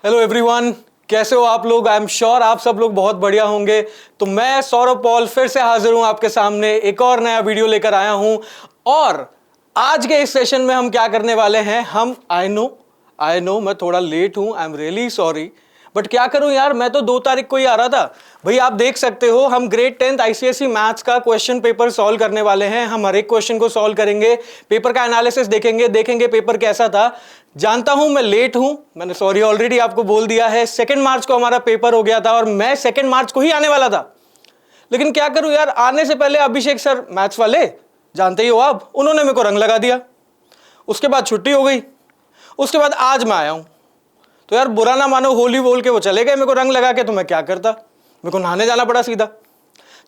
Hello everyone, कैसे हो आप लोग? आई एम श्योर आप सब लोग बहुत बढ़िया होंगे। तो मैं सौरभ पॉल फिर से हाजिर हूं आपके सामने, एक और नया वीडियो लेकर आया हूं। और आज के इस सेशन में हम क्या करने वाले हैं, हम आई नो मैं थोड़ा लेट हूं, I am really sorry, but क्या करूं यार, मैं तो 2 तारीख को ही आ रहा था। भाई आप देख सकते हो, हम ग्रेड 10th आईसीएसई मैथ्स का क्वेश्चन पेपर सॉल्व करने वाले हैं। हम हर एक क्वेश्चन को सॉल्व करेंगे, पेपर का एनालिसिस देखेंगे पेपर कैसा था। जानता हूं मैं लेट हूं, मैंने सॉरी ऑलरेडी आपको बोल दिया है। 2 मार्च को हमारा पेपर हो गया था और मैं 2 मार्च को ही आने वाला था, लेकिन क्या करूं यार, आने से पहले अभिषेक सर मैथ्स वाले जानते ही हो आप, उन्होंने मेरे को रंग लगा दिया। उसके बाद छुट्टी हो गई, उसके बाद आज मैं आया हूं। तो यार बुरा ना मानो, होली बोल के वो चले गए मेरे को रंग लगा के, तो मैं क्या करता, मेरे को नहाने जाना पड़ा सीधा।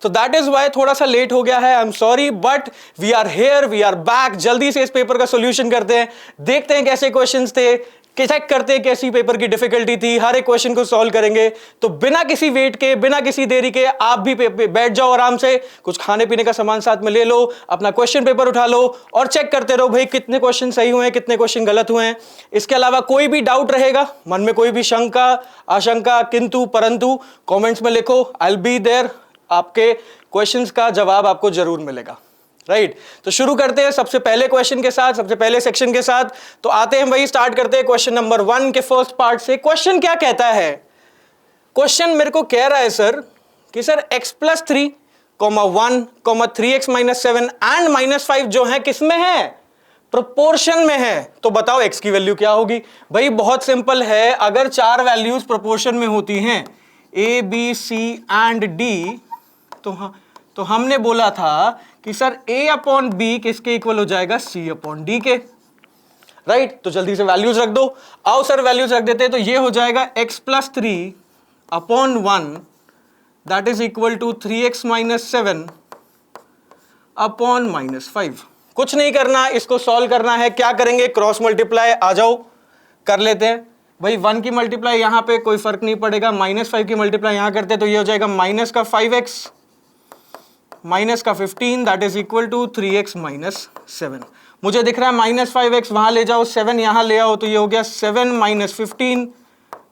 तो दैट इज वाई थोड़ा सा लेट हो गया है, I am sorry, but we are here, we are back. जल्दी से इस पेपर का सॉल्यूशन करते हैं, देखते हैं कैसे क्वेश्चंस थे, चेक करते हैं कैसी पेपर की डिफिकल्टी थी, हर एक क्वेश्चन को सॉल्व करेंगे। तो बिना किसी वेट के, बिना किसी देरी के आप भी बैठ जाओ आराम से, कुछ खाने पीने का सामान साथ में ले लो, अपना क्वेश्चन पेपर उठा लो और चेक करते रहो भाई कितने क्वेश्चन सही हुए हैं, कितने क्वेश्चन गलत हुए हैं। इसके अलावा कोई भी डाउट रहेगा मन में, कोई भी शंका आशंका किंतु परंतु, कॉमेंट्स में लिखो, आई विल बी देयर। आपके क्वेश्चंस का जवाब आपको जरूर मिलेगा, राइट। तो शुरू करते हैं सबसे पहले क्वेश्चन के साथ, सबसे पहले सेक्शन के साथ। तो आते हैं भाई, स्टार्ट करते हैं क्वेश्चन नंबर 1 के फर्स्ट पार्ट से। क्वेश्चन क्या कहता है? क्वेश्चन मेरे को कह रहा है सर कि सर x+3, 1, 3x - 7 एंड -5 जो है किसमें है? प्रोपोर्शन में है। तो बताओ x की वैल्यू क्या होगी? भाई बहुत सिंपल है, अगर 4 वैल्यूज प्रोपोर्शन में होती हैं a b c and d, तो हमने बोला था कि सर a/b किसके इक्वल हो जाएगा? c/d के, राइट। तो जल्दी से वैल्यूज रख दो। आओ सर वैल्यूज रख देते हैं। तो ये हो जाएगा x+3 upon 1 that is equal to 3x - 7 upon -5। कुछ नहीं करना, इसको सॉल्व करना है। क्या करेंगे? क्रॉस मल्टीप्लाई, आ जाओ कर लेते हैं भाई। 1 की मल्टीप्लाई यहां पे कोई फर्क नहीं पड़ेगा, -5 की मल्टीप्लाई यहां करते हैं तो ये हो जाएगा माइनस का 5x माइनस का 15 that is equal to 3x - 7। मुझे दिख रहा है -5x वहां ले जाओ, 7 यहां ले आओ, तो ये हो गया 7 - 15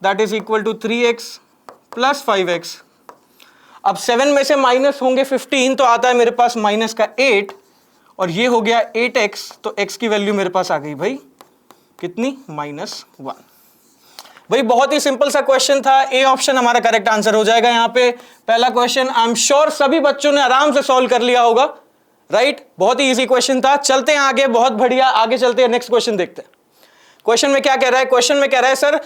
that is equal to 3x + 5x। अब 7 में से माइनस होंगे 15 तो आता है मेरे पास माइनस का 8 और ये हो गया 8x। तो x की वैल्यू मेरे पास आ गई भाई कितनी? -1। भाई बहुत ही सिंपल सा क्वेश्चन था, ए ऑप्शन हमारा करेक्ट आंसर हो जाएगा यहां पे। पहला क्वेश्चन आई एम श्योर सभी बच्चों ने आराम से सॉल्व कर लिया होगा, राइट। बहुत ही इजी क्वेश्चन था। चलते हैं आगे, बहुत बढ़िया, आगे चलते हैं, नेक्स्ट क्वेश्चन देखते हैं। क्वेश्चन में क्या कह रहा है? क्वेश्चन में कह रहा है सर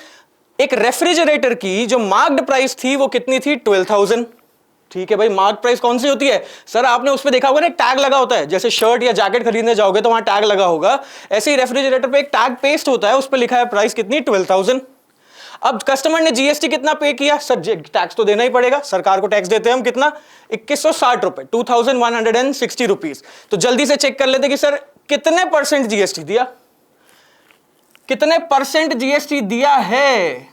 एक रेफ्रिजरेटर की जो मार्क्ड प्राइस थी वो कितनी थी? 12,000। ठीक है भाई, मार्क प्राइस कौन सी होती है? सर आपने उस पर देखा होगा ना, टैग लगा होता है, जैसे शर्ट या जैकेट खरीदने जाओगे तो वहां टैग लगा होगा, ऐसे ही रेफ्रिजरेटर पे एक टैग पेस्ट होता है, उस पर लिखा है प्राइस कितनी? 12,000। अब कस्टमर ने जीएसटी कितना पे किया? सर टैक्स तो देना ही पड़ेगा, सरकार को टैक्स देते हैं हम कितना? 2160 रुपए, 2160 रुपीज। तो जल्दी से चेक कर लेते कि सर कितने % जीएसटी दिया, कितने % जीएसटी दिया है।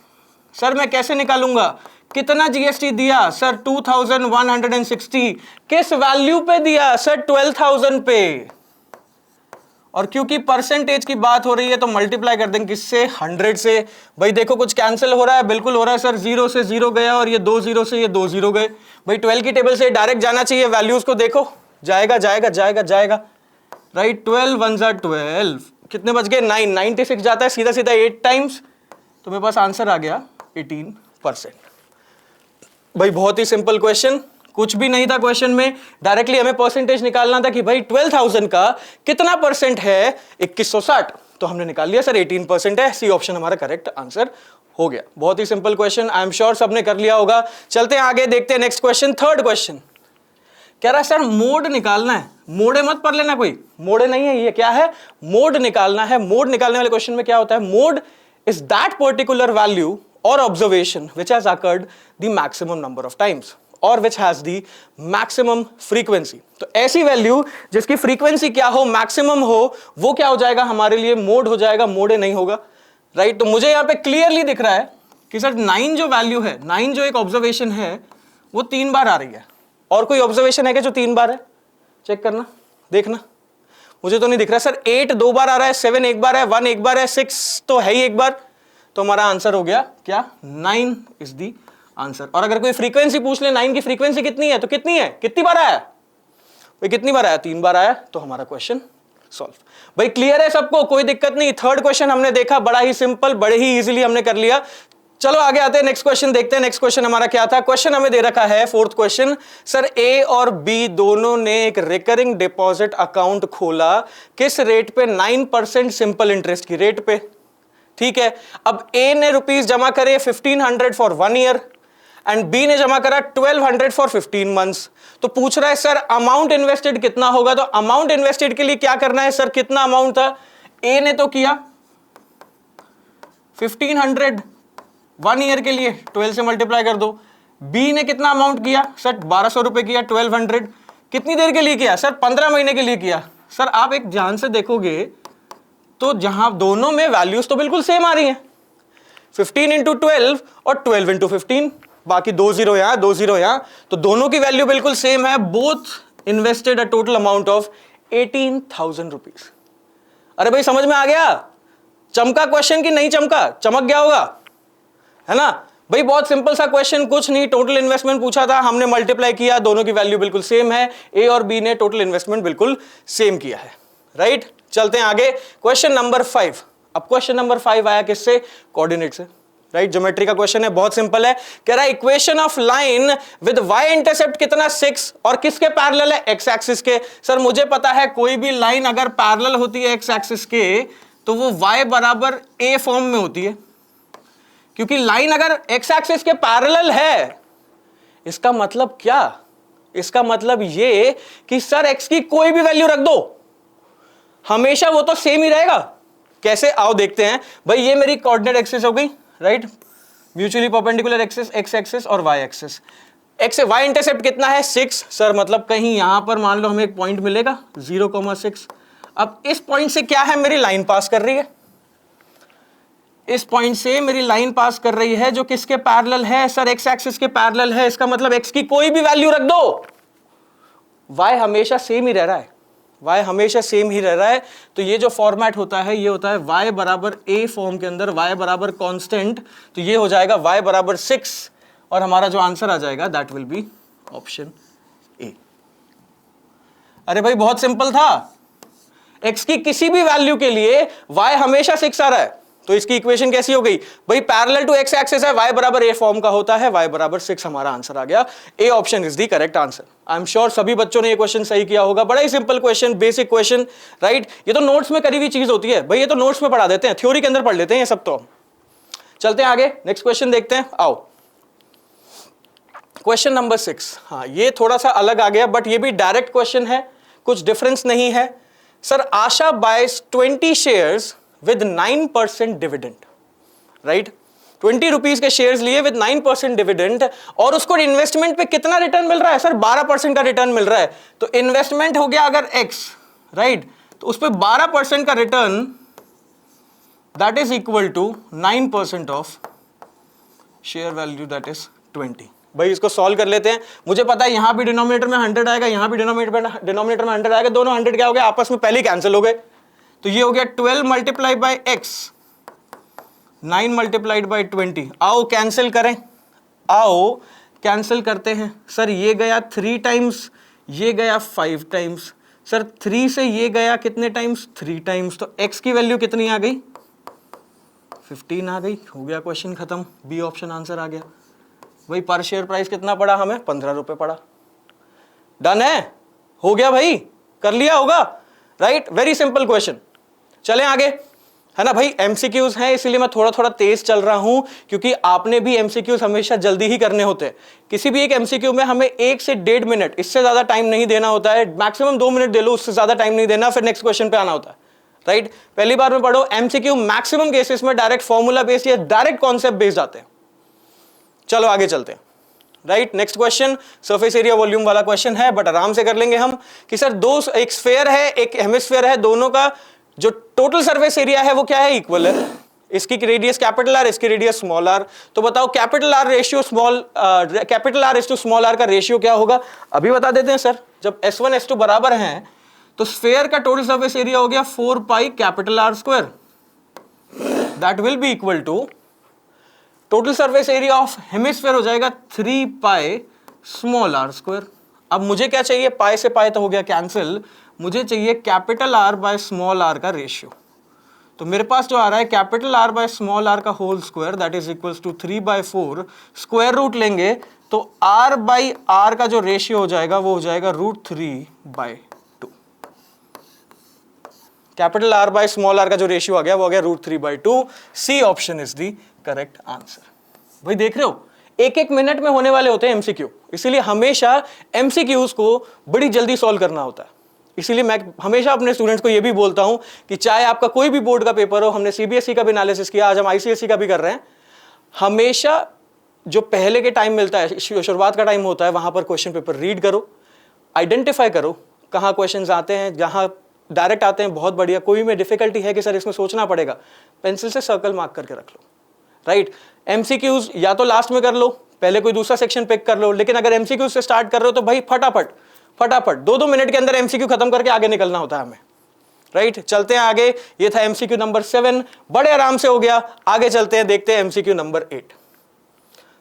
सर मैं कैसे निकालूंगा कितना जीएसटी दिया? सर 2160 किस वैल्यू पे दिया? सर 12,000 पे। और क्योंकि परसेंटेज की बात हो रही है तो मल्टीप्लाई कर देंगे किससे? 100 से। भाई देखो कुछ कैंसिल हो रहा है, बिल्कुल हो रहा है सर, 0 से 0 गया और ये 2 0 से ये 2 0 गए। भाई 12 की टेबल से डायरेक्ट जाना चाहिए, वैल्यूज को देखो, जाएगा जाएगा जाएगा जाएगा, राइट। 12 1 12 कितने बच गए? 9, 96 जाता है सीधा सीधा 8 टाइम्स, तो मेरे पास आंसर आ गया 18%। भाई बहुत ही सिंपल क्वेश्चन, कुछ भी नहीं था क्वेश्चन में, डायरेक्टली हमें परसेंटेज निकालना था कि भाई 12,000 का कितना % है? 2160। तो हमने निकाल लिया सर 18% है, सी ऑप्शन हमारा करेक्ट आंसर हो गया। बहुत ही simple question, I am sure सबने कर लिया होगा। चलते हैं आगे, देखते हैं नेक्स्ट क्वेश्चन। थर्ड क्वेश्चन कह रहा है सर मोड निकालना है। मोड़े मत पढ़ लेना, कोई मोड़े नहीं है, ये क्या है? मोड निकालना है। मोड निकालने वाले क्वेश्चन में क्या होता है? Mode is that particular value और observation which has occurred the maximum number of times और which has the maximum frequency. तो ऐसी वैल्यू जिसकी फ्रीक्वेंसी क्या हो? मैक्सिमम हो, वो क्या हो जाएगा हमारे लिए? मोड हो जाएगा, मोडे नहीं होगा, राइट। तो मुझे यहां पे क्लियरली दिख रहा है कि सर 9 जो वैल्यू है, 9 जो एक ऑब्जर्वेशन है वो 3 बार आ रही है। और कोई ऑब्जर्वेशन है क्या जो 3 बार है? चेक करना, देखना, मुझे तो नहीं दिख रहा। सर 8 2 बार आ रहा है, 7 1 बार है, 1 1 बार है, 6 तो है ही 1 बार। तो हमारा आंसर हो गया क्या, 9 इज दी आंसर। और अगर कोई फ्रीक्वेंसी पूछ ले 9 की फ्रीक्वेंसी कितनी है, तो कितनी है, कितनी बार आया भाई, कितनी बार आया, 3 बार आया, तो हमारा क्वेश्चन सॉल्व। भाई क्लियर है सबको, कोई दिक्कत नहीं। थर्ड क्वेश्चन हमने देखा, बड़ा ही सिंपल, बड़े ही इजीली हमने कर लिया। चलो आगे आते हैं, नेक्स्ट क्वेश्चन देखते हैं। नेक्स्ट क्वेश्चन हमारा क्या था, क्वेश्चन हमें दे रखा है फोर्थ क्वेश्चन, सर ए और बी दोनों ने एक रिकरिंग डिपॉजिट अकाउंट खोला, किस रेट पे, 9% सिंपल इंटरेस्ट की रेट पे, ठीक है। अब ए ने रुपीस जमा करे 1500 फॉर 1 ईयर एंड बी ने जमा करा 1200 फॉर 15 मंथ्स। तो पूछ रहा है सर अमाउंट इन्वेस्टेड कितना होगा। तो अमाउंट इन्वेस्टेड के लिए क्या करना है सर, कितना अमाउंट था, ए ने तो किया 1500 1 ईयर के लिए, 12 से मल्टीप्लाई कर दो। बी ने कितना अमाउंट किया सर, 1200 रुपए किया, 1200 कितनी देर के लिए किया सर, 15 महीने के लिए किया। सर आप एक ध्यान से देखोगे तो जहां दोनों में वैल्यूज तो बिल्कुल सेम आ रही हैं, 15 इंटू 12 और 12 इंटू 15, बाकी 2 0 यहां 2 0 यहां, तो दोनों की वैल्यू बिल्कुल सेम है। Both invested a total amount of 18,000 rupees. अरे भाई समझ में आ गया, चमका क्वेश्चन की नहीं चमका, चमक गया होगा, है ना भाई। बहुत सिंपल सा क्वेश्चन, कुछ नहीं, टोटल इन्वेस्टमेंट पूछा था, हमने मल्टीप्लाई किया, दोनों की वैल्यू बिल्कुल सेम है, ए और बी ने टोटल इन्वेस्टमेंट बिल्कुल सेम किया है, राइट। चलते हैं आगे, क्वेश्चन नंबर 5। अब क्वेश्चन नंबर 5 आया किससे, कोऑर्डिनेट से, राइट। ज्योमेट्री का क्वेश्चन है, बहुत सिंपल है। कह रहा है equation of line with Y intercept कितना 6 और किसके पैरेलल है, एक्स एक्सिस के। सर मुझे पता है कोई भी लाइन अगर पैरेलल होती है एक्स एक्सिस के तो वो y बराबर a फॉर्म में होती है, क्योंकि लाइन अगर एक्स एक्सिस के पैरेलल है, इसका मतलब क्या, इसका मतलब ये कि सर x की कोई भी वैल्यू रख दो, हमेशा वो तो सेम ही रहेगा। कैसे, आओ देखते हैं भाई। ये मेरी कोऑर्डिनेट एक्सिस हो गई, right, mutually perpendicular axis, X axis और Y axis. X Y intercept कितना है 6, सर मतलब कहीं यहां पर मान लो हमें एक पॉइंट मिलेगा 0,6। अब इस पॉइंट से क्या है, मेरी लाइन पास कर रही है, इस पॉइंट से मेरी लाइन पास कर रही है जो किसके पैरेलल है सर, एक्स एक्सिस के पैरेलल है। इसका मतलब एक्स की कोई भी वैल्यू रख दो, वाई हमेशा सेम ही रह रहा है, y हमेशा सेम ही रह रहा है। तो ये जो फॉर्मेट होता है ये होता है y बराबर a फॉर्म के अंदर y बराबर कांस्टेंट, तो ये हो जाएगा y बराबर 6 और हमारा जो आंसर आ जाएगा that will B option A. अरे भाई बहुत सिंपल था, x की किसी भी वैल्यू के लिए y हमेशा 6 आ रहा है, तो इसकी इक्वेशन कैसी हो गई भाई, पैरेलल टू एक्स एक्सिस है, y बराबर a फॉर्म का होता है, y बराबर 6 हमारा आंसर आ गया। A option is the correct answer. I am sure सभी बच्चों ने ये क्वेश्चन सही किया होगा, बड़ा ही simple question, basic question, right. ये तो नोट्स में करी हुई चीज होती है भाई, ये तो नोट्स में पढ़ा देते हैं, थ्योरी के अंदर पढ़ लेते हैं ये सब। तो चलते हैं आगे, नेक्स्ट क्वेश्चन देखते हैं, आओ। क्वेश्चन नंबर 6, हाँ ये थोड़ा सा अलग आ गया, बट ये भी डायरेक्ट क्वेश्चन है, कुछ डिफरेंस नहीं है। Sir Asha buys 20 shares with 9% dividend, right. 20 rupees के शेयर्स लिए विद 9% डिविडेंड, और उसको इन्वेस्टमेंट पे कितना रिटर्न मिल रहा है सर, 12% का रिटर्न मिल रहा है। तो इन्वेस्टमेंट हो गया अगर x, राइट, तो उस पे 12% का return that is equal to 9% of share value that is 20। भाई इसको सॉल्व कर लेते हैं। मुझे पता है यहां भी डिनोमिनेटर में 100 आएगा, यहां भी डिनोमिनेटर में 100 आएगा, दोनों 100 क्या हो गया आपस में पहले ही कैंसिल हो गए। तो ये हो गया 12 multiply by x, 9 multiplied by 20। आओ कैंसिल करें, आओ कैंसिल करते हैं। सर ये गया 3 टाइम्स, ये गया 5 टाइम्स, सर 3 से ये गया कितने टाइम्स, 3 टाइम्स, तो x की वैल्यू कितनी आ गई, 15 आ गई। हो गया क्वेश्चन खत्म, बी ऑप्शन आंसर आ गया। भाई पर शेयर प्राइस कितना पड़ा हमें, 15 रुपए पड़ा। डन है, हो गया भाई, कर लिया होगा, राइट। Very simple question. चलें आगे, है ना भाई। एमसीक्यूज हैं इसीलिए मैं थोड़ा थोड़ा तेज चल रहा हूं, क्योंकि आपने भी एमसीक्यूज हमेशा जल्दी ही करने होते हैं। किसी भी एक एमसीक्यू में हमें 1 से 1.5 मिनट, इससे ज्यादा टाइम नहीं देना होता है, मैक्सिमम 2 मिनट दे लो, उससे ज्यादा टाइम नहीं देना, फिर नेक्स्ट क्वेश्चन पे आना होता है, राइट। पहली बार में पढ़ो एमसीक्यू, मैक्सिमम केसेस में डायरेक्ट फॉर्मूला बेस्ड या डायरेक्ट कॉन्सेप्ट बेस्ड आते हैं। चलो आगे चलते हैं, right. Next question surface area volume वाला क्वेश्चन है, बट आराम से कर लेंगे हम। कि सर एक स्फेयर है, एक हेमिस्फेयर है, दोनों का जो टोटल सरफेस एरिया है वो क्या है, इक्वल है। इसकी रेडियस कैपिटल आर, इसकी रेडियस स्मॉल आर। तो बताओ capital R ratio capital R is to small R का रेशियो क्या होगा, अभी बता देते हैं सर। जब S1 S2 बराबर हैं तो स्फेयर का टोटल सरफेस एरिया हो गया 4 pi capital R square, that will be equal to total surface area of hemisphere हो जाएगा 3 पाई स्मॉल आर स्क्वायर। अब मुझे क्या चाहिए, पाई से पाई तो हो गया कैंसिल, मुझे चाहिए capital R by small R का रेशियो। तो मेरे पास जो आ रहा है capital R by small R का whole square that is equals to 3/4, square root लेंगे तो आर बाई आर का जो रेशियो हो जाएगा वो हो जाएगा √3/2। Capital R by small R का जो रेशियो आ गया वो आ गया √3/2। C option is the correct answer. भाई देख रहे हो, एक एक मिनट में होने वाले होते हैं एमसीक्यू, इसीलिए हमेशा एमसीक्यूज को बड़ी जल्दी सॉल्व करना होता है। इसीलिए मैं हमेशा अपने स्टूडेंट्स को यह भी बोलता हूं कि चाहे आपका कोई भी बोर्ड का पेपर हो, हमने सीबीएसई का भी एनालिसिस किया, आज हम आईसीएसई का भी कर रहे हैं, हमेशा जो पहले के टाइम मिलता है, शुरुआत का टाइम होता है, वहां पर क्वेश्चन पेपर रीड करो, आइडेंटिफाई करो कहाँ क्वेश्चंस आते हैं, जहां डायरेक्ट आते हैं बहुत बढ़िया, कोई में डिफिकल्टी है कि सर इसमें सोचना पड़ेगा, पेंसिल से सर्कल मार्क करके रख लो, राइट। एमसीक्यूज या तो लास्ट में कर लो, पहले कोई दूसरा सेक्शन पिक कर लो, लेकिन अगर एमसीक्यूज से स्टार्ट कर रहे हो तो भाई फटाफट 2-2 मिनट के अंदर एमसीक्यू खत्म करके आगे निकलना होता है हमें, राइट। चलते हैं आगे, ये था एमसीक्यू नंबर 7, बड़े आराम से हो गया। आगे चलते हैं, देखते हैं एमसीक्यू नंबर 8।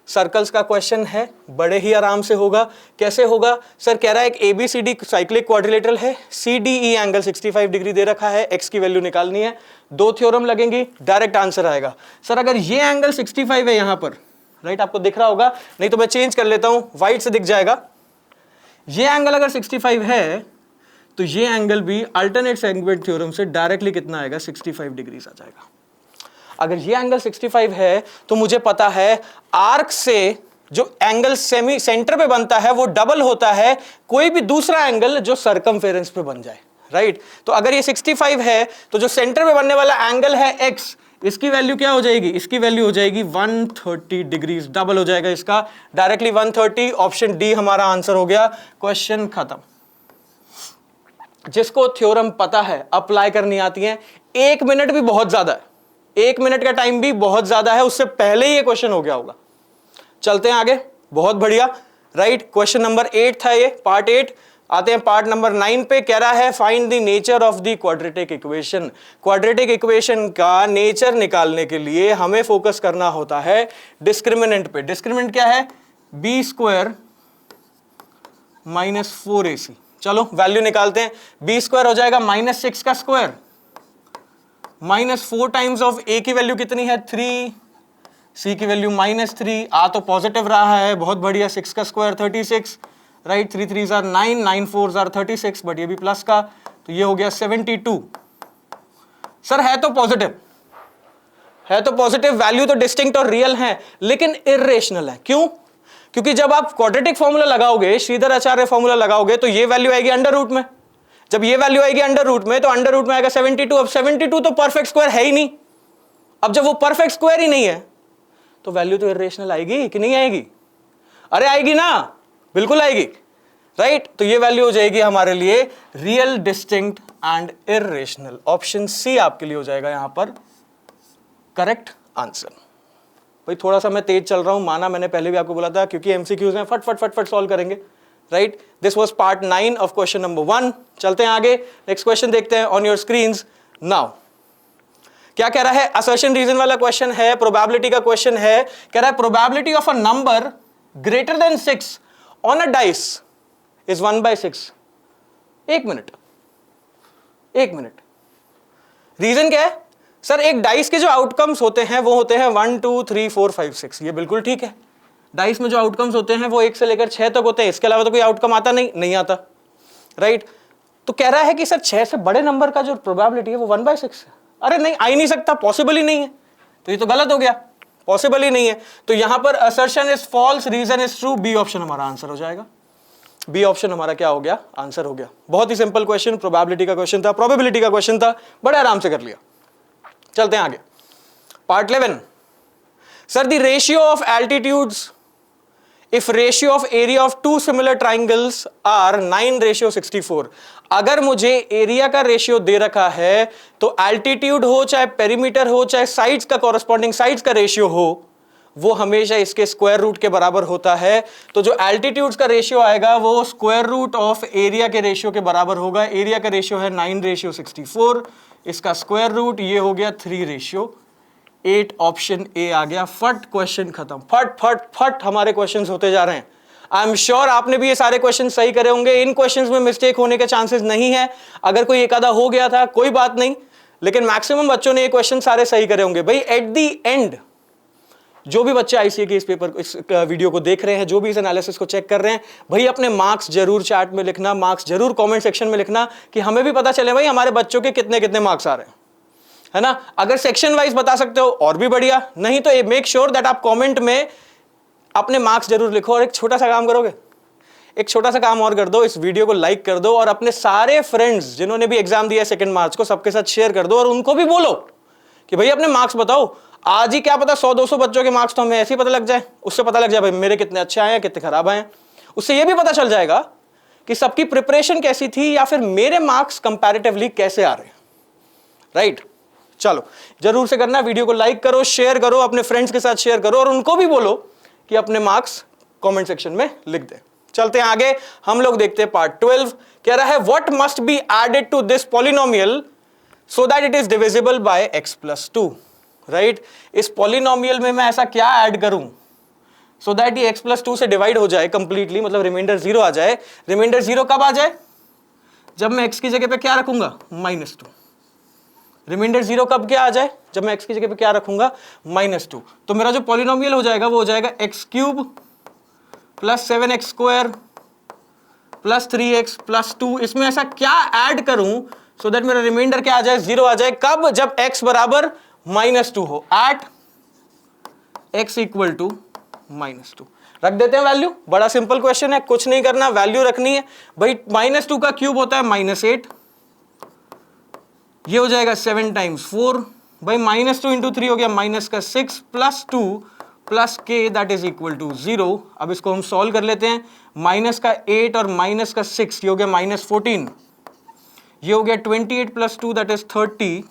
सर्कल्स का क्वेश्चन है, बड़े ही आराम से होगा। कैसे होगा सर, कह रहा है एक एबीसीडी साइक्लिक क्वाड्रिलेटरल है, सीडीई एंगल 65 डिग्री दे रखा है, एक्स की वैल्यू निकालनी है, 2 थ्योरम लगेंगी, डायरेक्ट आंसर आएगा। सर अगर ये एंगल 65 है यहां पर, राइट, आपको दिख रहा होगा, नहीं तो मैं चेंज कर लेता हूं, व्हाइट से दिख जाएगा। ये एंगल अगर 65 है तो ये एंगल भी अल्टरनेट सेगमेंट थ्योरम से डायरेक्टली कितना आएगा, 65 डिग्री आ जाएगा। अगर ये एंगल 65 है तो मुझे पता है आर्क से जो एंगल सेमी सेंटर पे बनता है वो डबल होता है कोई भी दूसरा एंगल जो सर्कमफेरेंस पे बन जाए, राइट। तो अगर ये 65 है तो जो सेंटर पे बनने वाला एंगल है एक्स, इसकी वैल्यू क्या हो जाएगी, इसकी वैल्यू हो जाएगी 130 डिग्री, डबल हो जाएगा इसका, डायरेक्टली 130। ऑप्शन डी हमारा आंसर हो गया, क्वेश्चन खत्म। जिसको थ्योरम पता है, अप्लाई करनी आती है, 1 मिनट भी बहुत ज्यादा है, 1 मिनट का टाइम भी बहुत ज्यादा है, उससे पहले ही ये क्वेश्चन हो गया होगा। चलते हैं आगे, बहुत बढ़िया, राइट। क्वेश्चन नंबर 8 था ये, पार्ट 8। आते हैं पार्ट नंबर 9 पे। कह रहा है find the nature of the quadratic equation. Quadratic equation का नेचर निकालने के लिए हमें फोकस करना होता है डिस्क्रिमिनेंट पे। डिस्क्रिमिनेंट क्या है, b² - 4ac। चलो वैल्यू निकालते हैं, b² हो जाएगा -6 का स्क्वायर, -4 टाइम्स ऑफ a की वैल्यू कितनी है 3, c की वैल्यू -3, आ तो पॉजिटिव रहा है, बहुत बढ़िया, 6 का square 36, right, 3 3s are 9, 9 4s are 36, but ये भी प्लस का, तो ये हो गया 72। सर है तो पॉजिटिव, वैल्यू तो डिस्टिंक्ट और रियल है, लेकिन इर्रेशनल है। क्यों? क्योंकि जब आप क्वाड्रेटिक फॉर्मूला लगाओगे, श्रीधर आचार्य फॉर्मूला लगाओगे, तो ये वैल्यू आएगी अंडर रूट में। जब ये वैल्यू आएगी अंडर रूट में, तो अंडर रूट में आएगा 72। अब 72 तो परफेक्ट स्क्वायर है ही नहीं। अब जब वो परफेक्ट स्क्वायर ही नहीं है तो वैल्यू तो इर्रेशनल आएगी कि नहीं आएगी? अरे आएगी ना, बिल्कुल आएगी, राइट। तो ये वैल्यू हो जाएगी हमारे लिए real, distinct and irrational. Option C आपके लिए हो जाएगा यहां पर करेक्ट आंसर। भाई थोड़ा सा मैं तेज चल रहा हूं, माना, मैंने पहले भी आपको बोला था, क्योंकि एमसीक्यूज हैं, फट सॉल्व करेंगे, right. This was part 9 of question number 1। चलते हैं आगे, नेक्स्ट क्वेश्चन देखते हैं ऑन योर स्क्रीन्स नाउ। क्या कह रहा है, असर्शन रीजन वाला क्वेश्चन है, प्रोबेबिलिटी का क्वेश्चन है। कह रहा है probability of a number greater than 6 on a dice is 1/6। 1 minute, reason क्या है सर? एक डाइस के जो आउटकम्स होते हैं वो होते हैं 1 2 3 4 5 6। ये बिल्कुल ठीक है, डाइस में जो आउटकम्स होते हैं वो 1 से लेकर 6 तक होते हैं, इसके अलावा तो कोई आउटकम आता नहीं आता, राइट। तो कह रहा है कि सर 6 से बड़े नंबर का जो प्रोबेबिलिटी है वो 1/6 है। अरे नहीं, आ ही नहीं सकता, पॉसिबल ही नहीं है, तो ये तो गलत हो गया, पॉसिबल ही नहीं है। तो यहां पर assertion is false, reason is true, B option हमारा आंसर हो जाएगा। बी ऑप्शन हमारा क्या हो गया, आंसर हो गया। बहुत ही सिंपल क्वेश्चन, प्रोबेबिलिटी का क्वेश्चन था, प्रोबेबिलिटी का क्वेश्चन था, बड़े आराम से कर लिया। चलते हैं आगे, part 11। Sir the ratio of altitudes if ratio of area of 2 similar triangles are 9:64। अगर मुझे एरिया का रेशियो दे रखा है तो एल्टीट्यूड हो, चाहे पेरीमीटर हो, चाहे साइड्स का कॉरस्पॉन्डिंग साइड्स का रेशियो हो, वो हमेशा इसके स्क्वायर रूट के बराबर होता है। तो जो एल्टीट्यूड्स का रेशियो आएगा वो स्क्वायर रूट ऑफ एरिया के रेशियो के बराबर होगा। एरिया का रेशियो है 9:64, इसका स्क्वायर रूट ये हो गया 3:8। 8 ऑप्शन ए आ गया। फट क्वेश्चन खत्म, फट फट फट हमारे क्वेश्चंस होते जा रहे हैं। आई एम श्योर आपने भी ये सारे क्वेश्चन सही करे होंगे, इन क्वेश्चंस में मिस्टेक होने के चांसेस नहीं है। अगर कोई एक आधा हो गया था कोई बात नहीं, लेकिन मैक्सिमम बच्चों ने ये क्वेश्चन सारे सही करे होंगे। भाई एट द एंड जो भी बच्चे आईसीए के इस पेपर इस वीडियो को देख रहे हैं, जो भी इस एनालिसिस को चेक कर रहे हैं, भाई अपने मार्क्स जरूर चैट में लिखना, मार्क्स जरूर कमेंट सेक्शन में लिखना, कि हमें भी पता चले भाई हमारे बच्चों के कितने कितने मार्क्स आ रहे हैं, है ना। अगर सेक्शन वाइज बता सकते हो और भी बढ़िया, नहीं तो मेक श्योर दैट आप कमेंट में अपने मार्क्स जरूर लिखो। और एक छोटा सा काम करोगे, एक छोटा सा काम और कर दो, इस वीडियो को लाइक कर दो और अपने सारे फ्रेंड्स जिन्होंने भी एग्जाम दिया 2 मार्च को, सबके साथ शेयर कर दो और उनको भी बोलो कि भाई अपने मार्क्स बताओ। आज ही क्या पता 100-200 बच्चों के मार्क्स तो हमें ऐसे ही पता लग जाए, उससे पता लग जाए भाई मेरे कितने अच्छे आए हैं कितने खराब आए हैं। उससे यह भी पता चल जाएगा कि सबकी प्रिपरेशन कैसी थी या फिर मेरे मार्क्स कंपैरेटिवली कैसे आ रहे हैं, राइट। चलो जरूर से करना, वीडियो को लाइक करो, शेयर करो, अपने फ्रेंड्स के साथ शेयर करो और उनको भी बोलो कि अपने मार्क्स कमेंट सेक्शन में लिख दें। चलते हैं आगे, हम लोग देखते हैं पार्ट 12। कह रहा है what must be added to this polynomial so that it is divisible by x+2, right. इस पॉलिनोमियल में मैं ऐसा क्या ऐड करूं सो दैट ये x+2 से डिवाइड हो जाए कंप्लीटली, मतलब रिमाइंडर 0 आ जाए। रिमाइंडर 0 कब आ जाए? जब मैं x की जगह पे क्या रखूंगा? -2। रिमाइंडर 0 कब क्या आ जाए? जब मैं x की जगह पे क्या रखूंगा? -2। तो मेरा जो पॉलिनोमियल हो जाएगा वो हो जाएगा x³ + 7x² + 3x + 2। इसमें ऐसा क्या ऐड करूं सो दैट मेरा रिमाइंडर क्या आ जाए? 0 आ जाए। कब? जब x बराबर -2 हो, एट x = -2। रख देते हैं वैल्यू, बड़ा सिंपल क्वेश्चन है, कुछ नहीं करना, वैल्यू रखनी है। भाई -2 का क्यूब होता है -8, ये हो जाएगा 7 × 4। भाई -2 × 3 हो गया -6 + 2 + k that is equal to 0। अब इसको हम सॉल्व कर लेते हैं। -8 और -6 ये हो गया -14, ये हो गया 28 + 2 दैट इज 30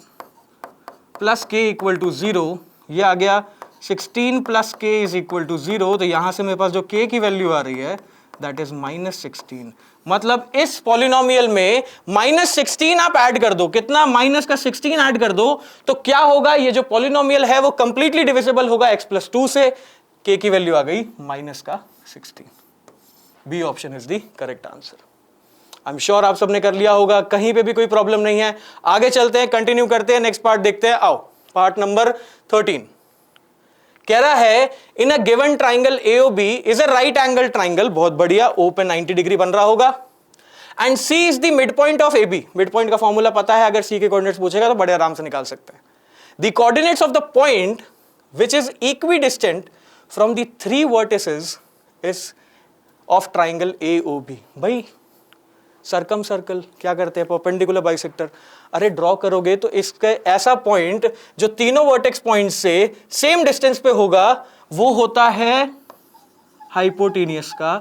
+ k = 0। ये आ गया 16 + k = 0। तो यहां से मेरे पास जो k की वैल्यू आ रही है दैट इज -16। मतलब इस पॉलिनोमियल में -16 आप ऐड कर दो। कितना? -16 ऐड कर दो तो क्या होगा? ये जो पॉलिनोमियल है वो कंप्लीटली डिविजिबल होगा x+2 से। k की वैल्यू आ गई -16। B option is the correct answer. I am sure आप सबने कर लिया होगा, कहीं पे भी कोई प्रॉब्लम नहीं है। आगे चलते हैं, कंटिन्यू करते हैं, नेक्स्ट पार्ट देखते हैं। आओ पार्ट नंबर 13। कह रहा है in a given triangle AOB is a right angle triangle. बहुत बढ़िया, O पे 90 डिग्री बन रहा होगा। And C is the midpoint of AB। Midpoint का फॉर्मूला पता है, अगर C के कोऑर्डिनेट्स पूछेगा तो बड़े आराम से निकाल सकते हैं। The coordinates of the point which is equidistant from the 3 vertices is of triangle AOB। भाई सर्कम सर्कल क्या करते हैं? Perpendicular bisector. अरे ड्रॉ करोगे तो इसका ऐसा पॉइंट जो तीनों वर्टेक्स पॉइंट से सेम डिस्टेंस पे होगा वो होता है हाइपोटेनियस का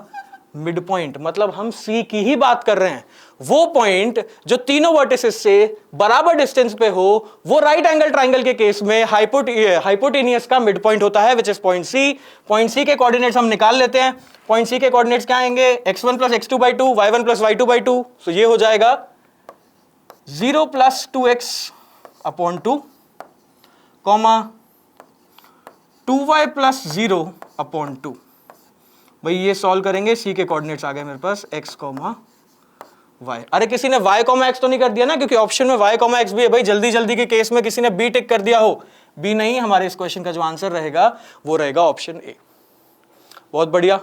मिड पॉइंट। मतलब हम C की ही बात कर रहे हैं। वो पॉइंट जो तीनों वर्टिसेस से बराबर डिस्टेंस पे हो वो राइट एंगल ट्राइंगल के केस में हाइपोटेनियस का मिड पॉइंट होता है, which is point C। Point C के कोऑर्डिनेट्स हम निकाल लेते हैं। पॉइंट C के कोऑर्डिनेट्स क्या आएंगे? x1 + x2/2, y1 + y2/2। तो ये हो जाएगा 0 + 2x/2, 2y + 0/2। भाई ये सॉल्व करेंगे, C के कोऑर्डिनेट्स आ गए मेरे पास x, y। अरे किसी ने y, x तो नहीं कर दिया ना, क्योंकि ऑप्शन में y, x भी है। भाई जल्दी जल्दी के केस में किसी ने B टिक कर दिया हो। B नहीं, हमारे इस क्वेश्चन का जो आंसर रहेगा वो रहेगा ऑप्शन A। बहुत बढ़िया,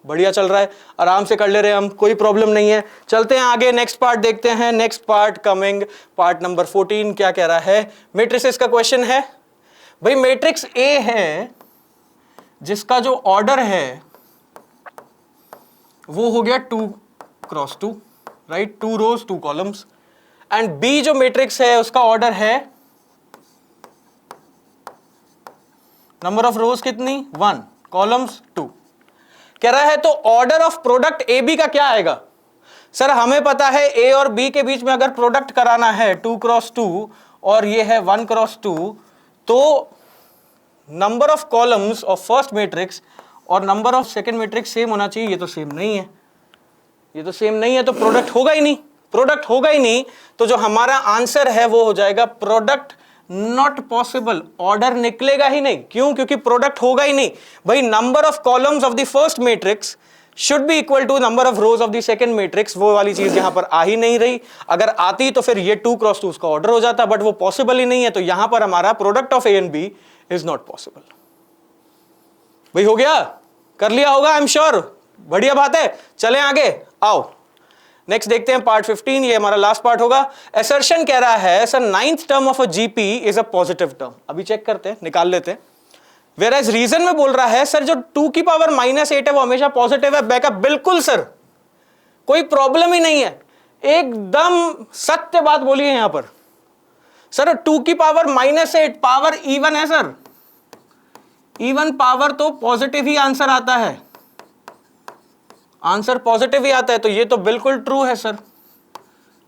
बढ़िया चल रहा है, आराम से कर ले रहे हैं हम, कोई प्रॉब्लम नहीं है। चलते हैं आगे, नेक्स्ट पार्ट देखते हैं। Next part coming part number 14। क्या कह रहा है? मैट्रिसेस का क्वेश्चन है। भाई मैट्रिक्स A है जिसका जो ऑर्डर है वो हो गया 2 × 2, right, 2 rows 2 columns. And B जो मैट्रिक्स है उसका ऑर्डर है, नंबर ऑफ रोज कितनी? 1, कॉलम्स 2। कह रहा है तो ऑर्डर ऑफ प्रोडक्ट AB का क्या आएगा? सर हमें पता है A और B के बीच में अगर प्रोडक्ट कराना है 2 × 2 और ये है 1 × 2, तो number of columns of first matrix और number of second matrix same होना चाहिए। ये तो सेम नहीं है, ये तो सेम नहीं है, तो प्रोडक्ट होगा ही नहीं। प्रोडक्ट होगा ही नहीं तो जो हमारा आंसर है वो हो जाएगा प्रोडक्ट नॉट पॉसिबल, ऑर्डर निकलेगा ही नहीं। क्यों? क्योंकि प्रोडक्ट होगा ही नहीं भाई। Number of columns of the first matrix should be equal to number of rows of the second matrix, वो वाली चीज यहां पर आ ही नहीं रही। अगर आती तो फिर ये 2 क्रॉस 2 उसका ऑर्डर हो जाता, बट वो पॉसिबल ही नहीं है, तो यहां पर हमारा product of A and B is not possible. भाई हो गया, कर लिया होगा आई एम श्योर, बढ़िया बात है। चलें आगे, आओ नेक्स्ट देखते हैं पार्ट 15, ये हमारा लास्ट पार्ट होगा। असर्शन कह रहा है sir ninth term of a GP is a positive term. अभी चेक करते हैं, निकाल लेते हैं। वेयर एज रीजन में बोल रहा है सर जो 2 की पावर -8 है वो हमेशा पॉजिटिव है। बैकअप बिल्कुल सर, कोई प्रॉब्लम ही नहीं है, एकदम सत्य बात बोली है यहां पर। सर 2 की पावर -8 पावर इवन है सर, इवन पावर तो पॉजिटिव ही आंसर आता है, आंसर पॉजिटिव ही आता है, तो ये तो बिल्कुल ट्रू है सर,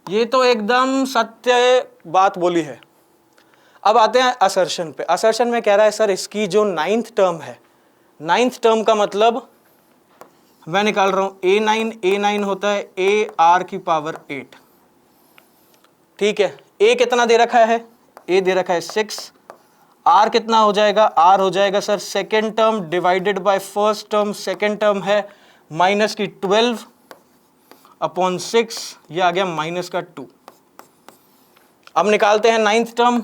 ये तो एकदम सत्य बात बोली है। अब आते हैं असर्शन पे। असर्शन में कह रहा है सर इसकी जो 9th टर्म है, 9th टर्म का मतलब मैं निकाल रहा हूं A9 होता है AR की पावर 8, ठीक है। A कितना दे रखा है? A दे रखा है 6, R कितना हो जाएगा? R हो जाएगा sir second term divided by first term, second term है माइनस की 12 अपॉन 6, ये आ गया माइनस का 2। अब निकालते हैं 9th टर्म।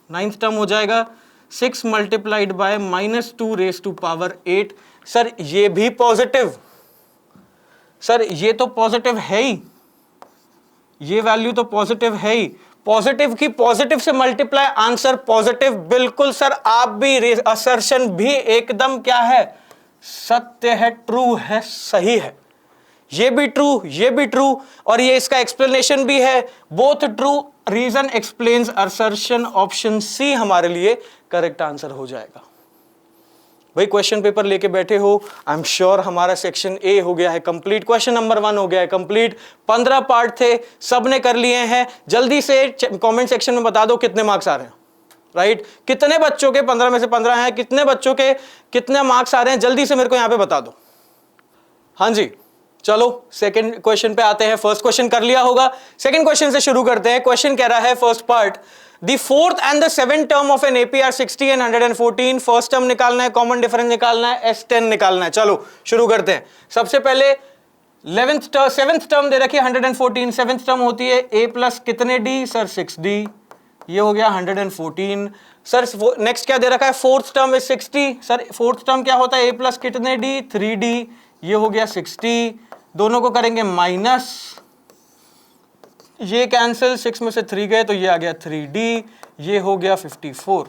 9th टर्म हो जाएगा 6 multiplied by -2 raise to power 8। Sir ये भी पॉजिटिव, सर ये तो पॉजिटिव है ही, ये वैल्यू तो पॉजिटिव है ही। पॉजिटिव की पॉजिटिव से मल्टीप्लाई, आंसर पॉजिटिव, बिल्कुल सर। आप भी असर्शन भी एकदम क्या है, सत्य है, ट्रू है, सही है। ये भी ट्रू, ये भी ट्रू, और ये इसका एक्सप्लेनेशन भी है, both true. Reason explains assertion, option C हमारे लिए करेक्ट आंसर हो जाएगा। भाई क्वेश्चन पेपर लेके बैठे हो, आई एम श्योर हमारा सेक्शन ए हो गया है कंप्लीट, क्वेश्चन नंबर 1 हो गया है कंप्लीट। 15 पार्ट थे, सबने कर लिए हैं। जल्दी से कमेंट सेक्शन में बता दो कितने मार्क्स आ रहे हैं, राइट कितने बच्चों के 15 में से 15 हैं, कितने बच्चों के कितने मार्क्स आ रहे हैं, जल्दी से मेरे को यहां पे बता दो। हाँ जी, चलो सेकंड क्वेश्चन पे आते हैं। फर्स्ट क्वेश्चन कर लिया होगा, सेकंड क्वेश्चन से शुरू करते हैं। क्वेश्चन कह रहा है first part, the fourth and the 7th term of an AP are 60 and 114, first term निकालना है, कॉमन डिफरेंस निकालना है, S10 निकालना है। चलो शुरू करते हैं। सबसे पहले 7th टर्म दे रखी है 114, 7th टर्म होती है a प्लस कितने d सर 6d, ये हो गया 114। सर नेक्स्ट क्या दे रखा है, 4th term is 60, sir 4th term क्या होता है a प्लस कितने d 3d, ये हो गया 60। दोनों को करेंगे माइनस, ये कैंसिल, 6 में से 3 गए तो ये आ गया 3d, ये हो गया 54।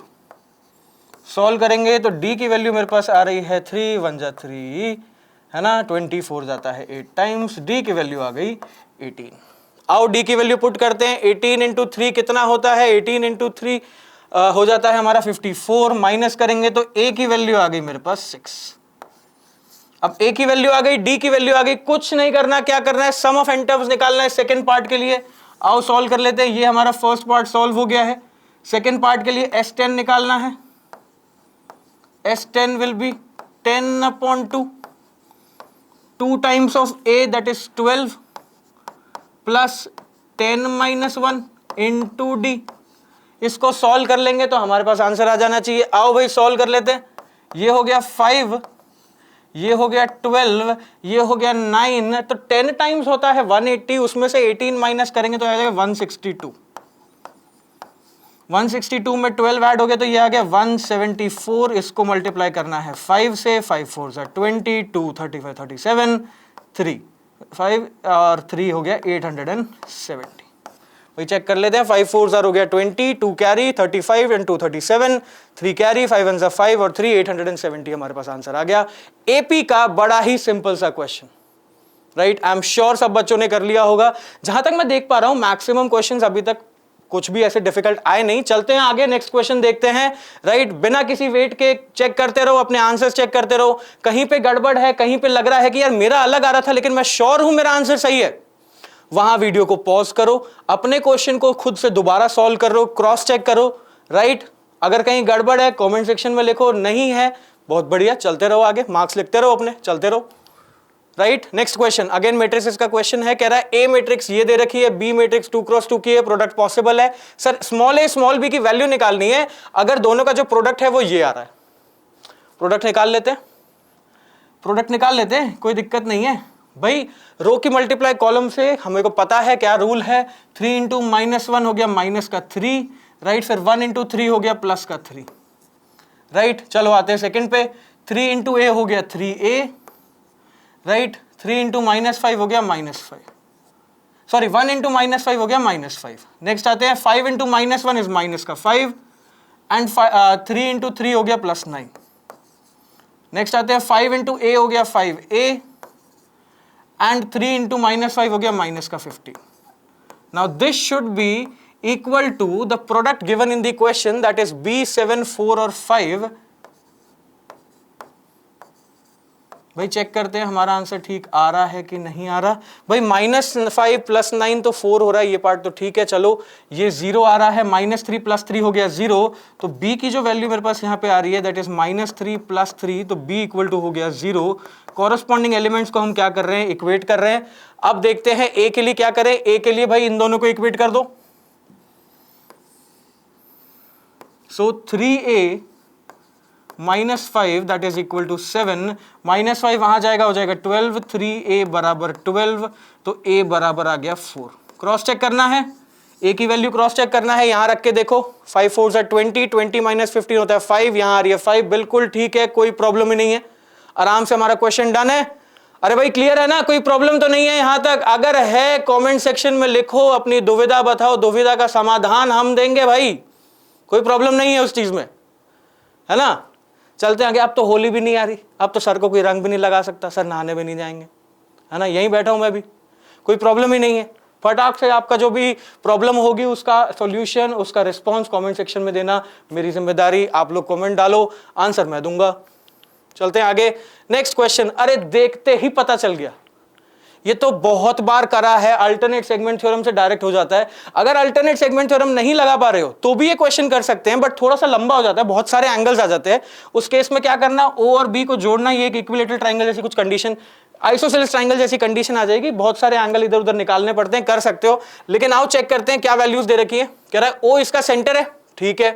सॉल्व करेंगे तो d की वैल्यू मेरे पास आ रही है 3 1 जा 3 है ना, 24 जाता है 8 टाइम्स, d की वैल्यू आ गई 18। आओ d की वैल्यू पुट करते हैं, 18 इंटू 3 कितना होता है, 18 इंटू 3 हो जाता है हमारा 54, माइनस करेंगे तो a की वैल्यू आ गई मेरे पास 6। अब a की वैल्यू आ गई, d की वैल्यू आ गई, कुछ नहीं करना, क्या करना है, सम ऑफ n टर्म्स निकालना है सेकंड पार्ट के लिए। आओ सॉल्व कर लेते हैं, ये हमारा फर्स्ट पार्ट सॉल्व हो गया है। सेकंड पार्ट के लिए S10 निकालना है, S10 will be 10 upon 2, 2 times of a that is 12 plus 10 minus 1 into d। इसको सॉल्व कर लेंगे तो हमारे पास आंसर आ जाना चाहिए। आओ भाई सॉल्व कर लेते हैं, ये हो गया 5, ये हो गया 12, ये हो गया 9, तो 10 टाइम्स होता है 180, उसमें से 18 माइनस करेंगे तो आ जाएगा 162। 162 में 12 ऐड हो गया तो ये आ गया 174। इसको मल्टीप्लाई करना है 5 से, 5 4 से 20, 2 35 37, 3 5 और 3 हो गया 870। वही चेक कर लेते हैं, 5 4 हो गया 20, 2 कैरी 35 एंड 2 37, 3 कैरी 5 1 5 और 3 870 हमारे पास आंसर आ गया। एपी का बड़ा ही सिंपल सा question, right. I am sure सब बच्चों ने कर लिया होगा। जहां तक मैं देख पा रहा हूं मैक्सिमम क्वेश्चंस अभी तक कुछ भी ऐसे डिफिकल्ट आए नहीं। चलते हैं आगे, नेक्स्ट क्वेश्चन देखते हैं, राइट। बिना किसी वेट के चेक करते रहो, अपने आंसर्स चेक करते रहो। कहीं पे गड़बड़ है, कहीं पे लग रहा है कि यार मेरा अलग आ रहा था लेकिन मैं श्योर हूं मेरा आंसर सही है, वहां वीडियो को पॉज करो, अपने क्वेश्चन को खुद से दोबारा सॉल्व करो, क्रॉस चेक करो, राइट। अगर कहीं गड़बड़ है कमेंट सेक्शन में लिखो, नहीं है बहुत बढ़िया, चलते रहो आगे, मार्क्स लिखते रहो अपने, चलते रहो, right. Next question, again matrices का क्वेश्चन है, कह रहा है ए मैट्रिक्स ये दे रखी है, बी मैट्रिक्स 2x2 की है, प्रोडक्ट पॉसिबल है। सर स्मॉल ए स्मॉल बी की वैल्यू निकालनी है, अगर दोनों का जो प्रोडक्ट है वो ये आ रहा है, प्रोडक्ट निकाल लेते हैं, प्रोडक्ट निकाल लेते हैं, कोई दिक्कत नहीं है भाई। रो की मल्टीप्लाई कॉलम से हमें को पता है क्या रूल है, 3 इंटू -1 हो गया माइनस का 3, राइट, फिर 1 इंटू 3 हो गया प्लस का 3, राइट। चलो आते हैं सेकंड पे, 3 इंटू ए हो गया 3a, राइट, 3 इंटू -5 हो गया -5, सॉरी 1 इंटू -5 हो गया -5। नेक्स्ट आते हैं 5 इंटू -1 इज माइनस का 5 एंड 3 इंटू 3 हो गया +9। नेक्स्ट आते हैं 5 इंटू ए हो गया 5a एंड 3 इंटू -5 हो गया माइनस का 15। Now this should be equal to the product given in the question, that is b 7 4 और 5। भाई चेक करते हैं हमारा आंसर ठीक आ रहा है कि नहीं आ रहा। भाई -5 + 9 तो 4 हो रहा है, ये पार्ट तो ठीक है। चलो ये 0 आ रहा है, -3 + 3 हो गया 0, तो b की जो वैल्यू मेरे पास यहाँ पे आ रही है दैट इज -3 + 3, तो b इक्वल टू हो गया 0। कॉरस्पॉन्डिंग एलिमेंट्स को हम क्या कर रहे हैं, इक्वेट कर रहे हैं। अब देखते हैं a के लिए क्या करें। a के लिए भाई इन दोनों को इक्वेट कर दो, so 3a -5 that is equal to 7, -5 वहां जाएगा, हो जाएगा 12, 3a बराबर 12, तो a बराबर आ गया 4। क्रॉस चेक करना है, a की वैल्यू क्रॉस चेक करना है, यहां रख के देखो, 5 4 से 20, 20 - 15 होता है 5, यहां आ रही है 5, बिल्कुल ठीक है, कोई प्रॉब्लम ही नहीं है, आराम से हमारा क्वेश्चन डन है। अरे भाई क्लियर है ना, कोई प्रॉब्लम तो नहीं है यहां तक? अगर है कॉमेंट सेक्शन में लिखो, अपनी दुविधा बताओ, दुविधा का समाधान हम देंगे भाई, कोई प्रॉब्लम नहीं है उस चीज में, है ना। चलते आगे। अब तो होली भी नहीं आ रही, अब तो सर को कोई रंग भी नहीं लगा सकता, सर नहाने भी नहीं जाएंगे, है ना, यहीं बैठा हूं मैं भी, कोई प्रॉब्लम ही नहीं है। फटाक से आपका जो भी प्रॉब्लम होगी उसका सॉल्यूशन, उसका रिस्पांस कमेंट सेक्शन में देना, मेरी जिम्मेदारी। आप लोग कमेंट डालो, आंसर मैं दूंगा। चलते हैं आगे। नेक्स्ट क्वेश्चन, अरे देखते ही पता चल गया, ये तो बहुत बार करा है, अल्टरनेट सेगमेंट थ्योरम से डायरेक्ट हो जाता है। अगर अल्टरनेट सेगमेंट थ्योरम नहीं लगा पा रहे हो तो भी ये क्वेश्चन कर सकते हैं, बट थोड़ा सा लंबा हो जाता है, बहुत सारे एंगल्स आ जाते हैं। उस केस में क्या करना, ओ और बी को जोड़ना, ये एक इक्विलेटरल ट्रायंगल जैसी कुछ कंडीशन, आइसोसेलेस ट्रायंगल जैसी कंडीशन आ जाएगी, बहुत सारे एंगल इधर उधर निकालने पड़ते हैं, कर सकते हो। लेकिन आओ चेक करते हैं क्या वैल्यूज दे रखी है। कह रहा है ओ इसका सेंटर है, ठीक है,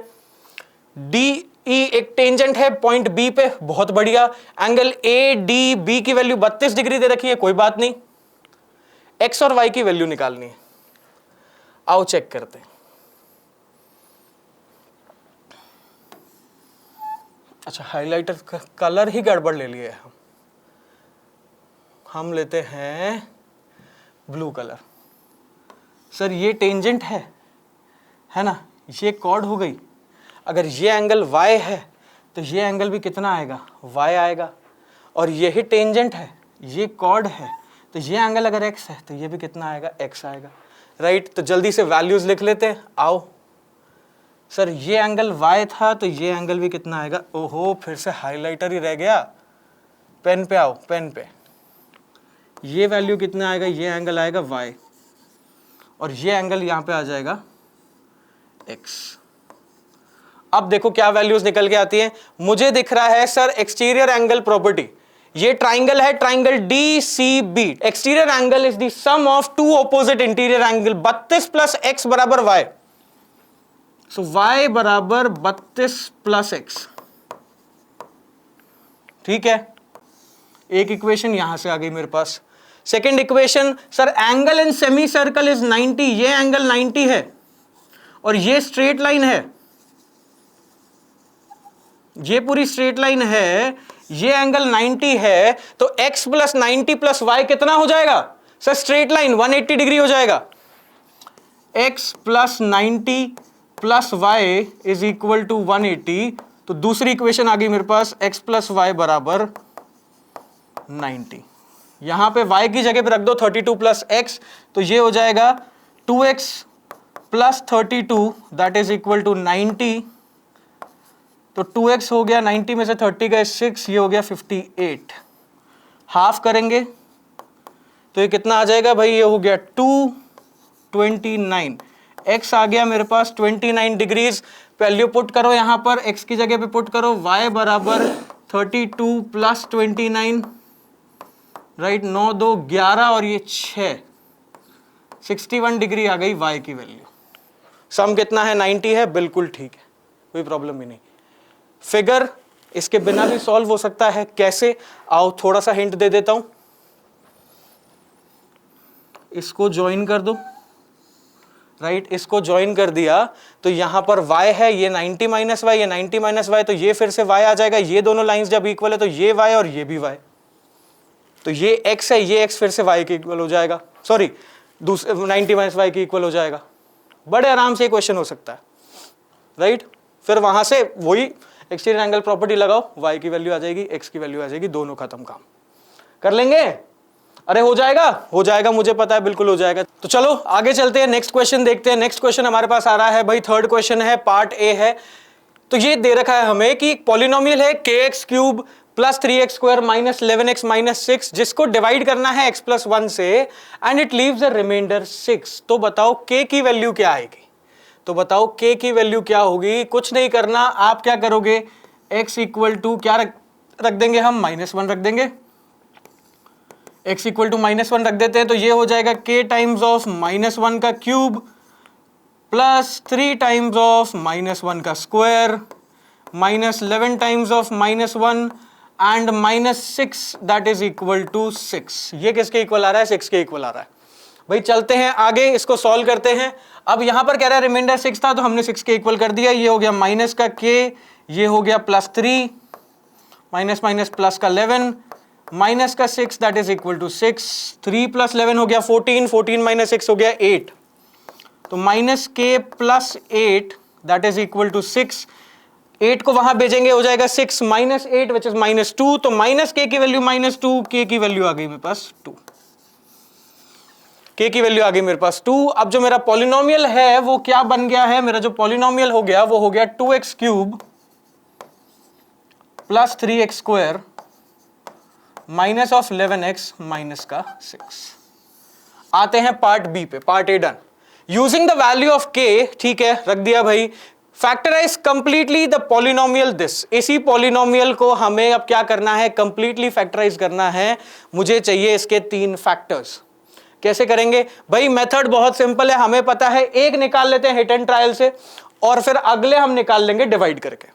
डी ई एक टेंजेंट है पॉइंट बी पे, बहुत बढ़िया। एंगल ए डी बी की वैल्यू 32 डिग्री दे रखी है, कोई बात नहीं। एक्स और वाई की वैल्यू निकालनी है, आओ चेक करते हैं। अच्छा हाइलाइटर का कलर ही गड़बड़ ले लिए हम लेते हैं ब्लू कलर। सर ये टेंजेंट है ना, ये कॉर्ड हो गई। अगर ये एंगल y है तो ये एंगल भी कितना आएगा, y आएगा। और यही टेंजेंट है, ये कॉर्ड है, तो ये एंगल अगर x है तो ये भी कितना आएगा, x आएगा, राइट। तो जल्दी से वैल्यूज लिख लेते हैं, आओ। सर ये एंगल y था तो ये एंगल भी कितना आएगा, ओहो फिर से हाइलाइटर ही रह गया, पेन पे आओ, पेन पे। ये वैल्यू कितना आएगा, ये एंगल आएगा y और ये एंगल यहां पे आ जाएगा x। अब देखो क्या वैल्यूज निकल के आती हैं। मुझे दिख रहा है सर एक्सटीरियर एंगल प्रॉपर्टी, ये ट्राइंगल है, triangle DCB, exterior angle is the sum of two opposite interior angle, 32 + x बराबर y, सो y बराबर 32 + x, ठीक है। एक इक्वेशन यहां से आ गई मेरे पास। Second equation, sir angle in semicircle is 90, ये एंगल 90 है और ये स्ट्रेट लाइन है, ये पूरी स्ट्रेट लाइन है, ये एंगल 90 है, तो x + 90 + y कितना हो जाएगा सर, स्ट्रेट लाइन 180 डिग्री हो जाएगा। x + 90 + y is equal to 180, तो दूसरी इक्वेशन आ गई मेरे पास, x + y बराबर 90। यहां पे y की जगह पे रख दो 32 + x, तो ये हो जाएगा 2x + 32 that is equal to 90, तो 2x हो गया, 90 में से 30 गए 6, ये हो गया 58। हाफ करेंगे तो ये कितना आ जाएगा भाई, ये हो गया 229। x आ गया मेरे पास 29 डिग्रीज। वैल्यू पुट करो यहां पर, x की जगह पे पुट करो, y बराबर 32 + 29 राइट, 9 2 11 और ये 6, 61 डिग्री आ गई y की वैल्यू। सम कितना है? 90 है, बिल्कुल ठीक है, कोई प्रॉब्लम ही नहीं। फिगर इसके बिना भी सॉल्व हो सकता है, कैसे? आओ थोड़ा सा हिंट दे देता हूं, इसको ज्वाइन कर दो, राइट, इसको ज्वाइन कर दिया तो यहां पर y है, ये 90 माइनस वाई, ये 90 माइनस वाई, तो ये फिर से y आ जाएगा। ये दोनों लाइंस जब इक्वल है तो ये y और ये भी y, तो ये x है, ये x फिर से y के इक्वल हो जाएगा, सॉरी 90 माइनस वाई के इक्वल हो जाएगा। बड़े आराम से क्वेश्चन हो सकता है, राइट। फिर वहां से वही एक्सटीरियर एंगल प्रॉपर्टी लगाओ, y की वैल्यू आ जाएगी, x की वैल्यू आ जाएगी, दोनों खत्म, काम कर लेंगे। अरे हो जाएगा, हो जाएगा, मुझे पता है, बिल्कुल हो जाएगा। तो चलो आगे चलते हैं, नेक्स्ट क्वेश्चन देखते हैं। नेक्स्ट क्वेश्चन हमारे पास आ रहा है भाई, थर्ड क्वेश्चन है, पार्ट ए है। तो ये दे रखा है हमें कि पॉलिनोमियल है kx cube plus 3x square minus 11x minus 6, जिसको डिवाइड करना है x प्लस 1 से, and it leaves a remainder 6। तो बताओ k की वैल्यू क्या आएगी? तो बताओ k की वैल्यू क्या होगी? कुछ नहीं करना, आप क्या करोगे, x इक्वल टू क्या रख देंगे हम, -1 रख देंगे, x इक्वल टू -1 रख देते हैं, तो ये हो जाएगा k टाइम्स ऑफ -1 का क्यूब प्लस 3 टाइम्स ऑफ -1 का square minus 11 times of -1 and -6 that is equal to 6। ये किसके इक्वल आ रहा है? 6 के इक्वल आ रहा है। भाई चलते हैं आगे, इसको सॉल्व करते हैं। अब यहां पर कह रहा है रिमाइंडर 6 था, तो हमने 6 के इक्वल कर दिया। ये हो गया माइनस का k, ये हो गया +3, माइनस माइनस प्लस का 11, माइनस का 6 दैट इज इक्वल टू 6, 3 + 11 हो गया 14, 14 - 6 हो गया 8, तो -k + 8 that is equal to 6। 8 को वहां भेजेंगे, हो जाएगा 6 - 8 विच इज -2, तो -k की वैल्यू -2, k की वैल्यू आ गई मेरे पास 2, k की वैल्यू आ गई मेरे पास 2। अब जो मेरा पॉलिनोमियल है वो क्या बन गया है? मेरा जो पॉलिनोमियल हो गया वो हो गया 2x cube plus 3x square minus of 11x minus का 6। आते हैं पार्ट बी पे, part A done. Using the value of k, ठीक है, रख दिया भाई। Factorise completely the polynomial this, इसी पॉलिनोमियल को हमें अब क्या करना है? कंप्लीटली फैक्टराइज करना है। मुझे चाहिए इसके 3 फैक्टर्स। कैसे करेंगे भाई? मेथड बहुत सिंपल है, हमें पता है। एक निकाल लेते हैं हिट एंड ट्रायल से, और फिर अगले हम निकाल लेंगे डिवाइड करके।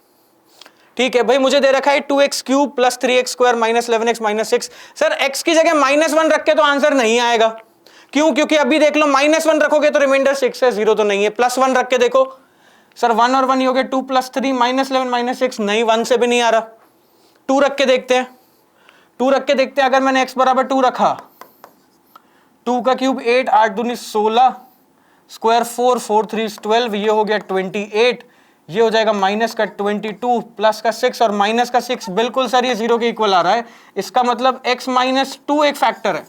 ठीक है भाई, मुझे दे रखा है 2x cube plus 3x square minus 11x minus 6। Sir x की जगह -1 रख के तो आंसर नहीं आएगा। क्यों? क्योंकि अभी देख लो, -1 रखोगे तो रिमाइंडर 6 है, 0 तो नहीं है। +1 रख के देखो, सर 1 और 1 ही हो गए, 2 + 3 -11 माइनस 6, नहीं, 1 से भी नहीं आ रहा। 2 रख के देखते हैं, 2 रख के देखते हैं। अगर मैंने x बराबर 2 रखा, 2 का क्यूब 8, 8 दूनी 16, स्क्वायर 4, 4 3 12, ये हो गया 28, ये हो जाएगा माइनस का 22 प्लस का 6 और माइनस का 6, बिल्कुल सर ये 0 के इक्वल आ रहा है। इसका मतलब x - 2 एक फैक्टर है।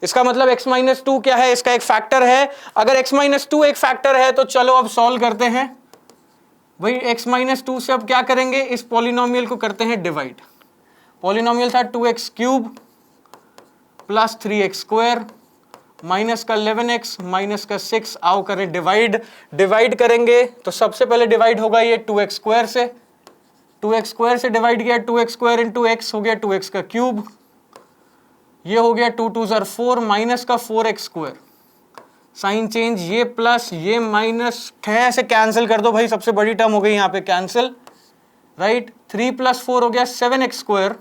इसका मतलब x - 2 क्या है? इसका एक फैक्टर है। अगर x - 2 एक फैक्टर है तो चलो अब सॉल्व करते हैं भाई। x - 2 से अब क्या करेंगे? इस पॉलिनोमियल को करते हैं डिवाइड। पॉलिनोमियल था 2x cube plus 3x square minus का 11x माइनस का 6, आओ करें डिवाइड। डिवाइड करेंगे तो सबसे पहले डिवाइड होगा ये 2x स्क्वायर से, 2x स्क्वायर से डिवाइड किया, 2x स्क्वायर इंटू x हो गया 2x का क्यूब, ये हो गया 2 2 * 4 माइनस का 4x स्क्वायर, साइन चेंज, ये प्लस ये माइनस, ऐसे कैंसिल कर दो भाई, सबसे बड़ी टर्म हो गई यहाँ पे कैंसिल, राइट। 3 + 4 हो गया 7x स्क्वायर,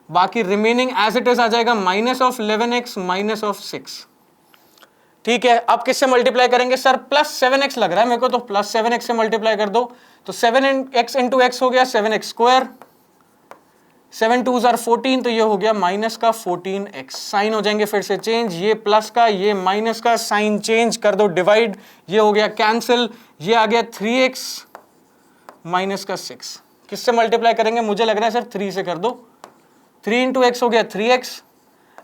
बाकी रिमेनिंग एज इट इज आ जाएगा -11x माइनस ऑफ 6। ठीक है, अब किससे मल्टीप्लाई करेंगे? सर +7x लग रहा है मेरे को, तो +7x से मल्टीप्लाई कर दो, तो 7x इंटू x हो गया 7x स्क्वायर, 7 2 * 14, तो ये हो गया माइनस का 14x। साइन हो जाएंगे फिर से चेंज, ये प्लस का ये माइनस का, साइन चेंज कर दो डिवाइड, ये हो गया कैंसिल, ये आ गया 3x माइनस का 6। किससे मल्टीप्लाई करेंगे? मुझे लग रहा है सर 3 से कर दो, 3 इंटू x हो गया 3x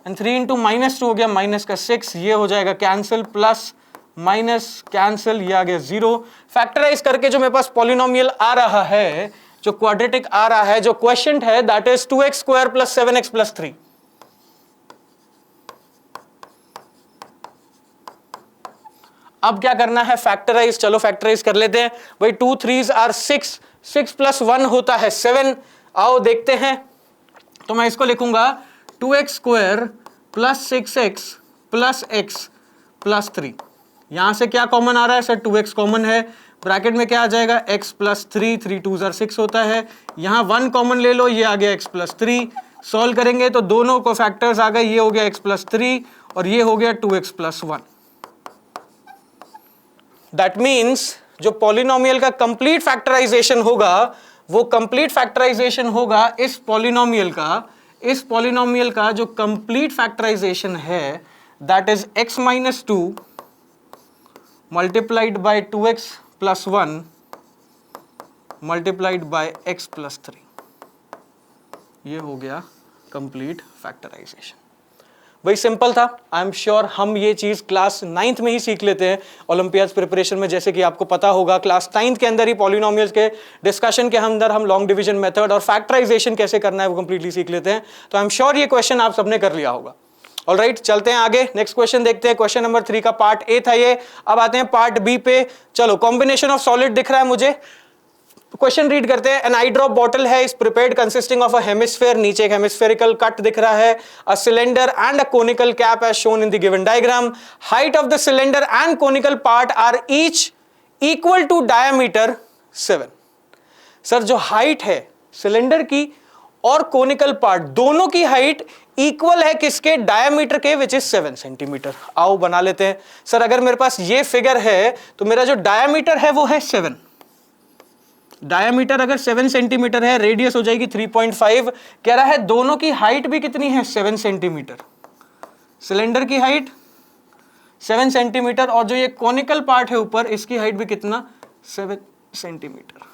एंड 3 इंटू -2 हो गया माइनस का 6, ये हो जाएगा कैंसिल, प्लस माइनस कैंसिल, ये आ गया 0। फैक्टराइज करके जो मेरे पास पॉलिनोमियल आ रहा है, जो क्वाड्रेटिक आ रहा है, जो क्वेश्चन है, that is 2x square plus 7x plus 3। अब क्या करना है? फैक्टराइज। चलो फैक्टराइज कर लेते हैं भाई। 2 3s are 6, 6 + 1 होता है 7। आओ देखते हैं, तो मैं इसको लिखूंगा 2x square plus 6x plus x plus 3। यहां से क्या कॉमन आ रहा है सर? 2x कॉमन है, ब्रैकेट में क्या आ जाएगा? x प्लस 3, 3 2 6 होता है, यहां 1 कॉमन ले लो, ये आ गया x प्लस 3। सॉल्व करेंगे तो दोनों को फैक्टर्स आ गए, ये हो गया x प्लस 3 और ये हो गया 2x प्लस 1। दैट मीन्स जो पॉलिनोमियल का कंप्लीट फैक्टराइजेशन होगा वो कंप्लीट फैक्टराइजेशन होगा इस पॉलिनोमियल का जो कंप्लीट फैक्टराइजेशन है that is x minus 2 multiplied by 2x plus 1 multiplied by x plus 3। ये हो गया कंप्लीट फैक्टराइजेशन। भाई सिंपल था। आई एम श्योर हम ये चीज क्लास 9th में ही सीख लेते हैं ओलंपियाड्स प्रिपरेशन में। जैसे कि आपको पता होगा क्लास 9th के अंदर ही पॉलिनोमियल्स के डिस्कशन के अंदर हम लॉन्ग डिवीजन मेथड और फैक्टराइजेशन कैसे करना है वो कंप्लीटली सीख लेते हैं। तो आई एम श्योर ये क्वेश्चन आप सबने कर लिया होगा। ऑलराइट, चलते हैं आगे, नेक्स्ट क्वेश्चन देखते हैं। क्वेश्चन नंबर 3 का पार्ट ए था ये। अब आते हैं पार्ट बी पे। चलो, कॉम्बिनेशन ऑफ सॉलिड दिख रहा है मुझे। क्वेश्चन रीड करते हैं। एन आई ड्रॉप बॉटल है, is prepared consisting of a hemisphere, नीचे एक हेमिस्फेरिकल कट दिख रहा है, a cylinder and a conical cap as shown in the given diagram. Height of the cylinder and conical part are each equal to diameter 7। Sir जो height है cylinder की और conical part दोनों की height equal है किसके? Diameter के, which is 7 centimetre. आओ बना लेते हैं। सर अगर मेरे पास ये फिगर है तो मेरा जो डायमीटर है वो है 7। डायमीटर अगर 7 सेंटीमीटर है, रेडियस हो जाएगी 3.5। कह रहा है दोनों की हाइट भी कितनी है? 7 सेंटीमीटर। सिलेंडर की हाइट 7 सेंटीमीटर और जो ये कॉनिकल पार्ट है ऊपर, इसकी हाइट भी कितना? 7 सेंटीमीटर।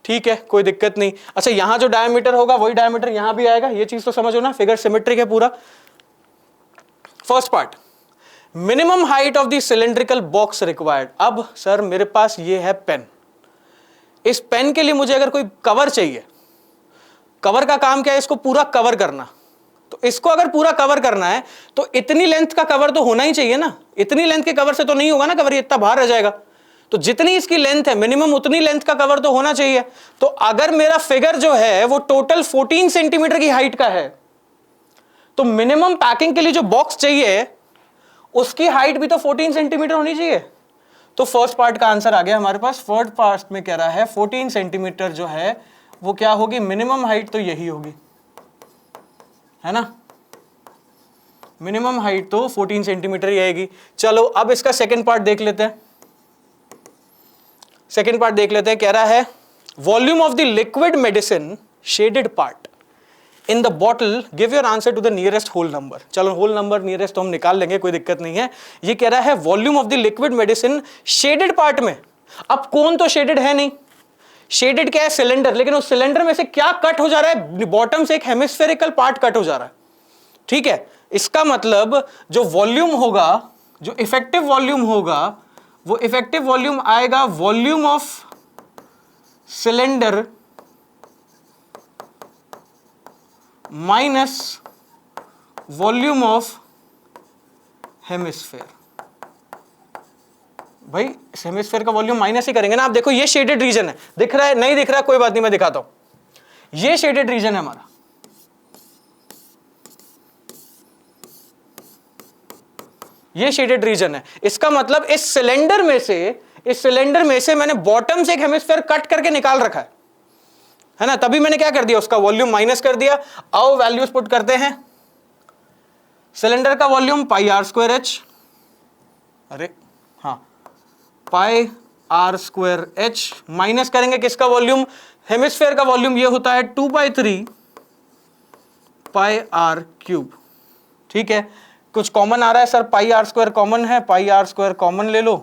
ठीक है, कोई दिक्कत नहीं। अच्छा, यहां जो डायमीटर होगा वही डायमीटर यहां भी आएगा, ये चीज तो समझो ना, फिगर सिमेट्रिक है पूरा। First part, minimum height of the cylindrical box required. अब सर मेरे पास ये है पेन, इस पेन के लिए मुझे अगर कोई कवर चाहिए, कवर का काम क्या है? इसको पूरा कवर करना। तो इसको अगर पूरा कवर करना है तो इतनी लेंथ का कवर तो होना ही चाहिए ना। इतनी लेंथ के कवर से तो नहीं होगा ना कवर, ये इतना बाहर रह जाएगा। तो जितनी इसकी लेंथ है मिनिमम उतनी लेंथ का कवर तो होना चाहिए। तो अगर मेरा फिगर जो है वो टोटल 14 सेंटीमीटर की हाइट का है तो मिनिमम पैकिंग के लिए जो बॉक्स चाहिए उसकी हाइट भी तो 14 सेंटीमीटर होनी चाहिए। तो फर्स्ट पार्ट का आंसर आ गया हमारे पास। फर्स्ट पार्ट में कह रहा है 14 सेंटीमीटर जो है वो क्या होगी? मिनिमम हाइट तो यही होगी, है ना। मिनिमम हाइट तो 14 सेंटीमीटर ही आएगी। चलो अब इसका सेकंड पार्ट देख लेते हैं। सेकंड पार्ट देख लेते हैं। कह रहा है volume of the liquid medicine shaded part in the bottle, give your answer to the nearest whole number. चलो होल नंबर नियरेस्ट तो हम निकाल लेंगे, कोई दिक्कत नहीं है। ये कह रहा है volume of the liquid medicine shaded part में। अब कौन तो शेडेड है नहीं, शेडेड क्या है? सिलेंडर। लेकिन उस सिलेंडर में से क्या कट हो जा रहा है? बॉटम से एक हेमिस्फेरिकल पार्ट कट हो जा रहा है। ठीक है, इसका मतलब जो वॉल्यूम होगा, जो इफेक्टिव वॉल्यूम होगा, वो इफेक्टिव वॉल्यूम आएगा volume of cylinder minus volume of hemisphere. भाई हेमिस्फेयर का वॉल्यूम माइनस ही करेंगे ना। आप देखो ये शेडेड रीजन है, दिख रहा है? नहीं दिख रहा है, कोई बात नहीं, मैं दिखाता हूं। ये शेडेड रीजन है हमारा, ये शेडेड रीजन है। इसका मतलब इस सिलेंडर में से मैंने बॉटम से एक हेमिस्फेयर कट करके निकाल रखा है ना। तभी मैंने क्या कर दिया? उसका वॉल्यूम माइनस कर दिया। आओ वैल्यूज पुट करते हैं। सिलेंडर का volume pi R square H, अरे हाँ, pi R square H, minus करेंगे किसका वॉल्यूम? हेमिस्फेयर का वॉल्यूम ये होता है 2/3 पाई आर क्यूब। ठीक है, कुछ कॉमन आ रहा है sir, pi R square common है, पाई आर स्क्वायर कॉमन ले लो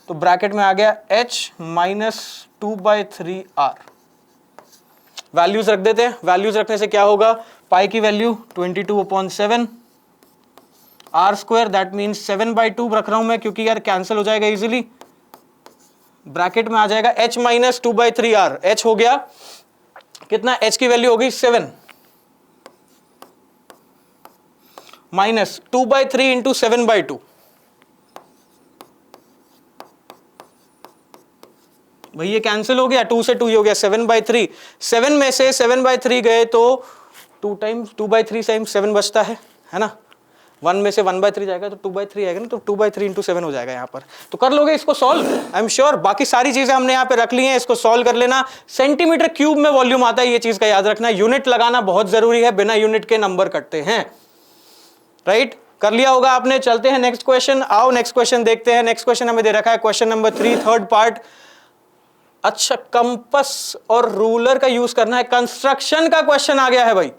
तो ब्रैकेट में आ गया h माइनस 2/3 आर। वैल्यूज रख देते हैं। वैल्यूज रखने से क्या होगा? पाई की value 22/7, R square that means 7/2 रख रहा हूं मैं क्योंकि यार कैंसिल हो जाएगा इजीली। ब्रैकेट में आ जाएगा h माइनस 2/3 आर। h हो गया कितना? h की वैल्यू होगी 7 माइनस 2/3 इंटू 7/2। भैया कैंसिल हो गया, 2 से 2 हो गया 7/3। 7 में से 7/3 गए तो 2/3 टाइम्स 7 बचता है ना, 1 में से 1/3 जाएगा तो 2/3 आएगा ना, तो 2/3 × 7 हो जाएगा यहाँ पर। तो कर लोगे इसको सॉल्व, आई एम श्योर। बाकी सारी चीजें हमने यहाँ पे रख ली हैं, इसको सॉल्व कर लेना। सेंटीमीटर क्यूब में वॉल्यूम आता है, ये चीज का याद रखना। यूनिट लगाना बहुत जरूरी है, बिना यूनिट के नंबर कटते हैं, राइट। कर लिया होगा आपने। चलते हैं नेक्स्ट क्वेश्चन। आओ नेक्स्ट क्वेश्चन देखते हैं। नेक्स्ट क्वेश्चन हमें दे रखा है क्वेश्चन नंबर 3, थर्ड पार्ट। अच्छा, कंपास और रूलर का यूज करना है। कंस्ट्रक्शन का क्वेश्चन आ गया है भाई।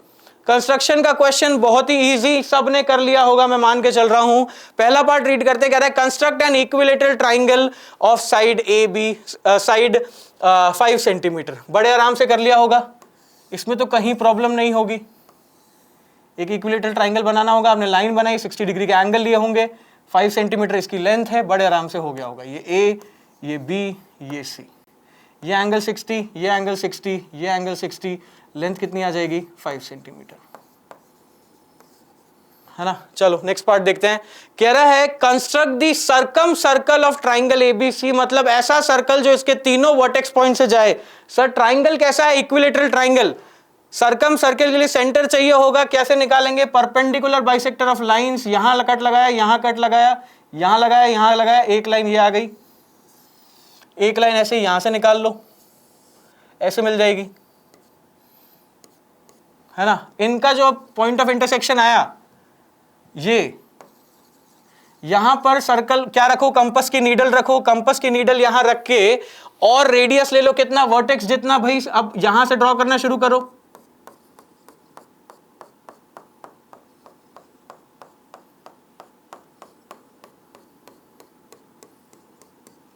कंस्ट्रक्शन का क्वेश्चन बहुत ही इजी, सबने कर लिया होगा, मैं मान के चल रहा हूं। पहला पार्ट रीड करते, कह रहा है construct an equilateral triangle of side A B, side 5 centimetre. बड़े आराम से कर लिया होगा, इसमें तो कहीं प्रॉब्लम नहीं होगी। एक इक्विलेटरल ट्राइंगल बनाना होगा, आपने लाइन बनाई, 60 डिग्री के एंगल लिए होंगे, 5 सेंटीमीटर इसकी लेंथ है, बड़े आराम से हो गया होगा। ये ए, ये बी, ये सी, ये एंगल 60, ये एंगल 60, ये एंगल 60, लेंथ कितनी आ जाएगी 5 सेंटीमीटर, है ना। चलो नेक्स्ट पार्ट देखते हैं। कह रहा है construct the circum circle of triangle ABC, मतलब ऐसा सर्कल जो इसके तीनों वर्टेक्स पॉइंट से जाए। सर ट्राइंगल कैसा है? Equilateral triangle. सर्कम सर्कल के लिए सेंटर चाहिए होगा, कैसे निकालेंगे? Perpendicular bisector of lines. यहां कट लगाया, यहां कट लगाया, यहां लगाया, यहां लगाया, एक लाइन ये आ गई, एक लाइन ऐसे यहां से निकाल लो, ऐसे मिल जाएगी, है ना। इनका जो पॉइंट ऑफ इंटरसेक्शन आया, ये यहां पर सर्कल क्या रखो? कंपास की नीडल रखो, कंपास की नीडल यहां रख के और रेडियस ले लो कितना? वर्टेक्स जितना भाई। अब यहां से ड्रॉ करना शुरू करो।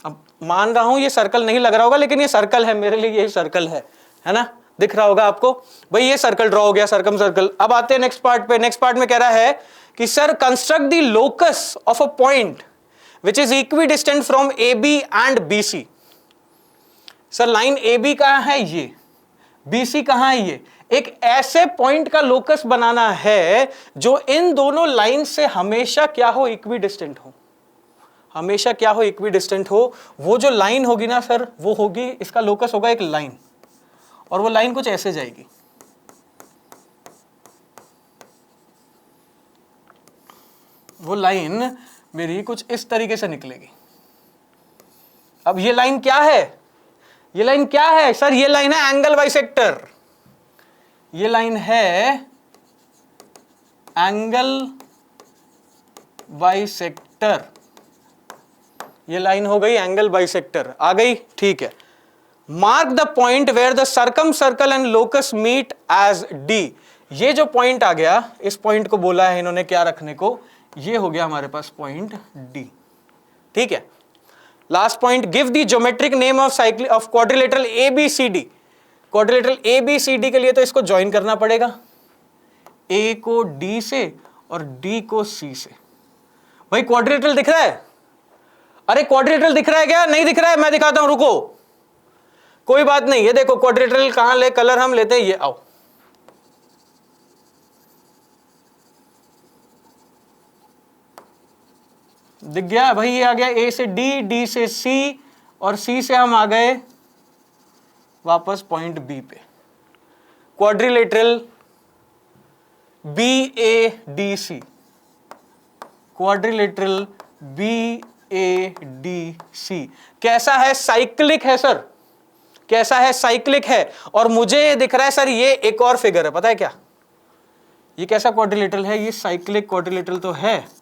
अब मान रहा हूं ये सर्कल नहीं लग रहा होगा, लेकिन ये सर्कल है मेरे लिए, ये सर्कल है ना, दिख रहा होगा आपको भाई। ये सर्कल ड्रॉ हो गया, सर्कम सर्कल। अब आते हैं नेक्स्ट पार्ट पे। नेक्स्ट पार्ट में कह रहा है कि sir construct the locus of a point which is equidistant from A B and B C. Sir line A B कहां है? ये। बी सी कहां है? ये। एक ऐसे पॉइंट का लोकस बनाना है जो इन दोनों लाइन से हमेशा क्या हो? इक्वी डिस्टेंट हो। हमेशा क्या हो? इक्वी डिस्टेंट हो। वो जो लाइन होगी ना सर, वो होगी, इसका लोकस होगा एक लाइन, और वो लाइन कुछ ऐसे जाएगी। वो लाइन मेरी कुछ इस तरीके से निकलेगी। अब ये लाइन क्या है? ये लाइन क्या है सर? ये लाइन है एंगल बाइसेक्टर। ये लाइन है एंगल बाइसेक्टर। ये लाइन हो गई एंगल बाइसेक्टर, आ गई, ठीक है। Mark the point where the circumcircle and locus meet as D. ये जो पॉइंट आ गया, इस पॉइंट को बोला है इन्होंने क्या रखने को? ये हो गया हमारे पास पॉइंट डी, ठीक है। Last point, give the geometric name of cycle of quadrilateral ABCD. Quadrilateral ABCD के लिए तो इसको ज्वाइन करना पड़ेगा, ए को डी से और डी को सी से। भाई क्वाड्रिलेटरल दिख रहा है? अरे क्वाड्रिलेटरल दिख रहा है क्या? नहीं दिख रहा है, मैं दिखाता हूं, रुको, कोई बात नहीं। ये देखो क्वाड्रिलेटरल कहां ले, कलर हम लेते हैं, ये आओ, दिख गया भाई। ये आ गया ए से डी, डी से सी, और सी से हम आ गए वापस पॉइंट बी पे। Quadrilateral B A D C, quadrilateral B A D C कैसा है? साइक्लिक है सर। कैसा है? साइक्लिक है। और मुझे दिख रहा है सर ये एक और फिगर है, पता है क्या? ये कैसा क्वाड्रिलेटरल है? ये साइक्लिक क्वाड्रिलेटरल तो है,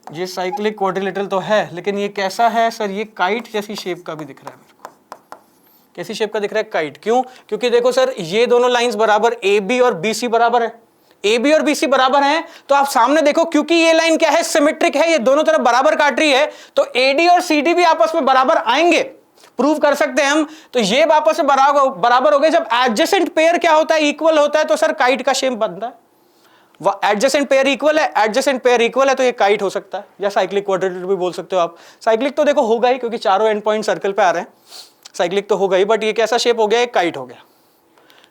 ये साइक्लिक क्वाड्रिलेटरल तो है, लेकिन ये कैसा है सर? ये काइट जैसी शेप का भी दिख रहा है मेरे को। कैसी शेप का दिख रहा है? काइट। क्यों? क्योंकि देखो सर, ये दोनों लाइंस बराबर, ए बी और बी सी बराबर है। ए बी और बी सी बराबर हैं, तो आप सामने देखो, क्योंकि ये लाइन क्या है? सिमेट्रिक है, ये दोनों तरफ बराबर काट रही है, तो ए डी और सी डी भी आपस में बराबर आएंगे। प्रूव कर सकते हैं हम। तो ये आपस में बराबर हो गए। जब एडजेसेंट पेयर क्या होता है? इक्वल होता है, तो सर काइट का शेप बनता है। एडजेसेंट पेयर इक्वल है, एडजेसेंट पेयर इक्वल है, तो ये काइट हो सकता है, या साइक्लिक क्वाड्रिलेटरल भी बोल सकते हो आप। साइक्लिक तो देखो होगा ही, क्योंकि चारों एंड पॉइंट सर्कल पे आ रहे हैं, साइक्लिक तो होगा ही, बट ये कैसा शेप हो गया? एक काइट हो गया,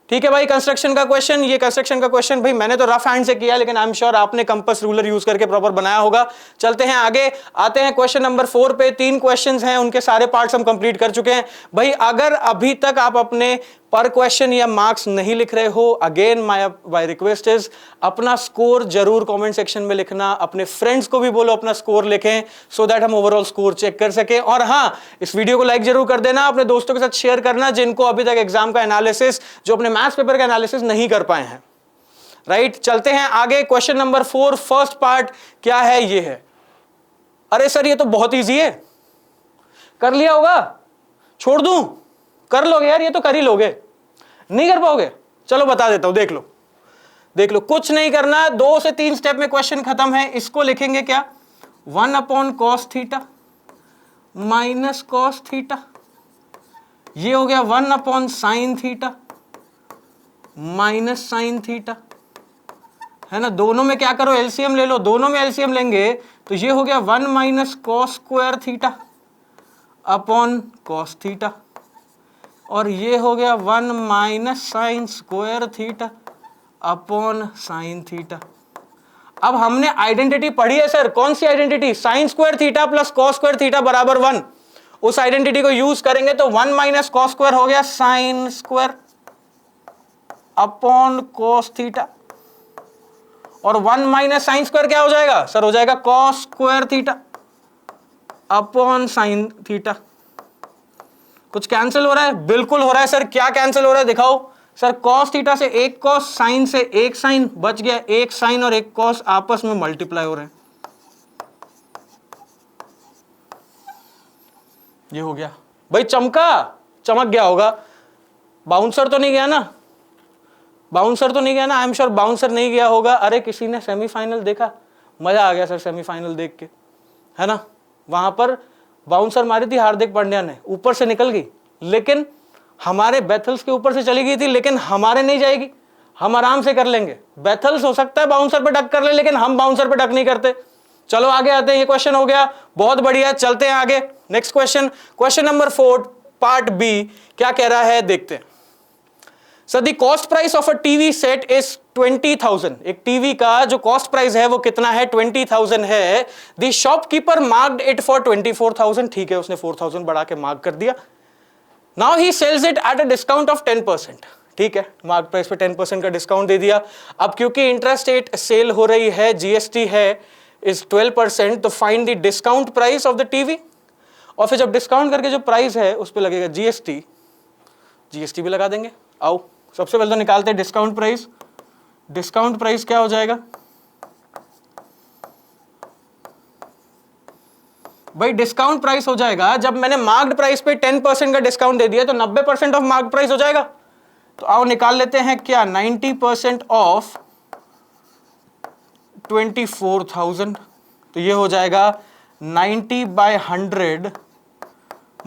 ठीक है भाई, कंस्ट्रक्शन का क्वेश्चन, ये कंस्ट्रक्शन का क्वेश्चन भाई मैंने तो रफ हैंड से किया, लेकिन आई एम श्योर आपने कंपास रूलर यूज करके प्रॉपर बनाया होगा। चलते हैं आगे, आते हैं क्वेश्चन नंबर 4 पे। 3 क्वेश्चंस हैं, उनके सारे पार्ट्स हम कंप्लीट कर चुके हैं। भाई अगर अभी तक आप अपने पर क्वेश्चन या मार्क्स नहीं लिख रहे हो, अगेन माय रिक्वेस्ट इज अपना स्कोर जरूर कमेंट सेक्शन में लिखना, अपने फ्रेंड्स को भी बोलो अपना स्कोर लिखें, सो दैट हम ओवरऑल स्कोर चेक कर सके। और हाँ, इस वीडियो को लाइक जरूर कर देना, अपने दोस्तों के साथ शेयर करना जिनको अभी तक एग्जाम का एनालिसिस, जो अपने मैथ्स पेपर का एनालिसिस नहीं कर पाए हैं। राइट, चलते हैं आगे। क्वेश्चन नंबर 4 फर्स्ट पार्ट क्या है, ये है। अरे सर ये तो बहुत ईजी है, कर लिया होगा, छोड़ दूं? कर लोगे यार, ये तो कर ही लोगे, नहीं कर पाओगे? चलो बता देता हूं, देख लो देख लो, कुछ नहीं करना, 2 से 3 स्टेप में क्वेश्चन खत्म है। इसको लिखेंगे क्या, 1/cos theta minus cos theta, ये हो गया 1/sin theta minus sine theta, है ना। दोनों में क्या करो, एलसीएम ले लो, दोनों में एलसीएम लेंगे तो ये हो गया 1 - cos square theta upon cos theta, और ये हो गया 1 - sin square theta upon sine theta. अब हमने आइडेंटिटी पढ़ी है सर, कौन सी identity, sine square theta plus cos square theta बराबर 1, उस आइडेंटिटी को यूज करेंगे तो 1 - cos स्क्वायर हो गया sine square upon cos theta, और 1 - sin स्क्वायर क्या हो जाएगा सर, हो जाएगा cos square theta upon sine theta. कुछ कैंसिल हो रहा है? बिल्कुल हो रहा है सर। क्या कैंसिल हो रहा है दिखाओ सर, कॉस थीटा से एक कॉस, साइन से एक साइन, बच गया एक साइन और एक कॉस, आपस में मल्टीप्लाई हो रहे हैं, ये हो गया भाई। चमक गया होगा, बाउंसर तो नहीं गया ना, बाउंसर तो नहीं गया ना, आई एम श्योर बाउंसर नहीं गया होगा। अरे किसी ने सेमीफाइनल देखा, मजा आ गया सर सेमीफाइनल देख के, है ना। वहां पर बाउंसर मारी थी हार्दिक पांड्या ने, ऊपर से निकल गई, लेकिन हमारे बैथल्स के ऊपर से चली गई थी, लेकिन हमारे नहीं जाएगी, हम आराम से कर लेंगे। बैथल्स हो सकता है बाउंसर पे डक कर ले, लेकिन हम बाउंसर पे डक नहीं करते। चलो आगे आते हैं, ये क्वेश्चन हो गया, बहुत बढ़िया। चलते हैं आगे, next question, question number 4 part B क्या कह रहा है देखते हैं। Sir the cost price of a TV set is 20,000। एक टीवी का जो कॉस्ट प्राइस है वो कितना है, 20,000 है। The shopkeeper marked it for 24,000। ठीक है, उसने 4,000 बढ़ा के मार्क कर दिया। Now he sells it at a discount of 10%। ठीक है, मार्क प्राइस पे 10% का डिस्काउंट दे दिया। अब क्योंकि इंटरेस्ट रेट सेल हो रही है, जीएसटी है इज 12%, तो find the discount price of the TV. और फिर जब डिस्काउंट करके जो प्राइस है उस पर लगेगा जीएसटी, जीएसटी भी लगा देंगे। आओ सबसे पहले तो निकालते हैं डिस्काउंट प्राइस। डिस्काउंट प्राइस क्या हो जाएगा भाई, डिस्काउंट प्राइस हो जाएगा, जब मैंने मार्क्ड प्राइस पे 10% का डिस्काउंट दे दिया तो 90% ऑफ मार्क्ड प्राइस हो जाएगा। तो आओ निकाल लेते हैं क्या, 90% ऑफ 24,000, तो ये हो जाएगा 90/100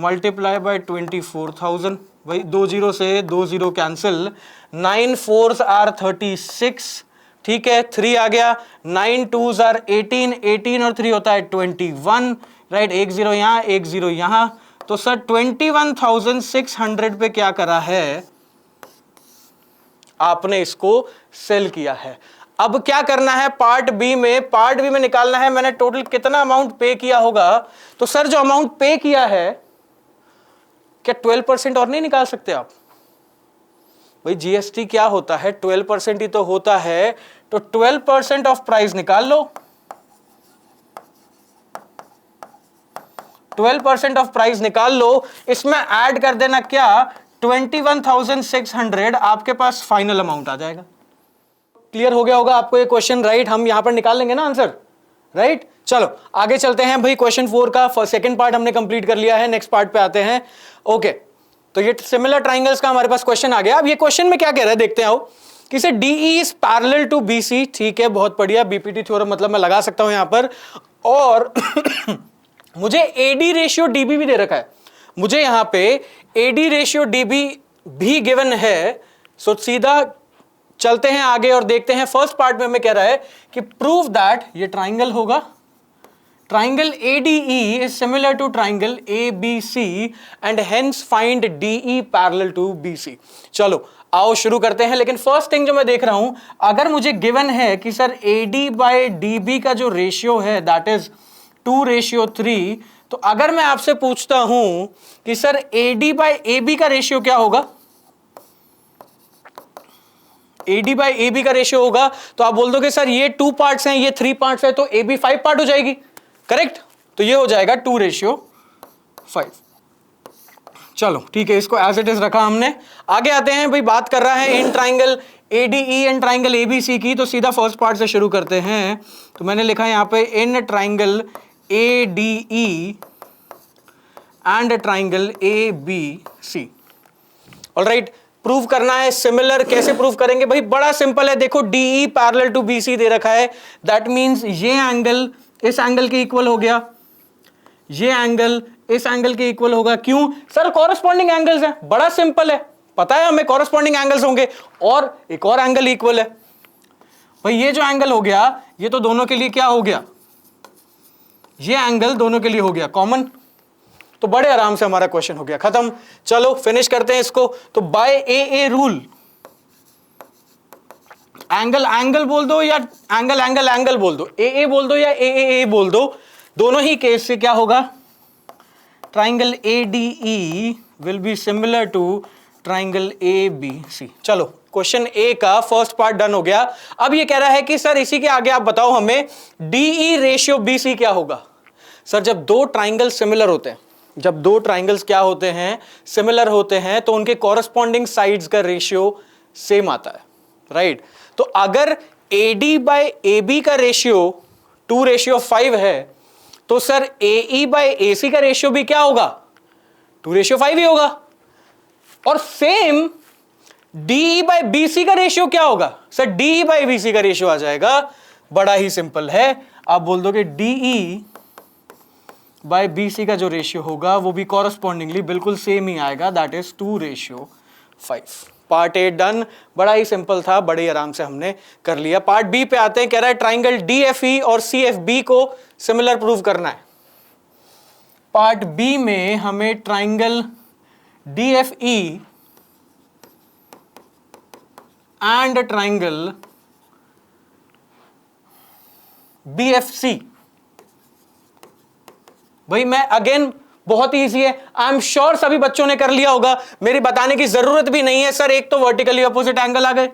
मल्टीप्लाई बाय 24,000। भाई 2 0 से 2 0 कैंसिल, 9 4s आर 36। ठीक है, 3 आ गया, 9 2s आर 18, 18 और 3 होता है 21। राइट, 1 0 यहां, 1 0 यहां, तो सर 21,600 पे क्या करा है आपने, इसको सेल किया है। अब क्या करना है पार्ट बी में, पार्ट बी में निकालना है मैंने टोटल कितना अमाउंट पे किया होगा। तो सर जो अमाउंट पे किया है, क्या 12% और नहीं निकाल सकते आप? भाई जीएसटी क्या होता है, 12% ही तो होता है, तो 12% ऑफ प्राइस निकाल लो। 12% ऑफ प्राइस निकाल लो, इसमें ऐड कर देना क्या, 21,600, आपके पास फाइनल अमाउंट आ जाएगा। क्लियर हो गया होगा आपको ये क्वेश्चन, राइट। हम यहां पर निकाल लेंगे ना आंसर, राइट। चलो आगे चलते हैं भाई, क्वेश्चन 4 का सेकंड पार्ट हमने कंप्लीट कर लिया है, नेक्स्ट पार्ट पे आते हैं। ओके, तो ये सिमिलर ट्राइंगल्स का हमारे पास क्वेश्चन आ गया। अब ये क्वेश्चन में क्या कह रहा है देखते हैं, कि से DE is parallel to BC। ठीक है, बहुत बढ़िया, बीपीटी थ्योरम मतलब मैं लगा सकता हूं यहां पर। और मुझे AD रेशियो DB भी दे रखा है, मुझे यहां पे AD रेशियो DB भी गिवन है। सो सीधा चलते हैं आगे और देखते हैं। फर्स्ट पार्ट में हमें कह रहा है कि प्रूव दैट ये ट्राइंगल होगा, triangle ADE is similar to triangle ABC and hence find DE parallel to BC. चलो आओ शुरू करते हैं। लेकिन फर्स्ट थिंग जो मैं देख रहा हूं, अगर मुझे गिवन है कि सर AD बाय DB का जो रेशियो है दैट इज 2:3, तो अगर मैं आपसे पूछता हूं कि सर AD बाय AB का रेशियो क्या होगा, AD बाय AB का रेशियो होगा, तो आप बोल दोगे सर ये 2 पार्ट्स हैं, ये 3 पार्ट्स है, तो AB 5 पार्ट हो जाएगी, करेक्ट? तो ये हो जाएगा 2:5। चलो ठीक है, इसको एज इट इज रखा हमने। आगे आते हैं भाई, बात कर रहा है in triangle ADE and triangle ABC की, तो सीधा फर्स्ट पार्ट से शुरू करते हैं। तो मैंने लिखा है यहां पे in triangle ADE and triangle ABC। Alright, prove करना है सिमिलर। कैसे प्रूव करेंगे भाई? बड़ा सिंपल है, देखो DE पैरेलल टू BC दे रखा है, दैट मींस ये एंगल इस एंगल के इक्वल हो गया, ये एंगल इस एंगल के इक्वल होगा। क्यों सर? कॉरेस्पॉन्डिंग एंगल्स हैं, बड़ा सिंपल है, पता है हमें कॉरेस्पॉन्डिंग एंगल्स होंगे, और एक और एंगल इक्वल है भाई। ये जो एंगल हो गया ये तो दोनों के लिए क्या हो गया, ये एंगल दोनों के लिए हो गया कॉमन, तो बड़े आराम से हमारा क्वेश्चन हो गया खत्म। चलो फिनिश करते हैं इसको। तो bye a rule, angle angle बोल दो या एंगल एंगल एंगल बोल दो, ए बोल दो या ए बोल दो, दोनों ही केस से क्या होगा, triangle ADE will be similar to triangle ABC। चलो क्वेश्चन ए का फर्स्ट पार्ट डन हो गया। अब ये कह रहा है कि सर इसी के आगे आप बताओ हमें DE रेशियो BC क्या होगा। सर जब दो ट्राइंगल सिमिलर होते हैं, जब दो ट्राइंगल्स क्या होते हैं, सिमिलर होते हैं, तो उनके कॉरेस्पॉन्डिंग साइड्स का रेशियो सेम आता है, राइट? तो अगर AD बाय AB का रेशियो 2:5 है, तो सर AE बाय AC का रेशियो भी क्या होगा, 2:5 ही होगा। और सेम DE बाय BC का रेशियो क्या होगा, सर DE बाय BC का रेशियो आ जाएगा, बड़ा ही सिंपल है। आप बोल दो कि DE बाय BC का जो रेशियो होगा वो भी कॉरेस्पॉन्डिंगली बिल्कुल सेम ही आएगा, that is 2:5। Part A done, बड़ा ही सिंपल था, बड़े आराम से हमने कर लिया। पार्ट बी पे आते हैं, कह रहा है ट्राइंगल DFE और CFB को सिमिलर प्रूव करना है। पार्ट बी में हमें triangle DFE and triangle BFC, भाई मैं अगेन बहुत ही इजी है, आई एम श्योर सभी बच्चों ने कर लिया होगा, मेरी बताने की जरूरत भी नहीं है। सर एक तो वर्टिकली ऑपोजिट एंगल आ गए,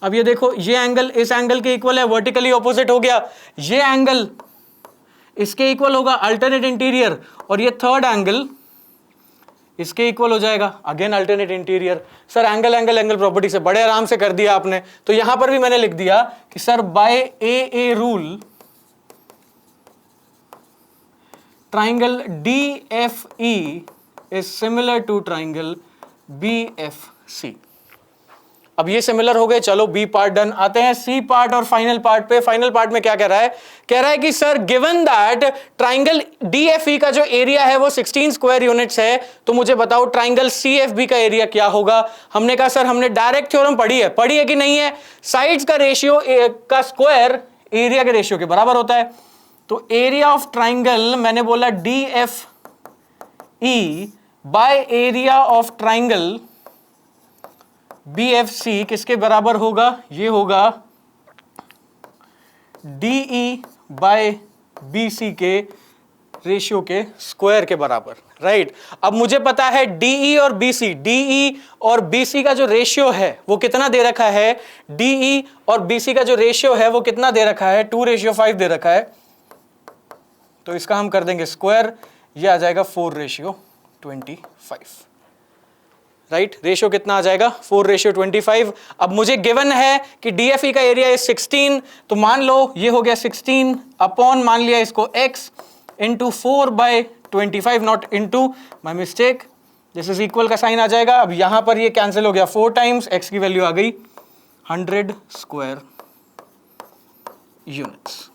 अब ये देखो ये एंगल इस एंगल के इक्वल है, वर्टिकली ऑपोजिट हो गया, ये एंगल इसके इक्वल होगा, अल्टरनेट इंटीरियर, और ये थर्ड एंगल इसके इक्वल हो जाएगा, again alternate interior. Sir angle angle angle property से बड़े आराम से कर दिया आपने। तो यहां पर भी मैंने लिख दिया कि sir by a rule triangle DFE is similar to triangle BFC। अब ये सिमिलर हो गए, चलो बी पार्ट डन। आते हैं सी पार्ट और फाइनल पार्ट पे। फाइनल पार्ट में क्या कह रहा है? कह रहा है कि sir given that triangle DFE का जो एरिया है वो 16 स्क्वायर यूनिट्स है, तो मुझे बताओ ट्राइंगल CFB का एरिया क्या होगा। हमने कहा सर हमने डायरेक्ट थ्योरम पढ़ी है कि नहीं है? साइड्स का रेशियो का स्क्वायर एरिया के रेशियो के बराबर होता है। तो एरिया ऑफ ट्राइंगल मैंने बोला DFE by area of triangle BFC किसके बराबर होगा? ये होगा DE बाय BC के रेशियो के स्क्वायर के बराबर, राइट? अब मुझे पता है DE और BC का जो रेशियो है वो कितना दे रखा है, DE और BC का जो रेशियो है वो कितना दे रखा है, 2:5 दे रखा है। तो इसका हम कर देंगे स्क्वायर, ये आ जाएगा 4:25, राइट? रेशियो कितना आ जाएगा? 4:25। अब मुझे गिवन है कि DFE का एरिया इज 16, तो मान लो ये हो गया 16 अपॉन, मान लिया इसको x into 4/25, not into, my mistake, this is equal का साइन आ जाएगा। अब यहां पर ये कैंसिल हो गया, 4 टाइम्स x की वैल्यू आ गई 100 स्क्वायर यूनिट्स।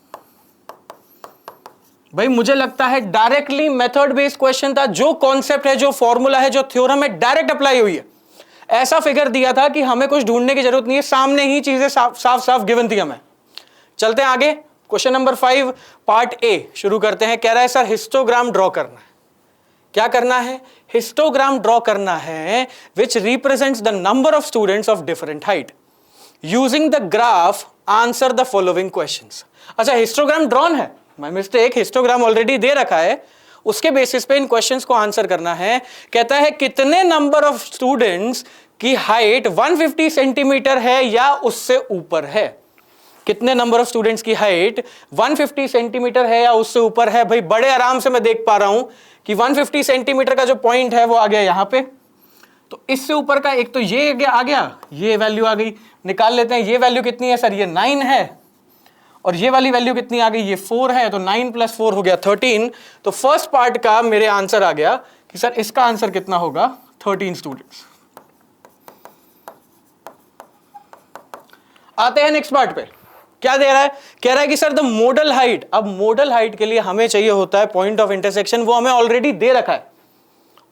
भाई मुझे लगता है डायरेक्टली मेथड बेस्ड क्वेश्चन था, जो कॉन्सेप्ट है, जो फॉर्मूला है, जो थ्योरम है, डायरेक्ट अप्लाई हुई है। ऐसा फिगर दिया था कि हमें कुछ ढूंढने की जरूरत नहीं है, सामने ही चीजें साफ साफ गिवन थी हमें। चलते हैं आगे। क्वेश्चन नंबर 5 पार्ट ए शुरू करते हैं। कह रहा है सर हिस्टोग्राम ड्रॉ करना है। क्या करना है? हिस्टोग्राम ड्रॉ करना है विच represents the number of students of different height using the graph answer the following questions. अच्छा हिस्टोग्राम ड्रॉन है, माय मिस्टेक, हिस्टोग्राम ऑलरेडी दे रखा है, उसके बेसिस पे इन क्वेश्चंस को आंसर करना है। कहता है कितने नंबर ऑफ स्टूडेंट्स की हाइट 150 सेंटीमीटर है या उससे ऊपर है। कितने नंबर ऑफ स्टूडेंट्स की हाइट 150 सेंटीमीटर है या उससे ऊपर है। भाई बड़े आराम से मैं देख पा रहा हूं कि 150 सेंटीमीटर का जो पॉइंट है वो आ गया यहां पे, तो इससे ऊपर का एक तो ये आ गया, ये वैल्यू आ गई, निकाल लेते हैं। ये वैल्यू कितनी है सर? ये 9 है, और ये वाली वैल्यू कितनी आ गई? ये 4 है, तो 9 + 4 हो गया 13। तो फर्स्ट पार्ट का मेरे आंसर आ गया कि सर इसका आंसर कितना होगा? 13 स्टूडेंट्स। आते हैं नेक्स्ट पार्ट पे। क्या दे रहा है? कह रहा है कि सर द मोडल हाइट। अब मोडल हाइट के लिए हमें चाहिए होता है पॉइंट ऑफ इंटरसेक्शन, वो हमें ऑलरेडी दे रखा है,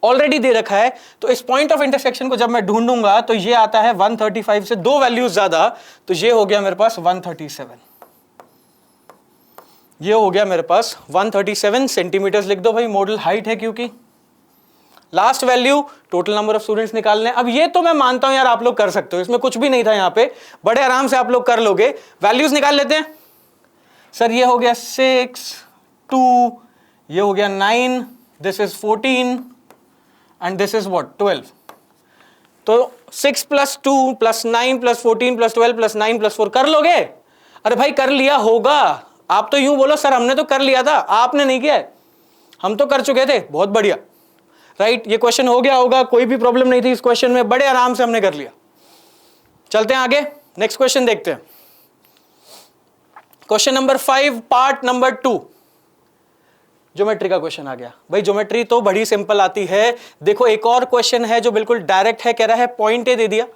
ऑलरेडी दे रखा है। तो इस पॉइंट ऑफ इंटरसेक्शन को जब मैं ढूंढूंगा तो ये आता है 135 से 2 वैल्यूज ज्यादा, तो ये हो गया मेरे पास 137। ये हो गया मेरे पास 137 सेंटीमीटर। लिख दो भाई, मॉडल हाइट है क्योंकि last value total number of students निकालने। अब ये तो मैं मानता हूं यार आप लोग कर सकते हो, इसमें कुछ भी नहीं था यहां पे, बड़े आराम से आप लोग कर लोगे। वैल्यूज निकाल लेते हैं। सर ये हो गया 6, 2, ये हो गया 9, this is 14 and this is what 12। तो 6 + 2 + 9 + 14 + 12 + 9 + 4 कर लोगे? अरे भाई कर लिया होगा। आप तो यूं बोलो सर हमने तो कर लिया था, आपने नहीं किया है, हम तो कर चुके थे। बहुत बढ़िया, राइट। ये क्वेश्चन हो गया होगा, कोई भी प्रॉब्लम नहीं थी इस क्वेश्चन में, बड़े आराम से हमने कर लिया। चलते हैं आगे, नेक्स्ट क्वेश्चन देखते हैं। Question number 5 part number 2, geometry का क्वेश्चन आ गया। भाई ज्योमेट्री तो बड़ी सिंपल आती है। देखो एक और क्वेश्चन है जो बिल्कुल डायरेक्ट है। कह रहा है पॉइंट ए दे दिया,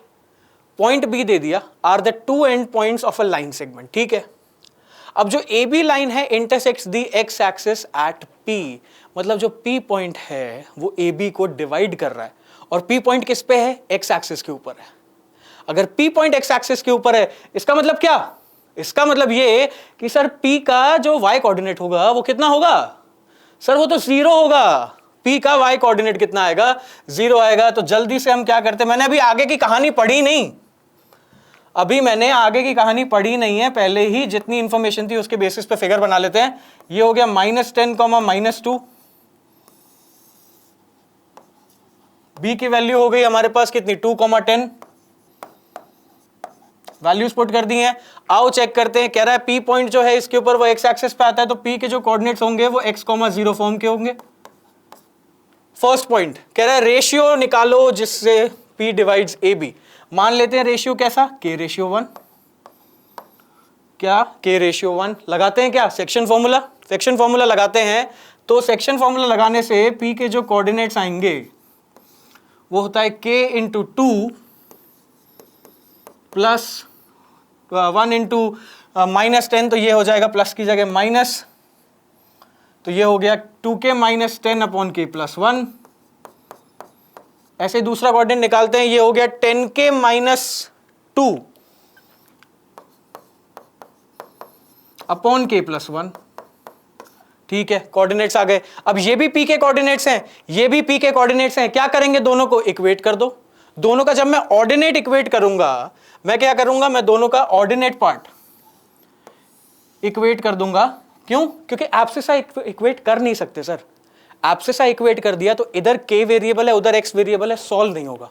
पॉइंट बी दे दिया, are the 2 end points of a line segment. ठीक है, अब जो ए बी लाइन है intersects the x axis at P, मतलब जो पी पॉइंट है वो ए बी को डिवाइड कर रहा है, और पी पॉइंट किस पे है? एक्स एक्सिस के ऊपर है। अगर पी पॉइंट एक्स एक्सिस के ऊपर है, इसका मतलब क्या? इसका मतलब ये कि सर पी का जो वाई कोऑर्डिनेट होगा वो कितना होगा? सर वो तो 0 होगा। पी का वाई कोऑर्डिनेट कितना आएगा? 0 आएगा। तो जल्दी से हम क्या करते हैं, मैंने अभी आगे की कहानी पढ़ी नहीं, अभी मैंने आगे की कहानी पढ़ी नहीं है, पहले ही जितनी इंफॉर्मेशन थी उसके बेसिस पे फिगर बना लेते हैं। ये हो गया -10, -2, बी की वैल्यू हो गई हमारे पास कितनी? 2, 10। वैल्यूज पुट कर दी हैं। आओ चेक करते हैं। कह रहा है पी पॉइंट जो है इसके ऊपर वो एक्स एक्सिस पे आता है, तो पी के जो कोऑर्डिनेट्स होंगे वो x,0 फॉर्म के होंगे। फर्स्ट पॉइंट कह रहा है रेशियो निकालो जिससे पी डिवाइड्स ए बी। मान लेते हैं रेशियो कैसा? k/1। क्या? k/1 लगाते हैं क्या? सेक्शन फॉर्मूला, सेक्शन फॉर्मूला लगाते हैं। तो सेक्शन फॉर्मूला लगाने से पी के जो कोऑर्डिनेट्स आएंगे वो होता है k × 2 + 1 × -10, तो ये हो जाएगा प्लस की जगह माइनस, तो ये हो गया 2k - 10/k + 1। ऐसे दूसरा कोऑर्डिनेट निकालते हैं, ये हो गया 10k - 2 /k + 1। ठीक है, कोऑर्डिनेट्स आ गए। अब ये भी p के कोऑर्डिनेट्स हैं, ये भी p के कोऑर्डिनेट्स हैं। क्या करेंगे? दोनों को इक्वेट कर दो। दोनों का जब मैं ऑर्डिनेट इक्वेट करूंगा, मैं क्या करूंगा? मैं दोनों का ऑर्डिनेट पार्ट इक्वेट कर दूंगा। क्यों? क्योंकि एब्सिसा इक्वेट कर नहीं सकते सर। एब्सिसा इक्वेट कर दिया तो इधर k वेरिएबल है, उधर x वेरिएबल है, सॉल्व नहीं होगा।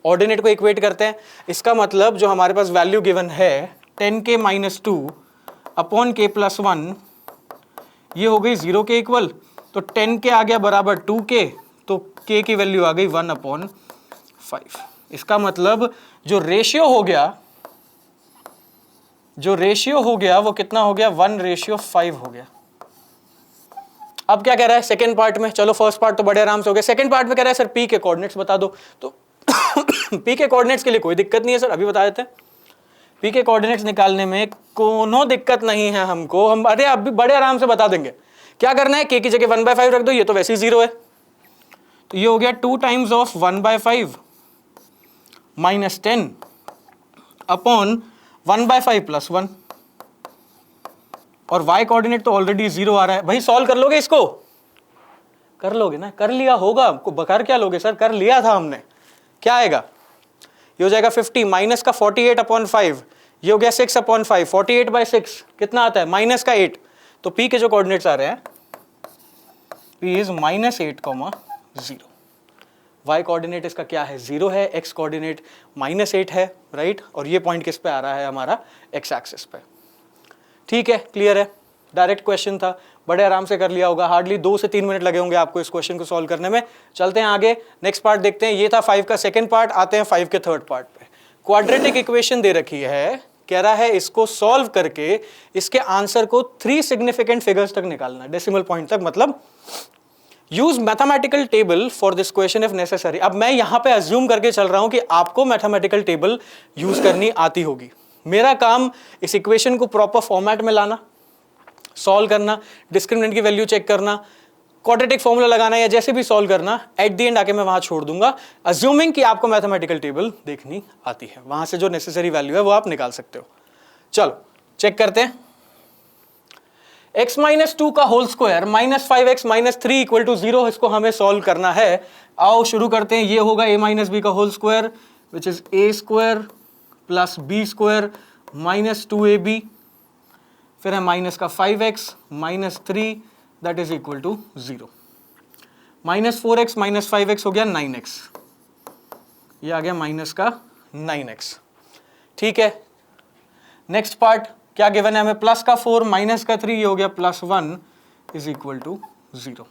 ऑर्डिनेट को इक्वेट करते हैं। इसका मतलब जो हमारे पास वैल्यू गिवन है 10k - 2 /k + 1, ये हो गई 0 के इक्वल। तो 10k आ गया बराबर 2k, तो k की वैल्यू आ गई 1/5। इसका मतलब जो रेशियो हो गया, वो कितना हो गया? 1/5 हो गया। अब क्या कह रहा है सेकंड पार्ट में? चलो फर्स्ट पार्ट तो बड़े आराम से हो गया। सेकंड पार्ट में कह रहा है सर पी के कोऑर्डिनेट्स बता दो। तो पी के कोऑर्डिनेट्स के लिए कोई दिक्कत नहीं है सर, अभी बता देते हैं। पी के कोऑर्डिनेट्स निकालने में कोनो दिक्कत नहीं है हमको, हम अरे अभी बड़े आराम से बता देंगे। क्या करना है? k की जगह 1/5 रख दो, ये तो वैसे ही 0 है, तो ये हो गया 2 × 1/5 - 10 /1/5 + 1। और y कोऑर्डिनेट तो ऑलरेडी 0 आ रहा है। भाई सॉल्व कर लोगे इसको? कर लोगे ना? कर लिया होगा, बकर क्या लोगे सर, कर लिया था हमने। क्या आएगा? ये हो जाएगा 50 माइनस का 48/5, ये हो गया 6/5, 48/6 कितना आता है? माइनस का 8। तो p के जो कोऑर्डिनेट्स आ रहे हैं p इज -8, 0। y कोऑर्डिनेट इसका क्या है? 0 है, x कोऑर्डिनेट -8 है, राइट। और ये पॉइंट किस पे आ रहा है? हमारा x एक्सिस पे। ठीक है, क्लियर है। डायरेक्ट क्वेश्चन था, बड़े आराम से कर लिया होगा, हार्डली 2 से 3 मिनट लगे होंगे आपको इस क्वेश्चन को सॉल्व करने में। चलते हैं आगे, नेक्स्ट पार्ट देखते हैं। ये था 5 का सेकंड पार्ट, आते हैं 5 के थर्ड पार्ट पे। क्वाड्रेटिक इक्वेशन दे रखी है, कह रहा है इसको सॉल्व करके इसके आंसर को 3 सिग्निफिकेंट फिगर्स तक निकालना, डेसिमल पॉइंट तक, मतलब use mathematical table for this question if necessary. अब मैं यहां पे अज्यूम करके चल रहा हूं कि आपको मैथमेटिकल टेबल यूज करनी आती होगी। मेरा काम इस इक्वेशन को प्रॉपर फॉर्मेट में लाना, सॉल्व करना, डिस्क्रिमिनेंट की वैल्यू चेक करना, क्वाड्रेटिक फॉर्मूला लगाना या जैसे भी सॉल्व करना, एट द एंड आके मैं वहां छोड़ दूंगा, अज्यूमिंग कि आपको मैथमेटिकल टेबल देखनी आती है। वहां से जो नेसेसरी वैल्यू है वो आप निकाल सकते हो। चलो चेक करते हैं। x - 2 का whole square -5x - 3 equal to 0, इसको हमें सॉल्व करना है। आओ शुरू करते हैं। ये होगा a - b का whole square which is a² + b² - 2ab, फिर है माइनस का 5x - 3 that is equal to 0, -4x - 5x हो गया 9x, ये आ गया माइनस का 9x। ठीक है, नेक्स्ट पार्ट क्या गिवन है हमें? प्लस का 4 माइनस का 3, ये हो गया +1 इज इक्वल टू 0।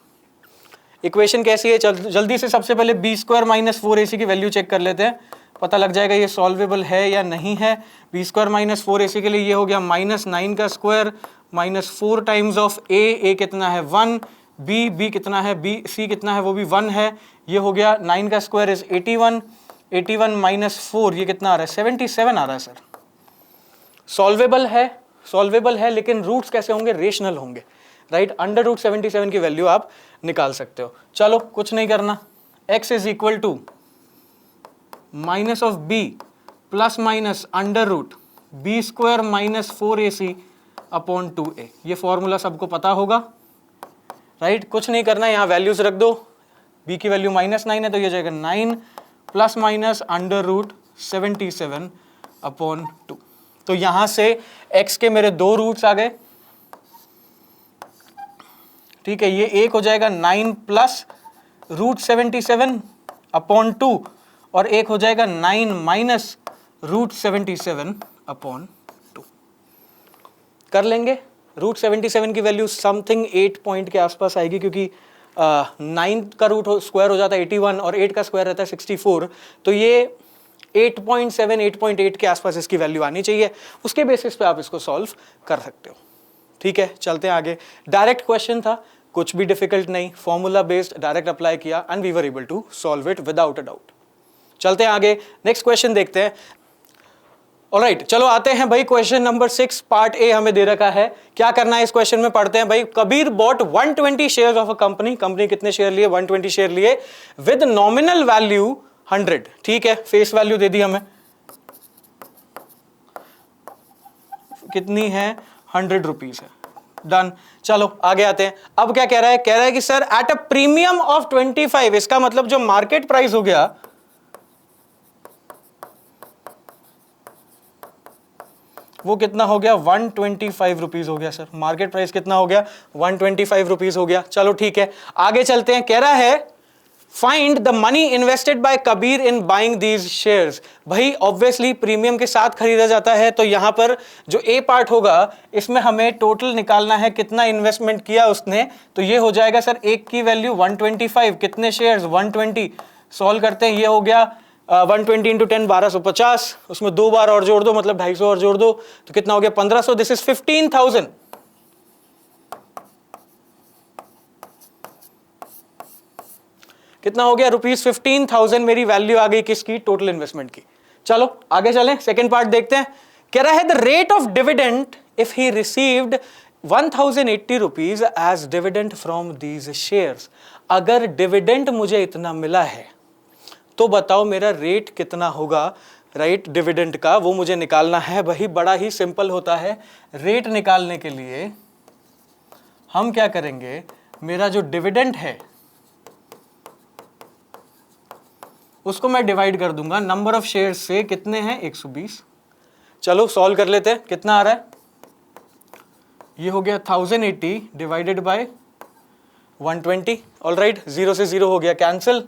इक्वेशन कैसी है? जल्दी से सबसे पहले b² - 4ac की वैल्यू चेक कर लेते हैं, पता लग जाएगा ये सॉल्वेबल है या नहीं है। b² - 4ac के लिए ये हो गया -9 का स्क्वायर -4 टाइम्स ऑफ a कितना है 1, b कितना है, c कितना है वो भी 1 है, ये हो गया 9 का स्क्वायर इज 81, 81 - 4 ये कितना आ रहा है? 77 आ रहा है सर। सॉल्वेबल है लेकिन रूट्स कैसे होंगे? रेशनल होंगे, राइट। √77 की वैल्यू आप निकाल सकते हो। चलो कुछ नहीं करना, x is equal to minus of b plus minus √b² - 4ac upon 2a। ये फॉर्मूला सबको पता होगा, राइट। कुछ नहीं करना, यहाँ वैल्यूज रख दो। b की वैल्यू -9 है तो ये जाएगा 9 प्लस माइनस √77 अपॉन 2। तो यहां से x के मेरे 2 रूट्स आ गए, ठीक है। ये एक हो जाएगा 9 प्लस √77 अपॉन 2 और एक हो जाएगा 9 माइनस √77 अपॉन 2। कर लेंगे। √77 की वैल्यू समथिंग 8 पॉइंट के आसपास आएगी, क्योंकि 9 का रूट स्क्वायर हो जाता है 81 और 8 का स्क्वायर रहता है 64, तो ये 8.7 8.8 के आसपास इसकी वैल्यू आनी चाहिए। उसके बेसिस पे आप इसको सॉल्व कर सकते हो। ठीक है, चलते हैं आगे। डायरेक्ट क्वेश्चन था, कुछ भी डिफिकल्ट नहीं, फॉर्मूला बेस्ड डायरेक्ट अप्लाई किया and we were able to solve it without a doubt. चलते हैं आगे, नेक्स्ट क्वेश्चन देखते हैं। ऑलराइट, चलो आते हैं भाई क्वेश्चन नंबर 6 पार्ट ए हमें दे रखा है। क्या करना है इस क्वेश्चन में? पढ़ते हैं भाई। Kabir bought 120 shares of a company. Company कितने शेयर लिए? 120 शेयर लिए विद नॉमिनल वैल्यू 100। ठीक है, फेस वैल्यू दे दी हमें, कितनी है? 100 रुपीज है। डन। चलो आगे आते हैं। अब क्या कह रहा है? कह रहा है कि sir at a premium of 25, इसका मतलब जो मार्केट प्राइस हो गया वो कितना हो गया? 125 रुपीज हो गया सर। मार्केट प्राइस कितना हो गया? 125 रुपीज हो गया। चलो ठीक है, आगे चलते हैं। कह रहा है find the money invested bye Kabir in buying these shares. भाई ऑब्वियसली प्रीमियम के साथ खरीदा जाता है, तो यहां पर जो ए पार्ट होगा इसमें हमें टोटल निकालना है कितना इन्वेस्टमेंट किया उसने। तो ये हो जाएगा सर, एक की वैल्यू 125, कितने शेयर्स? 120। सॉल्व करते हैं, ये हो गया 120 इंटू 10 1250, उसमें 2 बार और जोड़ दो, मतलब 250 और जोड़ दो, तो कितना हो गया? 1500। This is 15,000। कितना हो गया? ₹15,000 मेरी वैल्यू आ गई किसकी? टोटल इन्वेस्टमेंट की। चलो आगे चलें, सेकेंड पार्ट देखते हैं। कह रहा है the rate of dividend if he received 1080 rupees as dividend from these shares. अगर डिविडेंड मुझे इतना मिला है तो बताओ मेरा रेट कितना होगा, राइट। डिविडेंड का वो मुझे निकालना है। वही बड़ा ही सिंपल होता है। रेट निकालने के लिए हम क्या करेंगे, मेरा जो डिविडेंड है उसको मैं डिवाइड कर दूंगा नंबर ऑफ शेयर्स से, कितने हैं 120। चलो सॉल्व कर लेते हैं, कितना आ रहा है, ये हो गया 1080 डिवाइडेड बाय 120। ऑलराइट, 0 से 0 हो गया कैंसिल,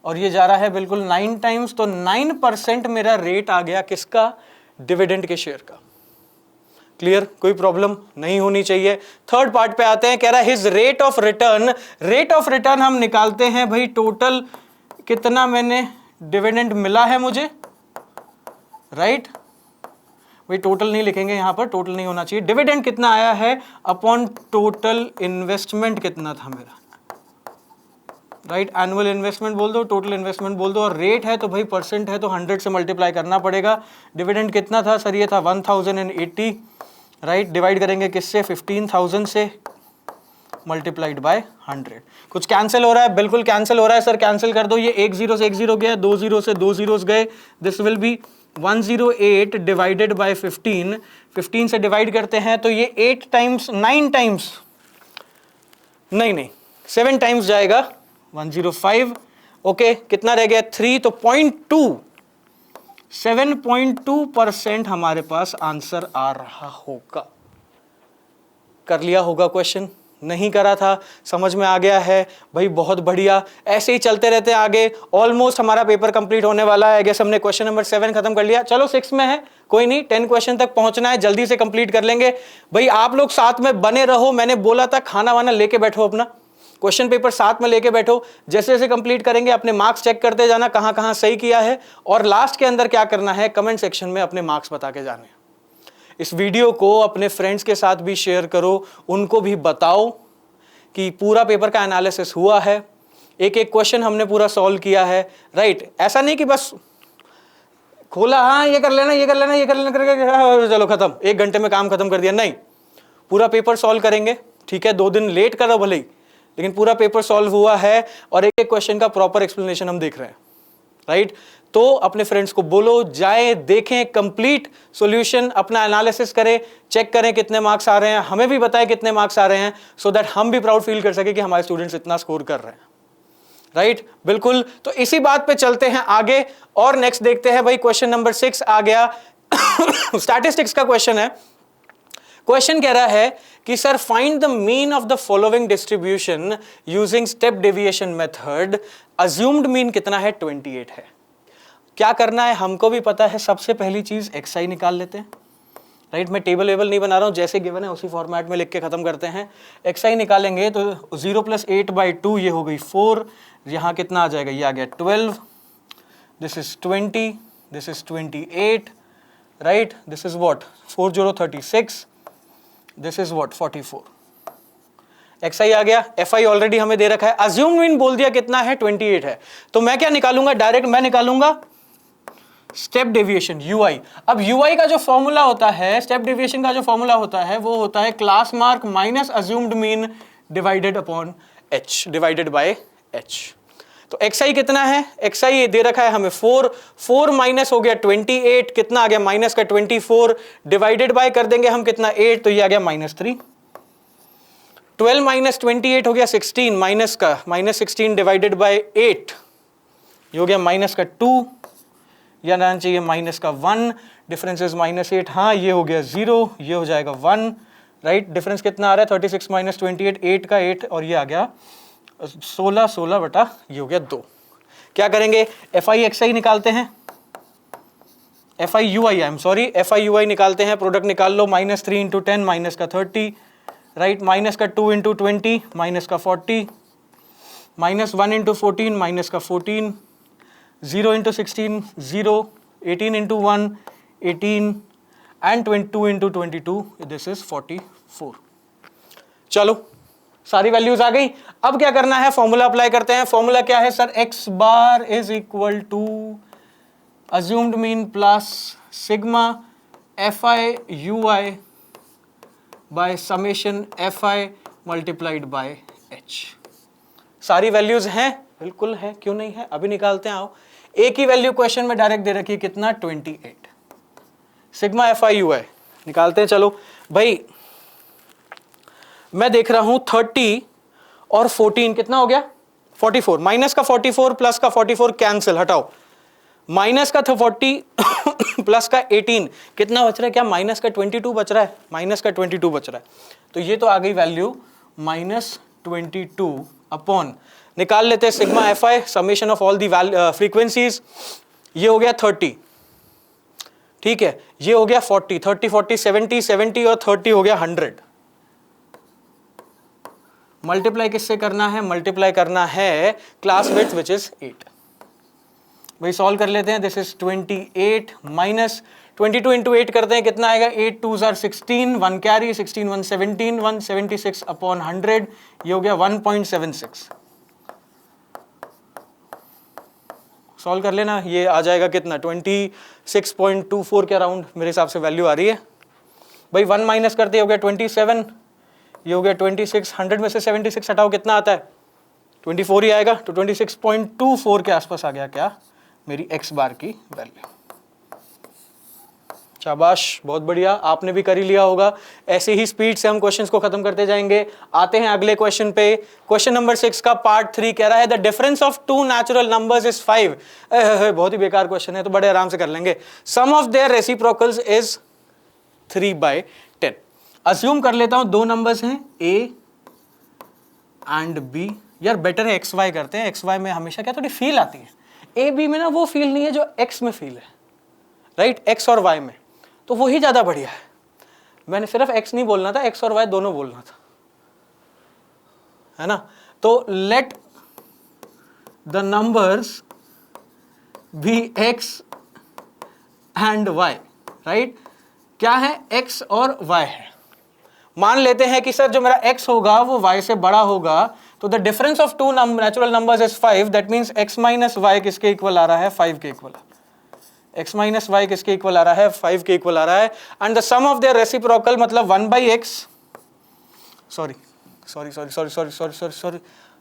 और ये जा रहा है बिल्कुल 9 टाइम्स, तो 9% मेरा रेट आ गया किसका, डिविडेंड के शेयर का। क्लियर, कोई प्रॉब्लम नहीं होनी चाहिए। थर्ड पार्ट पे आते हैं, कह रहा है his rate of return. Rate of return हम निकालते हैं भाई, टोटल कितना मैंने डिविडेंड मिला है मुझे, राइट भाई टोटल नहीं लिखेंगे यहां पर, टोटल नहीं होना चाहिए, डिविडेंड कितना आया है अपॉन टोटल इन्वेस्टमेंट कितना था मेरा, राइट। एनुअल इन्वेस्टमेंट बोल दो, टोटल इन्वेस्टमेंट बोल दो, और रेट है तो भाई परसेंट है तो 100 से मल्टीप्लाई करना पड़ेगा। डिविडेंड कितना था सर, ये था 1080, राइट। डिवाइड करेंगे किससे, 15,000 से, मल्टीप्लाइड बाय 100। कुछ कैंसिल हो रहा है, बिल्कुल कैंसिल हो रहा है सर, कैंसिल कर दो। ये 1 0 से 1 0 गया, 2 0 से 2 zeros गए, this will be 108 divided by 15। 15 से डिवाइड करते हैं तो ये 8 टाइम्स 9 टाइम्स नहीं 7 टाइम्स जाएगा, 105। ओके, कितना रह गया 3, तो 7.2% हमारे पास आंसर आ रहा होगा। कर लिया होगा क्वेश्चन, नहीं करा था, समझ में आ गया है भाई, बहुत बढ़िया। ऐसे ही चलते रहते हैं आगे, ऑलमोस्ट हमारा पेपर कंप्लीट होने वाला है। आई गेस हमने क्वेश्चन नंबर 7 खत्म कर लिया, चलो 6 में है, कोई नहीं, 10 क्वेश्चन तक पहुंचना है, जल्दी से कंप्लीट कर लेंगे भाई। आप लोग साथ में बने रहो, मैंने बोला था खाना वाना लेके बैठो, अपना क्वेश्चन पेपर साथ में लेके बैठो, जैसे जैसे कंप्लीट करेंगे अपने मार्क्स चेक करते जाना, कहां कहां सही किया है, और लास्ट के अंदर क्या करना है, कमेंट सेक्शन में अपने मार्क्स बता के जाने। इस वीडियो को अपने फ्रेंड्स के साथ भी शेयर करो, उनको भी बताओ कि पूरा पेपर का एनालिसिस हुआ है, एक एक क्वेश्चन हमने पूरा सॉल्व किया है, राइट। ऐसा नहीं कि बस खोला, हाँ ये कर लेना, ये कर लेना, ये कर लेना करके चलो खत्म, 1 घंटे में काम खत्म कर दिया, नहीं, पूरा पेपर सॉल्व करेंगे, ठीक है, 2 दिन लेट करो भले ही, लेकिन पूरा पेपर सॉल्व हुआ है, और एक एक क्वेश्चन का प्रॉपर एक्सप्लेनेशन हम देख रहे हैं, राइट। तो अपने फ्रेंड्स को बोलो, जाए देखें कंप्लीट सॉल्यूशन, अपना एनालिसिस करें, चेक करें कितने मार्क्स आ रहे हैं, हमें भी बताएं कितने मार्क्स आ रहे हैं, सो दैट हम भी प्राउड फील कर सके कि हमारे स्टूडेंट्स इतना स्कोर कर रहे हैं, राइट। बिल्कुल, तो इसी बात पे चलते हैं आगे, और नेक्स्ट देखते हैं भाई, क्वेश्चन नंबर 6 आ गया। स्टैटिस्टिक्स का क्वेश्चन है। क्वेश्चन कह रहा है कि sir find the mean of the following distribution using step deviation method, assumed mean कितना है, 28 है। क्या करना है, हमको भी पता है, सबसे पहली चीज xi निकाल लेते हैं, राइट। मैं टेबल वेबल नहीं बना रहा हूं, जैसे गिवन है उसी फॉर्मेट में लिख के खत्म करते हैं। xi निकालेंगे तो 0 + 8/2 ये हो गई 4, यहां कितना आ जाएगा, ये आ गया 12, this is 20, this is 28, right, this is what 4 0 36, this is what 44। xi आ गया, fi ऑलरेडी हमें दे रखा है, अज्यूम मीन बोल दिया कितना है, 28 है, तो मैं क्या निकालूंगा, डायरेक्ट मैं निकालूंगा स्टेप डेविएशन ui। अब ui का जो फॉर्मूला होता है, स्टेप डेविएशन का जो फॉर्मूला होता है, वो होता है class mark minus assumed mean divided upon h, divided by h। तो xi कितना है, xi दे रखा है हमें 4 माइनस हो गया 28, कितना आ गया माइनस का 24, डिवाइडेड बाय कर देंगे हम कितना 8, तो ये आ गया -3। 12 माइनस 28 हो गया 16, माइनस का -16 डिवाइडेड बाय 8, ये हो गया माइनस का 2, या ना चाहिए माइनस का 1, डिफरेंस इज -8, हाँ ये हो गया 0, ये हो जाएगा 1, राइट। डिफरेंस कितना आ रहा है, 36 माइनस 28, 8 का 8, और ये आ गया 16 बटा ये हो गया 2। क्या करेंगे, fi xi निकालते हैं, fi ui I am sorry, fi ui निकालते हैं, प्रोडक्ट निकाल लो, -3 × 10 माइनस का 30, राइट, माइनस का 2 × 20 माइनस का 40, -1 × 14 माइनस का 14, 0 × 16 0, 18 × 1 18, एंड 22 × 22, दिस इज 44। चलो सारी वैल्यूज आ गई। अब क्या करना है, फॉर्मूला अप्लाई करते हैं। फॉर्मूला क्या है sir, x bar is equal to assumed mean plus sigma fi ui by summation fi multiplied by h। सारी वैल्यूज हैं, बिल्कुल है, क्यों नहीं है, अभी निकालते हैं। आओ, एक ही वैल्यू क्वेश्चन में डायरेक्ट दे रखी है, कितना 28, सिग्मा fi ui निकालते हैं। चलो भाई मैं देख रहा हूं 30 और 14 कितना हो गया 44, माइनस का 44 प्लस का 44 कैंसिल, हटाओ, माइनस का 40 प्लस का 18 कितना बच रहा है, क्या माइनस का 22 बच रहा है, माइनस का 22 बच रहा है। तो ये तो आ गई वैल्यू -22 अपॉन, निकाल लेते हैं sigma F I, summation of all the frequencies. ये हो गया 30, ठीक है, ये हो गया 40, 30 40 70 70 और 30 हो गया 100। मल्टीप्लाई किससे करना है, मल्टीप्लाई करना है क्लास विड्थ विच इज 8। भाई सॉल्व कर लेते हैं, दिस इज 28 माइनस 22 इंटू 8 करते हैं, कितना आएगा, 8 2s are 16, 1 कैरी, 16 1 17, 176 अपॉन 100, ये हो गया 1.76। सॉल्व कर लेना, ये आ जाएगा कितना 26.24 के अराउंड मेरे हिसाब से वैल्यू आ रही है। भाई 1 माइनस करते हो गया 27, ये हो गया 26, 100 में से 76 हटाओ कितना आता है 24 ही आएगा, तो 26.24 के आसपास आ गया क्या मेरी x बार की वैल्यू। शाबाश, बहुत बढ़िया, आपने भी कर ही लिया होगा। ऐसे ही स्पीड से हम क्वेश्चंस को खत्म करते जाएंगे। आते हैं अगले क्वेश्चन पे, क्वेश्चन नंबर 6 का पार्ट 3 कह रहा है the difference of two natural numbers is 5। बहुत ही बेकार क्वेश्चन है, तो बड़े आराम से कर लेंगे। Sum of their reciprocals is 3/10। Assume कर लेता हूं दो नंबर्स हैं a एंड b। यार बेटर है एक्स वाई करते हैं, एक्स वाई में हमेशा क्या थोड़ी फील आती है, ए बी में ना वो फील नहीं है जो एक्स में फील है, राइट, एक्स और वाई में, तो वो ही ज्यादा बढ़िया है। मैंने सिर्फ एक्स नहीं बोलना था, एक्स और वाई दोनों बोलना था, है ना। तो let the numbers be x and y, right, क्या है एक्स और वाई है। मान लेते हैं कि सर जो मेरा x होगा वो y से बड़ा होगा, तो the difference of two natural numbers is 5, that means x minus y किसके इक्वल आ रहा है, 5 के इक्वल। x माइनस वाई किसके इक्वल आ रहा है, 5 के इक्वल आ रहा है। And the sum of their reciprocal मतलब 1/x, सॉरी,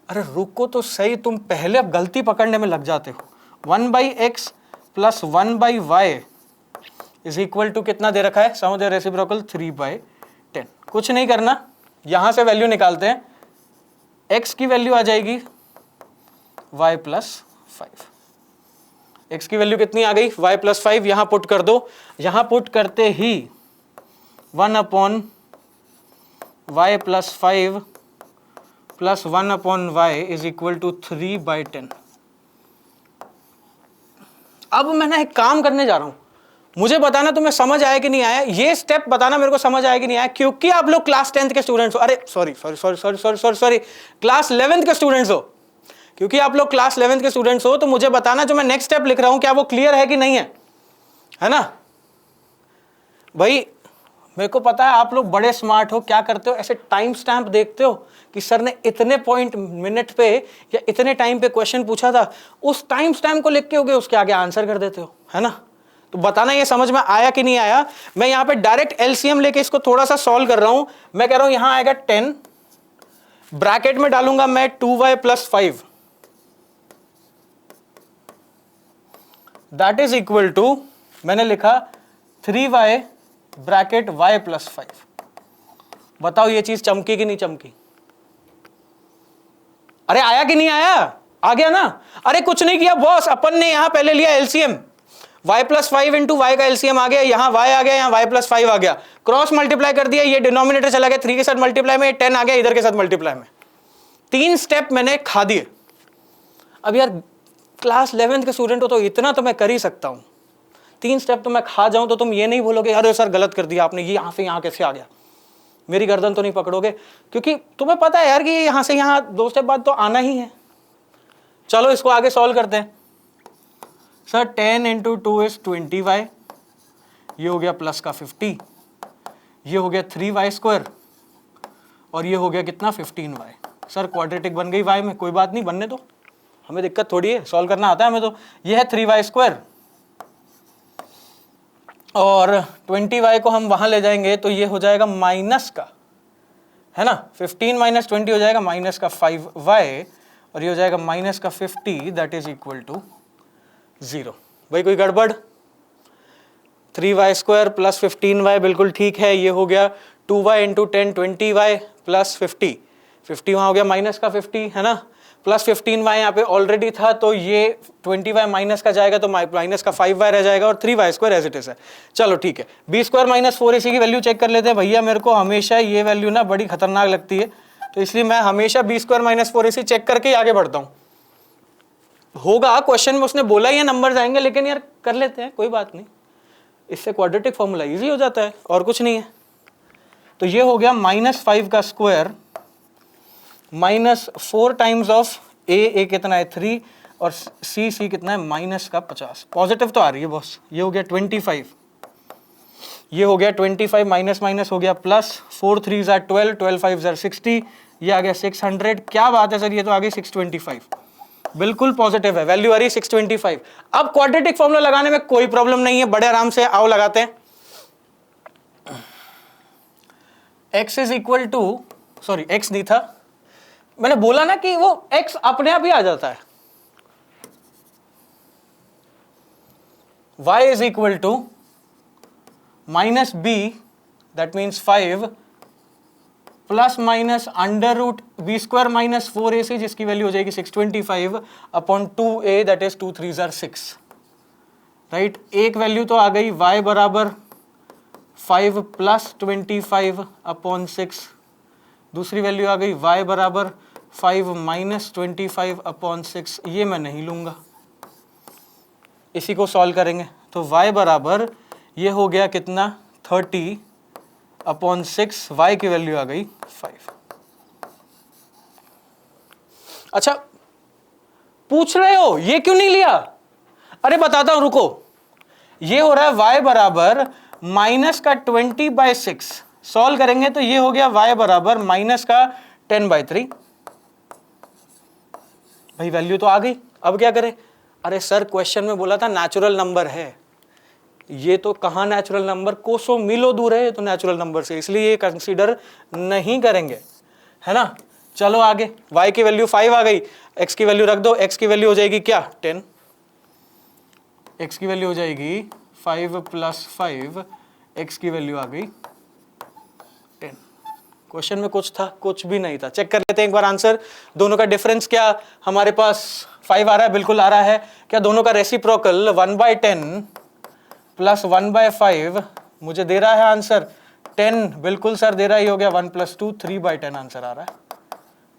अरे रुको तो सही, तुम पहले अब गलती पकड़ने में लग जाते हो। 1/x plus 1/y is equal to कितना दे रखा है, सम ऑफ देयर रेसिप्रोकल 3/10। कुछ नहीं करना, यहां से वैल्यू निकालते हैं, x की वैल्यू आ जाएगी y प्लस 5। x की वैल्यू कितनी आ गई, y प्लस 5, यहां पुट कर दो। यहां पुट करते ही 1 upon y plus 5 plus 1 upon y is equal to 3/10। अब मैं एक काम करने जा रहा हूं, मुझे बताना तुम्हें समझ आया कि नहीं आया, ये स्टेप बताना मेरे को समझ आया कि नहीं आया, क्योंकि आप लोग क्लास 10th के स्टूडेंट्स हो, अरे सॉरी, क्लास 11th के स्टूडेंट्स हो, क्योंकि आप लोग क्लास 11th के स्टूडेंट्स हो, तो मुझे बताना जो मैं नेक्स्ट स्टेप लिख रहा हूं क्या वो क्लियर है कि नहीं है ना। भाई मेरे को पता है आप लोग बड़े स्मार्ट हो, क्या करते हो, ऐसे टाइम स्टैंप देखते हो कि सर ने इतने पॉइंट मिनट पे या इतने टाइम पे क्वेश्चन पूछा था, उस टाइम स्टैम्प को लिख के हो गए, उसके आगे आंसर कर देते हो, है ना। तो बताना ये समझ में आया कि नहीं आया। मैं यहां पे डायरेक्ट एलसीएम लेके इसको थोड़ा सा सॉल्व कर रहा हूं। मैं कह रहा हूं यहां आएगा 10, ब्रैकेट में डालूंगा मैं 2y plus 5, that is equal to, मैंने लिखा 3y ब्रैकेट y प्लस 5। बताओ ये चीज चमकी कि नहीं चमकी, अरे आया कि नहीं आया, आ गया ना। अरे कुछ नहीं किया बॉस, अपन ने यहां पहले लिया LCM, y plus 5 into y का एलसीएम आ गया, यहां y आ गया, यहां y प्लस 5 आ गया, क्रॉस मल्टीप्लाई कर दिया, ये डिनोमिनेटर चला गया 3 के साथ मल्टीप्लाई में, 10 आ गया इधर के साथ मल्टीप्लाई में, 3 स्टेप मैंने खा दिए। अब यार क्लास 11th के स्टूडेंट हो तो इतना तो मैं कर ही सकता हूं, 3 स्टेप तो मैं खा जाऊं तो तुम ये नहीं बोलोगे अरे सर गलत कर दिया आपने, ये यहां से यहां कैसे आ गया, मेरी गर्दन तो नहीं पकड़ोगे, क्योंकि तुम्हें पता है यार कि यहां से यहां 2 स्टेप बाद तो आना ही है। चलो इसको आगे सॉल्व करते हैं। सर 10 इंटू 2 इज 20y, ये हो गया प्लस का 50, ये हो गया 3y स्क्वायर, और ये हो गया कितना 15y। सर क्वाड्रेटिक बन गई y में, कोई बात नहीं, बनने दो, हमें दिक्कत थोड़ी है, सॉल्व करना आता है हमें तो। ये है 3y स्क्वायर, और 20y को हम वहां ले जाएंगे तो ये हो जाएगा माइनस का, है ना, 15 माइनस 20 हो जाएगा माइनस का 5y, और ये हो जाएगा माइनस का 50, दैट इज इक्वल टू 0। भाई कोई गड़बड़, 3y स्क्वायर प्लस 15y बिल्कुल ठीक है, ये हो गया 2y इंटू 10 20y प्लस 50, 50 वहाँ हो गया माइनस का 50 है ना, प्लस 15y यहाँ पे ऑलरेडी था तो ये 20y माइनस का जाएगा तो माइनस का 5y रह जाएगा और 3y square as it is है। चलो ठीक है, बी स्क्वायर माइनस 4ac की वैल्यू चेक कर लेते हैं। भैया मेरे को हमेशा ये वैल्यू ना बड़ी खतरनाक लगती है, तो इसलिए मैं हमेशा B square minus 4ac check करके आगे बढ़ता हूँ। होगा क्वेश्चन में उसने बोला ही नंबर आएंगे, लेकिन यार कर लेते हैं, कोई बात नहीं, इससे क्वाड्रेटिक फॉर्मूला इजी हो जाता है और कुछ नहीं है। तो ये हो गया -5 का स्क्वायर माइनस 4 टाइम्स ऑफ ए कितना है 3 और सी कितना है माइनस का 50। पॉजिटिव तो आ रही है बॉस। ये हो गया 25, ये हो गया 25 माइनस माइनस हो गया प्लस, 4 3 ज़ा 12, 12 5 ज़ा 60, ये आ गया 600। क्या बात है सर, ये तो आ गई 625, बिल्कुल पॉजिटिव है, वैल्यू आ रही है 625। अब क्वाड्रेटिक फॉर्मूला लगाने में कोई प्रॉब्लम नहीं है, बड़े आराम से आओ लगाते हैं। x is equal to, sorry x नहीं था, मैंने बोला ना कि वो x अपने आप ही आ जाता है। y is equal to minus b, that means 5 plus minus under root B square minus 4ac जिसकी वैल्यू हो जाएगी 625 अपॉन 2a दैट इज 2 3 ज़ा 6, राइट। एक वैल्यू तो आ गई y बराबर 5 प्लस 25 अपॉन 6, दूसरी वैल्यू आ गई y बराबर 5 माइनस 25 अपॉन 6, ये मैं नहीं लूंगा, इसी को सॉल्व करेंगे। तो y बराबर ये हो गया कितना 30 अपॉन 6, y की वैल्यू आ गई 5। अच्छा पूछ रहे हो ये क्यों नहीं लिया, अरे बताता हूं रुको। ये हो रहा है y बराबर माइनस का 20/6, सॉल्व करेंगे तो ये हो गया y बराबर माइनस का 10/3। भाई वैल्यू तो आ गई, अब क्या करें। अरे सर क्वेश्चन में बोला था नेचुरल नंबर है, ये तो कहाँ नेचुरल नंबर, कोसों मीलों दूर है ये तो नेचुरल नंबर से, इसलिए ये कंसीडर नहीं करेंगे, है ना। चलो आगे, y की वैल्यू 5 आ गई, x की वैल्यू रख दो, x की वैल्यू हो जाएगी क्या 10, x की वैल्यू हो जाएगी 5 प्लस 5, x की वैल्यू आ गई 10। क्वेश्चन में कुछ था, कुछ भी नहीं था। चेक कर लेते हैं एक बार आंसर, दोनों का डिफरेंस क्या हमारे पास 5 आ रहा है, बिल्कुल आ रहा है। क्या दोनों का रेसिप्रोकल 1/10 प्लस 1/5 मुझे दे रहा है आंसर 10, बिल्कुल सर दे रहा है, ये हो गया 1 + 2 3/10 आंसर आ रहा है,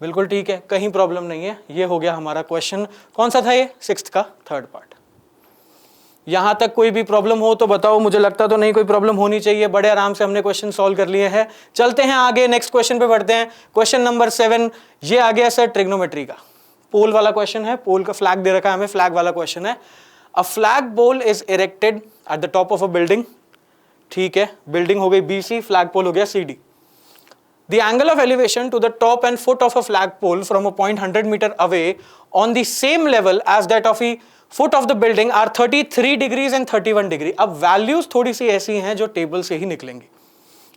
बिल्कुल ठीक है, कहीं प्रॉब्लम नहीं है। ये हो गया हमारा क्वेश्चन, कौन सा था ये 6th का 3rd पार्ट। यहां तक कोई भी प्रॉब्लम हो तो बताओ, मुझे लगता तो नहीं कोई प्रॉब्लम होनी चाहिए, बड़े आराम से हमने क्वेश्चन सॉल्व कर लिए हैं। चलते हैं आगे, नेक्स्ट क्वेश्चन पे बढ़ते हैं। क्वेश्चन नंबर 7, ये आ गया सर ट्रिग्नोमेट्री का, पोल वाला क्वेश्चन है, पोल का फ्लैग दे रखा है हमें, फ्लैग वाला क्वेश्चन है। A flag pole is erected at the top of a building, ठीक है, बिल्डिंग हो गई BC, फ्लैग पोल हो गया CD। The angle of elevation to the top and foot of a flagpole from a point 100 meter away on the same level as that of the foot of the building are 33 degrees and 31 degree। अब values थोड़ी सी ऐसी हैं जो table से ही निकलेंगी,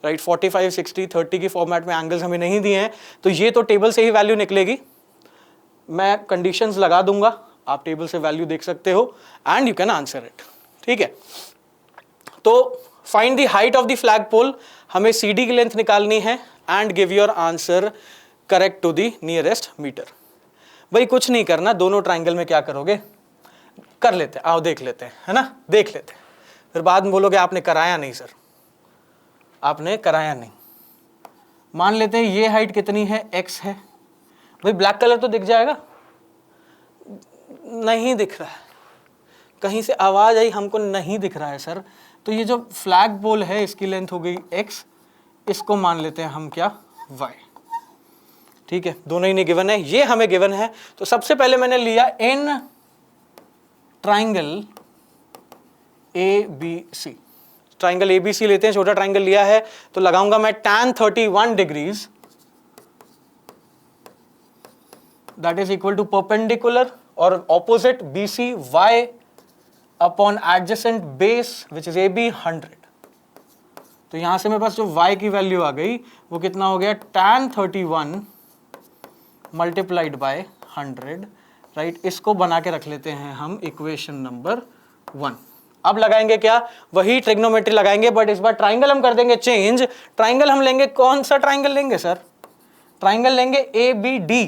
right. 45, 60, 30 की format में angles हमें नहीं दिए हैं, तो ये तो टेबल से ही वैल्यू निकलेगी। मैं कंडीशंस लगा दूंगा, आप टेबल से वैल्यू देख सकते हो and you can answer it, ठीक है। तो find the height of the flagpole, हमें CD की लेंथ निकालनी है and give your answer correct to the nearest metre. भाई कुछ नहीं करना, दोनों ट्राइंगल में क्या करोगे कर लेते हैं, आओ देख लेते हैं, है ना, देख लेते हैं, फिर बाद में बोलोगे आपने कराया नहीं सर, आपने कराया नहीं। मान लेते हैं ये हाइट कितनी है x है, भाई ब्लैक कलर तो दिख जाएगा, नहीं दिख रहा है, कहीं से आवाज आई हमको नहीं दिख रहा है सर। तो ये जो फ्लैग पोल है इसकी लेंथ हो गई x, इसको मान लेते हैं हम क्या y, ठीक है, दोनों ही नहीं गिवन है, ये हमें गिवन है। तो सबसे पहले मैंने लिया in triangle ABC, triangle ABC लेते हैं, छोटा ट्राइंगल लिया है तो लगाऊंगा मैं tan 31 degrees that is equal to perpendicular और opposite BC y upon adjacent base which is AB 100। तो यहां से मेरे पास जो y की वैल्यू आ गई वो कितना हो गया tan 31 मल्टीप्लाइड बाय 100, राइट। इसको बना के रख लेते हैं हम इक्वेशन नंबर 1। अब लगाएंगे क्या, वही ट्रिग्नोमेट्री लगाएंगे, बट इस बार ट्राइंगल हम कर देंगे चेंज। ट्राइंगल हम लेंगे, कौन सा ट्राइंगल लेंगे सर, ट्राइंगल लेंगे A B D,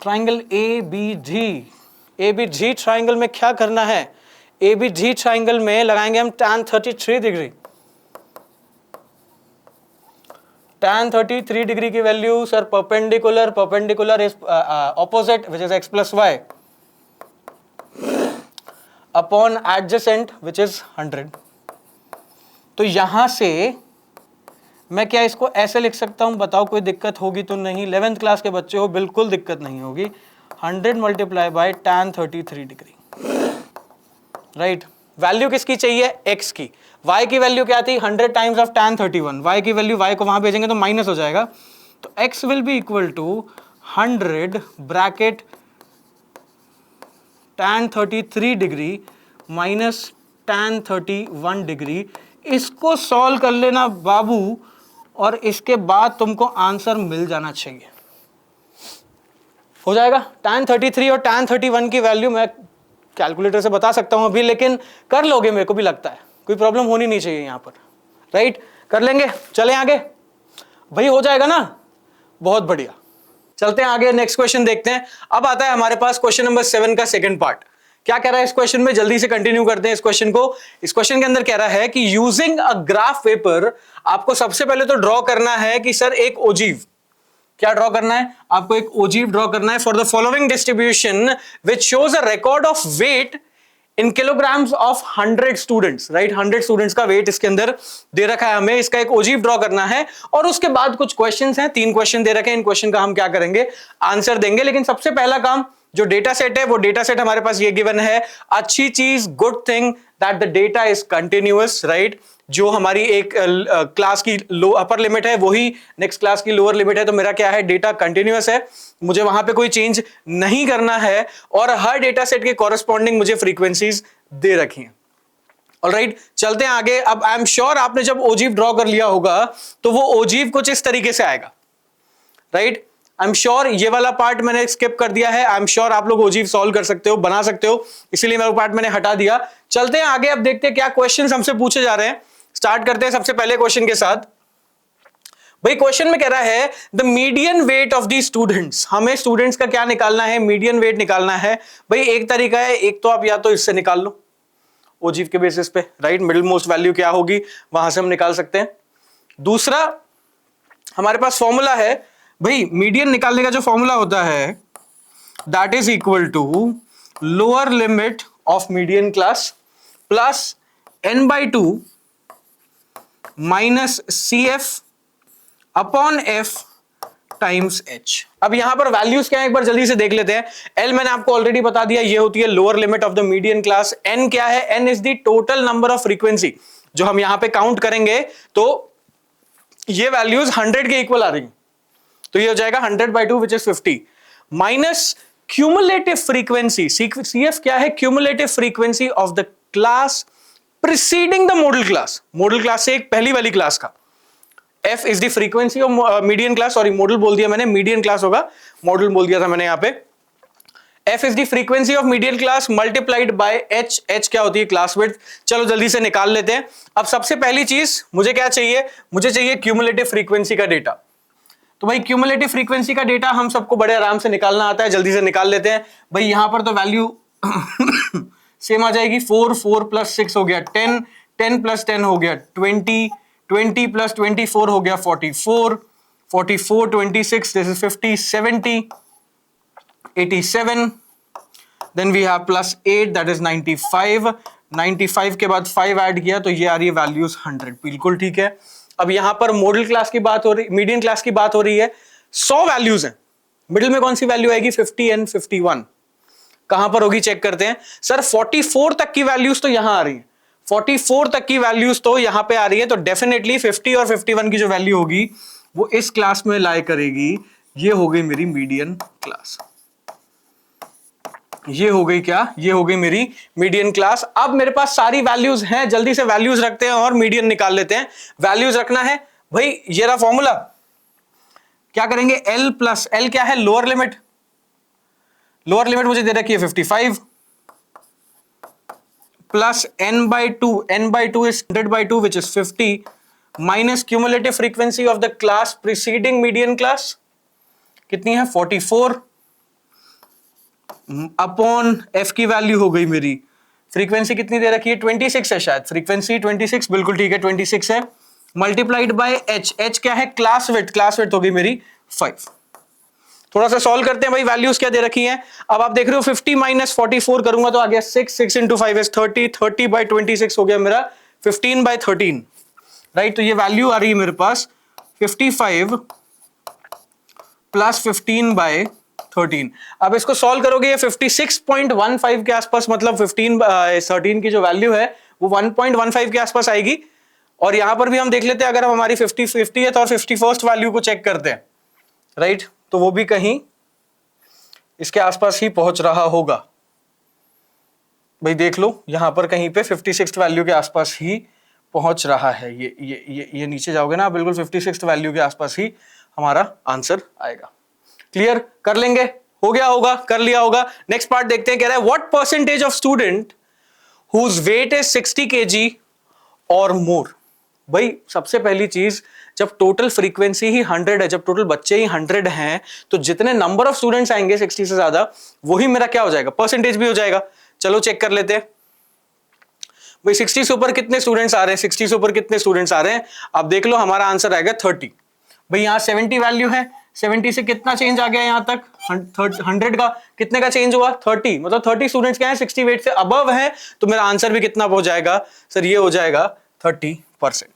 triangle A B G, A B G triangle में क्या करना है, ए बी जी ट्राइंगल में लगाएंगे हम tan 33 डिग्री, tan 33 डिग्री की value sir perpendicular, perpendicular is opposite which is x plus y upon adjacent which is 100। तो यहां से मैं क्या इसको ऐसे लिख सकता हूं, बताओ कोई दिक्कत होगी तो नहीं, 11th क्लास के बच्चे हो बिल्कुल दिक्कत नहीं होगी। 100 multiply by tan 33 degree, right. Value किसकी चाहिए, x की। y की वैल्यू क्या थी, 100 टाइम्स ऑफ tan 31, y की वैल्यू, y को वहां भेजेंगे तो माइनस हो जाएगा, तो x will be equal to 100 bracket tan 33 degree minus tan 31 degree. इसको सॉल्व कर लेना बाबू, और इसके बाद तुमको आंसर मिल जाना चाहिए, हो जाएगा। tan 33 और tan 31 की वैल्यू मैं कैलकुलेटर से बता सकता हूं अभी, लेकिन कर लोगे मेरे को भी लगता है, कोई प्रॉब्लम होनी नहीं चाहिए यहां पर, राइट। कर लेंगे, चलें आगे भाई, हो जाएगा ना, बहुत बढ़िया। चलते हैं आगे, नेक्स्ट क्वेश्चन देखते हैं। अब आता है हमारे पास क्वेश्चन नंबर 7 का सेकंड पार्ट। क्या कह रहा है इस क्वेश्चन में, जल्दी से कंटिन्यू करते हैं इस क्वेश्चन को। इस क्वेश्चन के अंदर कह रहा है कि यूजिंग अ ग्राफ पेपर, आपको सबसे पहले तो ड्रॉ करना है कि सर एक ओजीव, क्या ड्रॉ करना है आपको, एक ओजीव ड्रॉ करना है for the following distribution which shows a record of weight in kilograms of 100 students, right. 100 students का वेट इसके अंदर दे रखा है हमें, इसका एक ओजीव ड्रॉ करना है, और उसके बाद कुछ क्वेश्चंस हैं, 3 क्वेश्चन दे रखे हैं, इन क्वेश्चन का हम क्या करेंगे, आंसर देंगे। लेकिन सबसे पहला काम, जो डेटा सेट है वो डेटा सेट हमारे पास ये गिवन है, अच्छी चीज, good thing that the data is continuous, right. जो हमारी एक क्लास की अपर लिमिट है वही नेक्स्ट क्लास की लोअर लिमिट है, तो मेरा क्या है, डेटा कंटिन्यूअस है, मुझे वहां पे कोई चेंज नहीं करना है, और हर डेटा सेट के कॉरेस्पॉन्डिंग मुझे फ्रीक्वेंसीज दे रखी हैं। ऑलराइट, चलते हैं आगे। अब आई एम श्योर आपने जब ओजीव ड्रॉ कर लिया होगा तो वो ओजीव कुछ इस तरीके से आएगा, राइट। आई एम श्योर ये वाला पार्ट मैंने स्किप कर दिया है, आई एम श्योर आप लोग ओजीव सॉल्व कर सकते हो, बना सकते हो, इसीलिए मैं वो पार्ट मैंने हटा दिया। चलते हैं आगे, अब देखते हैं क्या क्वेश्चन हमसे पूछे जा रहे हैं। स्टार्ट करते हैं सबसे पहले क्वेश्चन के साथ। भाई क्वेश्चन में कह रहा है the median weight of the students, हमें स्टूडेंट्स का क्या निकालना है, मीडियन वेट निकालना है। भाई एक तरीका है, एक तो आप या तो इससे निकाल लो ओजीव के बेसिस पे, राइट, मिडिल मोस्ट वैल्यू क्या होगी वहां से हम निकाल सकते हैं। दूसरा हमारे पास फॉर्मूला है, भाई मीडियन निकालने का जो फॉर्मूला होता है that is equal to lower limit of median class plus n/2 minus CF upon F times H। अब यहां पर वैल्यूज क्या है एक बार जल्दी से देख लेते हैं। L मैंने आपको ऑलरेडी बता दिया, ये होती है lower limit of the median class. N क्या है, N is the total number of frequency, जो हम यहां पे काउंट करेंगे तो ये वैल्यूज 100 के इक्वल आ रही, तो ये हो जाएगा 100/2 which is 50 minus cumulative frequency. CF क्या है, cumulative frequency of the class preceding the model class, model class से एक पहली वाली क्लास का। F is the frequency of median class, sorry model बोल दिया मैंने, मीडियन क्लास होगा, मॉडल बोल दिया था मैंने यहां पे। F is the frequency of median class multiplied by H, H क्या होती है, क्लास विड्थ। चलो जल्दी से निकाल लेते हैं। अब सबसे पहली चीज मुझे क्या चाहिए, मुझे चाहिए क्यूमुलेटिव फ्रीक्वेंसी का डेटा। तो भाई क्यूमुलेटिव फ्रीक्वेंसी का डेटा हम सबको बड़े आराम से निकालना आता है, जल्दी से निकाल लेते हैं। भाई यहां पर तो वैल्यू सेम आ जाएगी, 4 प्लस 6 हो गया 10, 10 प्लस 10 हो गया 20, 20 प्लस 24 हो गया 44, 44 26 this is 50, 70, 87, then we have plus 8 that is 95, 95 के बाद 5 ऐड किया तो ये आ रही है वैल्यूज 100, बिल्कुल ठीक है। अब यहां पर मॉडल क्लास की बात हो रही, मीडियन क्लास की बात हो रही है, 100 वैल्यूज हैं, मिडिल में कौन सी वैल्यू आएगी, 50 एंड 51, कहां पर होगी चेक करते हैं। सर 44 तक की वैल्यूज तो यहां आ रही है, 44 तक की वैल्यूज तो यहां पे आ रही है, तो डेफिनेटली 50 और 51 की जो वैल्यू होगी वो इस क्लास में लाई करेगी। ये हो गई मेरी मीडियन क्लास, ये हो गई क्या, ये हो गई मेरी मीडियन क्लास। अब मेरे पास सारी वैल्यूज हैं, जल्दी से वैल्यूज रखते हैं और मीडियन निकाल लेते हैं। वैल्यूज रखना है भाई, ये रहा फॉर्मूला, क्या करेंगे, L प्लस L क्या है, लोअर लिमिट, लोअर लिमिट मुझे दे रखी है 55 plus n/2 is 100/2 which is 50 minus cumulative frequency of the class preceding median class कितनी है 44 अपॉन एफ की वैल्यू हो गई मेरी, फ्रीक्वेंसी कितनी दे रखी है 26 है शायद, फ्रीक्वेंसी 26 बिल्कुल ठीक है 26 है, मल्टीप्लाइड बाय एच, एच क्या है क्लास विड्थ हो गई मेरी 5। थोड़ा सा सॉल्व करते हैं भाई, वैल्यूज क्या दे रखी हैं। अब आप देख रहे हो 50 माइनस 44 करूंगा तो आ गया 6 इंटू 5 इज 30, 30 बाई 26 हो गया मेरा 15 बाई 13, राइट। तो ये वैल्यू आ रही है मेरे पास 55 प्लस 15 बाई 13। अब इसको सॉल्व करोगे ये 56.15 के आसपास, मतलब 13 की जो वैल्यू है वो 1.15 के आसपास आएगी। और यहां पर भी हम देख लेते हैं, अगर हम हमारी 50th और 51st वैल्यू को चेक करते हैं, राइट, तो वो भी कहीं इसके आसपास ही पहुंच रहा होगा। भाई देख लो यहां पर कहीं पे 56th वैल्यू के आसपास ही पहुंच रहा है। ये नीचे जाओगे ना, बिल्कुल 56th वैल्यू के आसपास ही हमारा आंसर आएगा। क्लियर कर लेंगे, हो गया होगा, कर लिया होगा। नेक्स्ट पार्ट देखते हैं, कह रहा है what percentage of student whose weight is 60 kg और मोर। भाई सबसे पहली चीज, जब टोटल फ्रीक्वेंसी ही 100 है, जब टोटल बच्चे ही 100 हैं, तो जितने नंबर ऑफ स्टूडेंट्स आएंगे 60 से ज्यादा, वही मेरा क्या हो जाएगा, परसेंटेज भी हो जाएगा। चलो चेक कर लेते हैं भाई 60 से ऊपर कितने स्टूडेंट्स आ रहे हैं, 60 से ऊपर कितने स्टूडेंट्स आ रहे हैं। आप देख लो हमारा आंसर आएगा 30। भाई यहां 70 वैल्यू है, 70 से कितना चेंज आ गया यहां तक 100 का, कितने का चेंज हुआ 30, मतलब 30 स्टूडेंट्स क्या है 60 वेट से अबव है, तो मेरा आंसर भी कितना हो जाएगा सर, ये हो जाएगा 30%।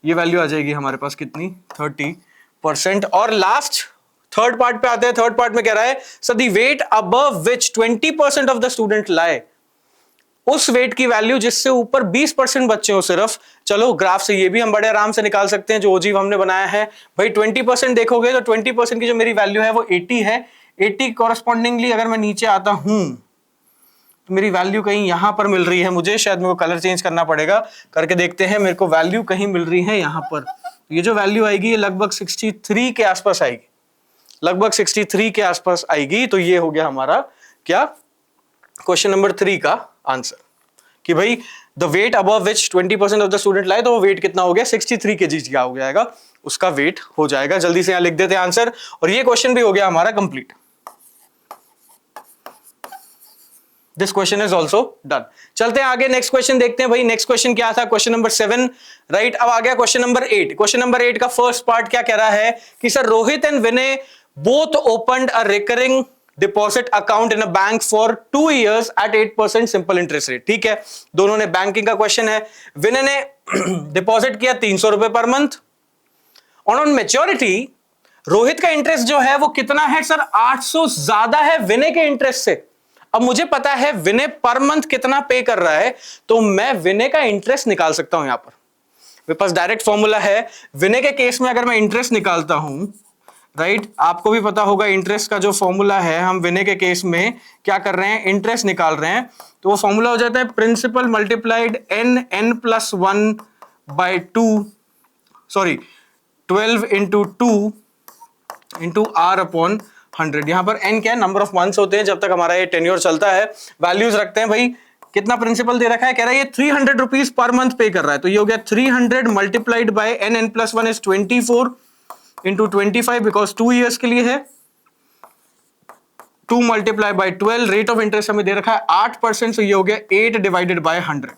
ये वैल्यू आ जाएगी हमारे पास कितनी 30%। और लास्ट थर्ड पार्ट पे आते हैं। थर्ड पार्ट में कह रहा है sir the weight above which 20% of the student lie, उस वेट की वैल्यू जिससे ऊपर 20% बच्चे हो सिर्फ। चलो ग्राफ से ये भी हम बड़े आराम से निकाल सकते हैं, जो ओजीव हमने बनाया है। भाई 20% देखोगे तो 20% की जो मेरी वैल्यू है वो 80 है। 80 कॉरस्पॉन्डिंगली अगर मैं नीचे आता हूं तो मेरी वैल्यू कहीं यहां पर मिल रही है मुझे, शायद मेरे को कलर चेंज करना पड़ेगा, करके देखते हैं। मेरे को वैल्यू कहीं मिल रही है यहां पर, ये जो वैल्यू आएगी ये लगभग 63 के आसपास आएगी, लगभग 63 के आसपास आएगी। तो ये हो गया हमारा क्या क्वेश्चन नंबर 3 का आंसर, कि भाई the weight above which 20% of the student lie, तो वो वेट कितना हो गया 63 kg का हो जाएगा, उसका वेट हो जाएगा। जल्दी से यहां लिख देते हैं आंसर, और ये क्वेश्चन भी हो गया हमारा complete. This question is also done. चलते हैं आगे, नेक्स्ट क्वेश्चन देखते हैं। भाई नेक्स्ट क्वेश्चन क्या था, क्वेश्चन नंबर 7, राइट। अब आ गया क्वेश्चन नंबर 8। क्वेश्चन नंबर 8 का फर्स्ट पार्ट क्या कह रहा है कि sir Rohit and Vinay both opened a recurring deposit account in a bank for 2 years at 8% simple interest rate. ठीक है, दोनों ने बैंकिंग का क्वेश्चन है। विनय ने डिपॉजिट किया 300 रुपए per month, on maturity Rohit का इंटरेस्ट जो है वो कितना है सर, 800 ज्यादा है विनय के इंटरेस्ट से। अब मुझे पता है विनय पर मंथ कितना पे कर रहा है, तो मैं विनय का इंटरेस्ट निकाल सकता हूं। यहां पर मेरे पास डायरेक्ट फॉर्मूला है। विनय के केस में अगर मैं इंटरेस्ट निकालता हूं, राइट, आपको भी पता होगा इंटरेस्ट का जो फॉर्मूला है, हम विनय के केस में क्या कर रहे हैं, इंटरेस्ट निकाल रहे हैं, तो वो फॉर्मूला हो जाता है principal multiplied n+1 by 2, sorry 12 into 2 into r upon 100। यहां पर n क्या है, नंबर ऑफ मंथ्स होते हैं जब तक हमारा ये टेन्योर चलता है। वैल्यूज रखते हैं भाई, कितना प्रिंसिपल दे रखा है, कह रहा है ये 300 रुपीज पर मंथ पे कर रहा है, तो ये हो गया 300 multiplied by n+1 is 24 into 25 because 2 years के लिए है, 2 multiply by 12। Rate of interest हमें दे रखा है 8%, तो ये हो गया 8 डिवाइडेड बाय 100।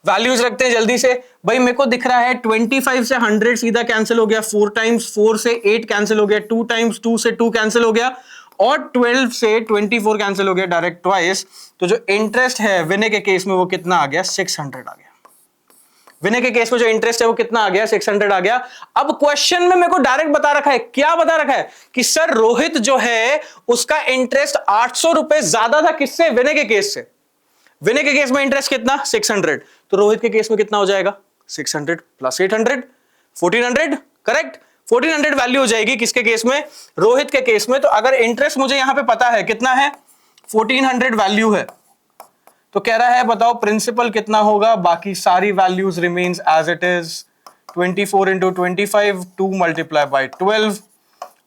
वैल्यूज रखते हैं जल्दी से। भाई मेरे को दिख रहा है 25 से 100 सीधा कैंसिल हो गया, 4 टाइम्स 4 से 8 कैंसिल हो गया, 2 टाइम्स 2 से 2 कैंसिल हो गया, और 12 से 24 कैंसिल हो गया डायरेक्ट ट्वाइस। तो जो इंटरेस्ट है विनय के केस में वो कितना आ गया, 600 आ गया। विनय के केस में जो इंटरेस्ट है वो कितना आ गया, 600 आ गया। अब क्वेश्चन में मेरे को डायरेक्ट बता रखा है, क्या बता रखा है कि सर रोहित जो है उसका इंटरेस्ट 800 रुपए ज्यादा था, किससे, विनय के केस से। विनय के केस में इंटरेस्ट कितना 600, तो रोहित के केस में कितना हो जाएगा 600 प्लस 800 1400, करेक्ट। 1400 वैल्यू हो जाएगी किसके केस में, रोहित के केस में। तो अगर इंटरेस्ट मुझे यहां पे पता है कितना है 1400 वैल्यू है, तो कह रहा है बताओ प्रिंसिपल कितना होगा, बाकी सारी values remains as it is. 24 into 25, 2 multiply by 12,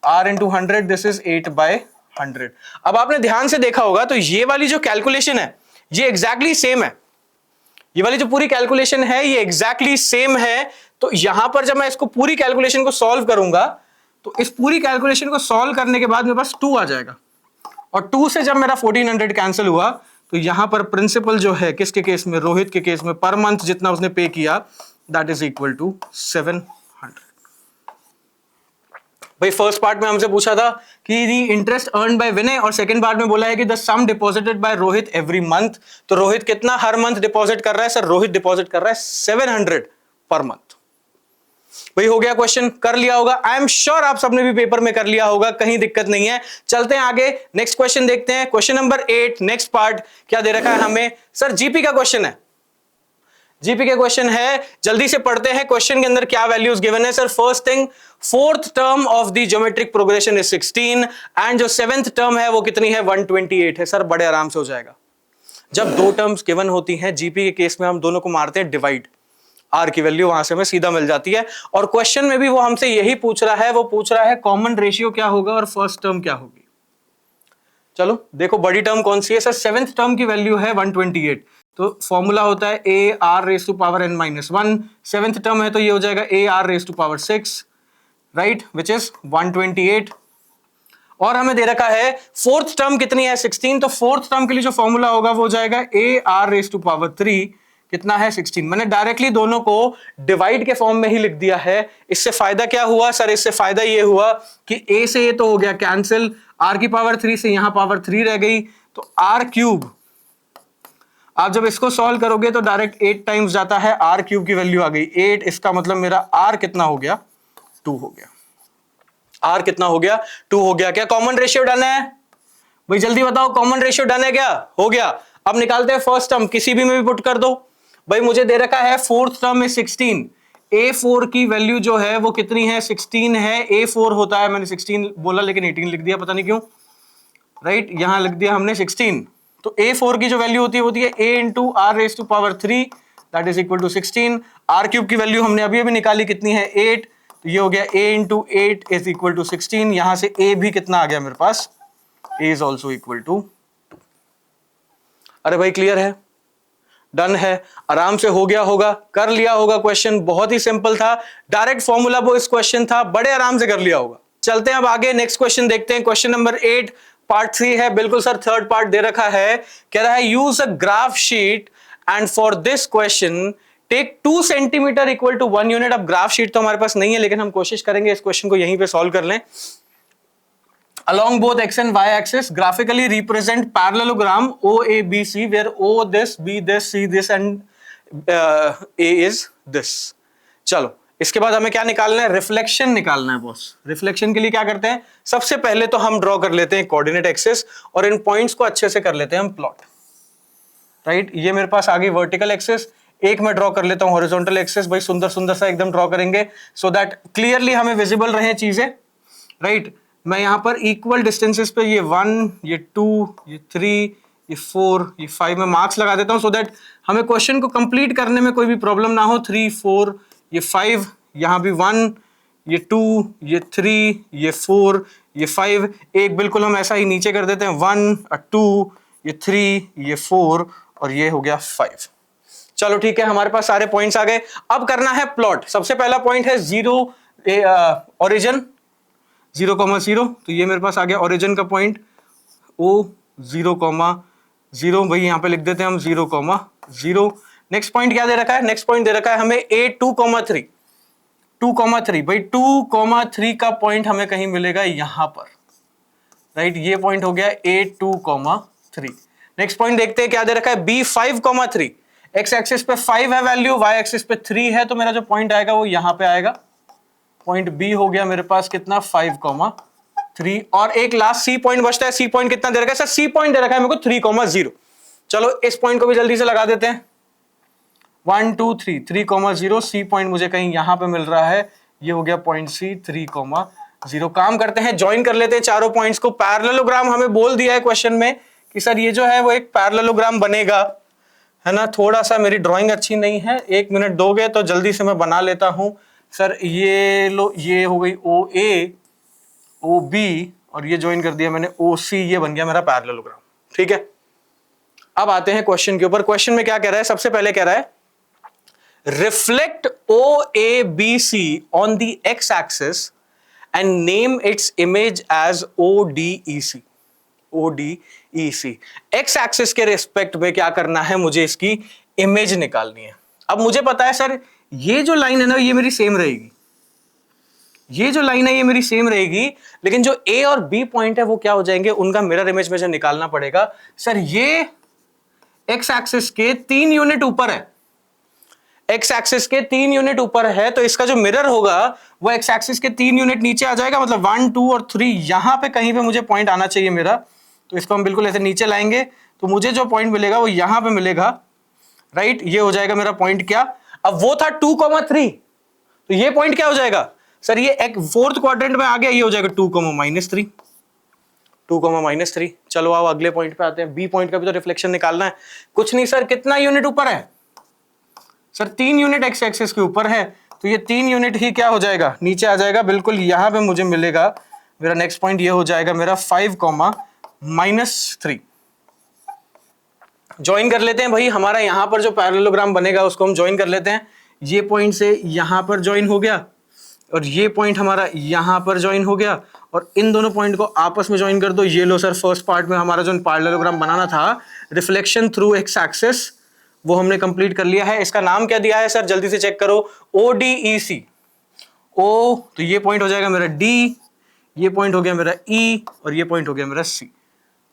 r into 100, this is 8 by 100। अब आपने ध्यान से देखा होगा तो ये वाली जो कैलकुलेशन है ये एग्जैक्टली सेम है, ये वाली जो पूरी कैलकुलेशन है ये एग्जैक्टली सेम है। तो यहां पर जब मैं इसको पूरी कैलकुलेशन को सॉल्व करूंगा तो इस पूरी कैलकुलेशन को सॉल्व करने के बाद मेरे पास 2 आ जाएगा, और 2 से जब मेरा 1400 कैंसिल हुआ तो यहां पर प्रिंसिपल जो है किसके केस में, रोहित के केस में, पर मंथ जितना उसने पे किया दैट इज इक्वल टू 700। भाई फर्स्ट पार्ट में हमसे पूछा था कि the interest earn by Vinay, और सेकंड पार्ट में बोला है कि the sum deposited by Rohit every month. तो रोहित कितना हर मंथ डिपॉजिट कर रहा है? सर रोहित डिपॉजिट कर रहा है 700 पर मंथ। भाई हो गया क्वेश्चन, कर लिया होगा, आई एम श्योर आप सबने भी पेपर में कर लिया होगा, कहीं दिक्कत नहीं है। चलते हैं आगे, नेक्स्ट क्वेश्चन देखते हैं, क्वेश्चन नंबर 8। नेक्स्ट पार्ट क्या दे रखा है हमें? सर जीपी का क्वेश्चन है, जीपी के क्वेश्चन है, जल्दी से पढ़ते हैं क्वेश्चन के अंदर क्या वैल्यूज गिवन है। Sir first thing, fourth term of the geometric progression is 16 and जो सेवेंथ टर्म है वो कितनी है? 128 है। सर बड़े आराम से हो जाएगा। जब दो टर्म्स गिवन होती हैं जीपी के केस में हम दोनों को मारते हैं डिवाइड, आर की वैल्यू वहां से हमें सीधा मिल जाती है। और क्वेश्चन में भी वो हमसे यही पूछ रहा है, वो पूछ रहा है कॉमन रेशियो क्या होगा और फर्स्ट टर्म क्या होगी। चलो देखो बड़ी टर्म कौन सी है? सर सेवेंथ टर्म की वैल्यू है 128, तो फॉर्मूला होता है A R raise to power N minus 1। Seventh term है तो ये हो जाएगा A R raise to power 6, right, which is 128। और हमें दे रखा है फोर्थ टर्म कितनी है? 16। तो फोर्थ टर्म के लिए जो फॉर्मूला होगा वो हो जाएगा A R raise to power 3, कितना है? 16। मैंने डायरेक्टली दोनों को डिवाइड के फॉर्म में ही लिख दिया है। इससे फायदा क्या हुआ? सर इससे फायदा ये हुआ कि ए से ये तो हो गया कैंसिल, आर की पावर 3 से यहां पावर 3 रह गई, तो आर क्यूब, आप जब इसको सॉल्व करोगे तो डायरेक्ट 8 टाइम्स जाता है, आर क्यूब की वैल्यू आ गई 8। इसका मतलब मेरा आर कितना हो गया? 2 हो गया। आर कितना हो गया? 2 हो गया। क्या कॉमन रेशियो डन है? भाई जल्दी बताओ, कॉमन रेशियो डन है क्या? हो गया। अब निकालते हैं फर्स्ट टर्म, किसी भी में भी पुट कर दो। भाई मुझे दे रखा है फोर्थ टर्म में 16, A4 की वैल्यू जो है वो कितनी है? 16 है। A4 होता है, मैंने 16 बोला लेकिन 18 लिख दिया, पता नहीं क्यों, राइट, यहां लिख दिया हमने 16। तो A4 की जो वैल्यू होती है A into R raise to power 3 that is equal to 16। R cube की वैल्यू हमने अभी अभी निकाली, कितनी है? 8। तो ये हो गया A into 8 is equal to 16। यहां से A भी कितना आ गया मेरे पास? A is also equal to 2। अरे भाई क्लियर है, डन है, आराम से हो गया होगा, कर लिया होगा। क्वेश्चन बहुत ही सिंपल था, डायरेक्ट फॉर्मूला वो इस क्वेश्चन था, बड़े आराम से कर लिया होगा। चलते हैं अब आगे, नेक्स्ट क्वेश्चन देखते हैं, क्वेश्चन नंबर 8 पार्ट 3 है। बिल्कुल सर थर्ड पार्ट दे रखा है, कह रहा है use a graph sheet and for this question take 2 centimetre equal to 1 unit. अब ग्राफ शीट तो हमारे पास नहीं है, लेकिन हम कोशिश करेंगे इस क्वेश्चन को यहीं पे सॉल्व कर लें। Along both x and y axis, graphically represent parallelogram OABC, where O this, B this, C this and A is this. चलो इसके बाद हमें क्या निकालना है? रिफ्लेक्शन निकालना है बॉस। रिफ्लेक्शन के लिए क्या करते हैं? सबसे पहले तो हम ड्रॉ कर लेते हैं कोऑर्डिनेट एक्सिस और इन पॉइंट्स को अच्छे से कर लेते हैं हम प्लॉट, राइट। ये मेरे पास आ गई वर्टिकल एक्सिस, एक मैं ड्रॉ कर लेता हूं हॉरिजॉन्टल एक्सिस। भाई सुंदर सुंदर सा एकदम ड्रॉ करेंगे सो दैट क्लियरली हमें विजिबल रहे चीजें, राइट। मैं यहां पर इक्वल डिस्टेंसेस पे ये 1, ये 2, ये 3, ये 4, ये 5 में मार्क्स लगा देता हूं सो दैट हमें क्वेश्चन को कंप्लीट करने में कोई भी प्रॉब्लम ना हो। 3, 4, ये 5, यहां भी 1, ये 2, ये 3, ये 4, ये 5, एक बिल्कुल हम ऐसा ही नीचे कर देते हैं 1, 2, ये 3, ये 4 और ये हो गया 5। चलो ठीक है, हमारे पास सारे पॉइंट्स आ गए। अब करना है प्लॉट। सबसे पहला पॉइंट है 0 ओरिजिन 0,0, तो ये मेरे पास आ गया ओरिजिन का पॉइंट O 0,0। भाई यहाँ पे लिख देते हैं हम 0,0। नेक्स्ट पॉइंट क्या दे रखा है? नेक्स्ट पॉइंट दे रखा है हमें A 2,3। 2,3 भाई 2,3 का पॉइंट हमें कहीं मिलेगा यहाँ पर, राइट। ये पॉइंट हो गया A 2,3। नेक्स्ट पॉइंट देखते हैं क्या दे रखा है B 5,3। एक्स एक्सिस पे 5 है वैल्यू, वाई एक्सिस पे 3 है, तो मेरा जो पॉइंट आएगा वो यहाँ पे आएगा। पॉइंट बी हो गया मेरे पास कितना? 5,3। और एक लास्ट सी पॉइंट बचता है। सी पॉइंट कितना दे रखा है? सर सी पॉइंट दे रखा है मेरे को 3,0। चलो इस पॉइंट को भी जल्दी से लगा देते हैं। 1, 2, 3, 3,0। सी पॉइंट मुझे कहीं यहां पे मिल रहा है, ये हो गया पॉइंट सी 3,0। काम करते हैं, ज्वाइन कर लेते हैं चारों पॉइंट्स को। पैरेललोग्राम हमें बोल दिया है क्वेश्चन में कि सर ये जो है वो एक पैरेललोग्राम बनेगा, है ना। थोड़ा सा मेरी ड्राइंग अच्छी नहीं है, 1 मिनट दोगे तो जल्दी से मैं बना लेता हूं। सर ये लो, ये हो गई OA, OB और ये ज्वाइन कर दिया मैंने OC, ये बन गया मेरा पैरेललोग्राम, ठीक है। अब आते हैं क्वेश्चन के ऊपर। क्वेश्चन में क्या कह रहा है, सबसे पहले कह रहा है reflect OABC on the x axis and name its image as ODEC। ODEC x axis के रिस्पेक्ट में क्या करना है, मुझे इसकी इमेज निकालनी है। अब मुझे पता है सर ये जो लाइन है ना ये मेरी सेम रहेगी, ये जो लाइन है ये मेरी सेम रहेगी, लेकिन जो A और B पॉइंट है वो क्या हो जाएंगे, उनका मिरर इमेज मुझे निकालना पड़ेगा। सर ये एक्स एक्सिस के 3 यूनिट ऊपर है, एक्स एक्सिस के 3 यूनिट ऊपर है, तो इसका जो मिरर होगा वो एक्स एक्सिस के 3 यूनिट नीचे आ जाएगा, मतलब 1 2 और 3 यहां पे कहीं पे मुझे पॉइंट आना चाहिए मेरा। तो इसको हम बिल्कुल ऐसे नीचे लाएंगे तो मुझे जो पॉइंट मिलेगा वो यहां पे मिलेगा, राइट। ये हो जाएगा मेरा पॉइंट क्या, अब वो था 2,3, तो ये पॉइंट क्या हो जाएगा सर, ये एक फोर्थ क्वाड्रेंट में आ गया, ये हो जाएगा 2,-3, 2,-3। चलो आओ अगले पॉइंट पे आते हैं। बी पॉइंट का भी तो रिफ्लेक्शन निकालना है। कुछ नहीं सर, कितना यूनिट ऊपर है सर, 3 यूनिट एक्स एक्सिस के ऊपर है, तो ये 3 यूनिट ही क्या हो जाएगा, नीचे आ जाएगा बिल्कुल। यहां पे मुझे मिलेगा मेरा नेक्स्ट पॉइंट, ये हो जाएगा मेरा 5,-3। ज्वाइन कर लेते हैं भाई, हमारा यहां पर जो पैरेललोग्राम बनेगा उसको हम ज्वाइन कर लेते हैं। ये पॉइंट से यहां पर ज्वाइन हो गया और ये पॉइंट हमारा यहां पर ज्वाइन हो गया, और इन दोनों पॉइंट को आपस में ज्वाइन कर दो। ये लो सर, फर्स्ट पार्ट में हमारा जो पैरेललोग्राम बनाना था रिफ्लेक्शन थ्रू एक्स एक्सिस, वो हमने कंप्लीट कर लिया है। इसका नाम क्या दिया है सर, जल्दी से चेक करो, ODEC। O तो ये पॉइंट हो जाएगा मेरा D, ये पॉइंट हो गया मेरा E, और ये पॉइंट हो गया मेरा C।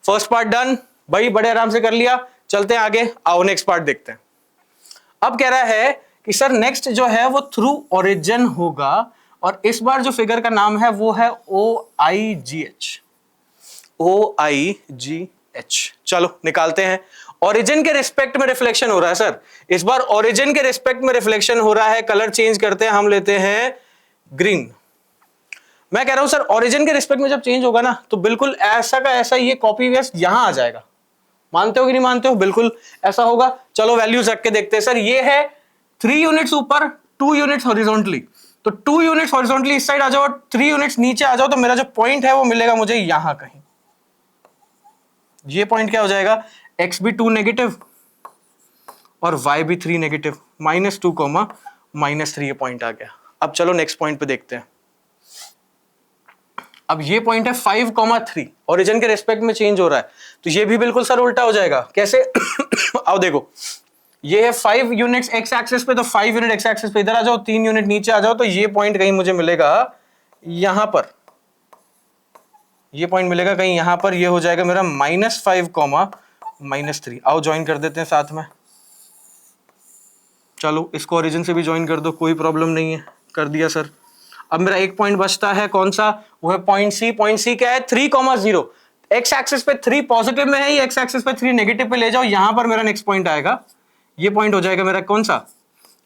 फर्स्ट पार्ट डन भाई, बड़े आराम से कर लिया। चलते हैं आगे, आओ नेक्स्ट पार्ट देखते हैं। अब कह रहा है कि सर नेक्स्ट जो है वो थ्रू ओरिजिन होगा, और इस बार जो फिगर का नाम है वो है OIGH। चलो निकालते हैं। ओरिजिन के रिस्पेक्ट में रिफ्लेक्शन हो रहा है सर, इस बार ओरिजिन के रिस्पेक्ट में रिफ्लेक्शन हो रहा है। कलर चेंज करते हैं, हम लेते हैं ग्रीन। मैं कह रहा हूं सर ओरिजिन के रिस्पेक्ट में जब चेंज होगा ना तो बिल्कुल ऐसा का ऐसा ये कॉपी वेस्ट यहां आ जाएगा। मानते हो कि नहीं मानते हो, बिल्कुल ऐसा होगा। चलो वैल्यूज रख के देखते हैं। सर ये है 3 यूनिट्स ऊपर, 2 यूनिट्स हॉरिजॉन्टली, तो 2 यूनिट्स हॉरिजॉन्टली इस साइड आ जाओ, 3 यूनिट्स नीचे आ जाओ, तो मेरा जो पॉइंट है वो मिलेगा मुझे यहां कहीं। ये पॉइंट क्या हो जाएगा, x भी 2 नेगेटिव और y भी 3 नेगेटिव, -2, -3 ये पॉइंट आ गया। अब चलो नेक्स्ट पॉइंट पे देखते हैं। अब ये पॉइंट है 5,3, ओरिजिन के रिस्पेक्ट में चेंज हो रहा है, तो ये भी बिल्कुल सर उल्टा हो जाएगा। कैसे आओ देखो, ये है 5 यूनिट्स एक्स एक्सिस पे, तो 5 यूनिट एक्स एक्सिस पे इधर आ जाओ, 3 यूनिट नीचे आ जाओ, तो ये पॉइंट कहीं मुझे मिलेगा यहां पर, ये पॉइंट मिलेगा कहीं यहां पर। ये हो जाएगा मेरा -5, -3। आओ ज्वाइन कर देते हैं साथ में। चलो इसको ओरिजिन से भी ज्वाइन कर दो, कोई प्रॉब्लम नहीं है, कर दिया सर। अब मेरा एक पॉइंट बचता है, कौन सा, वो है पॉइंट C। पॉइंट C क्या है, 3,0। एक्स एक्सिस पे 3 पॉजिटिव में है, ये एक्स एक्सिस पे 3 नेगेटिव पे ले जाओ, यहां पर मेरा नेक्स्ट पॉइंट आएगा। ये पॉइंट हो जाएगा मेरा कौन सा,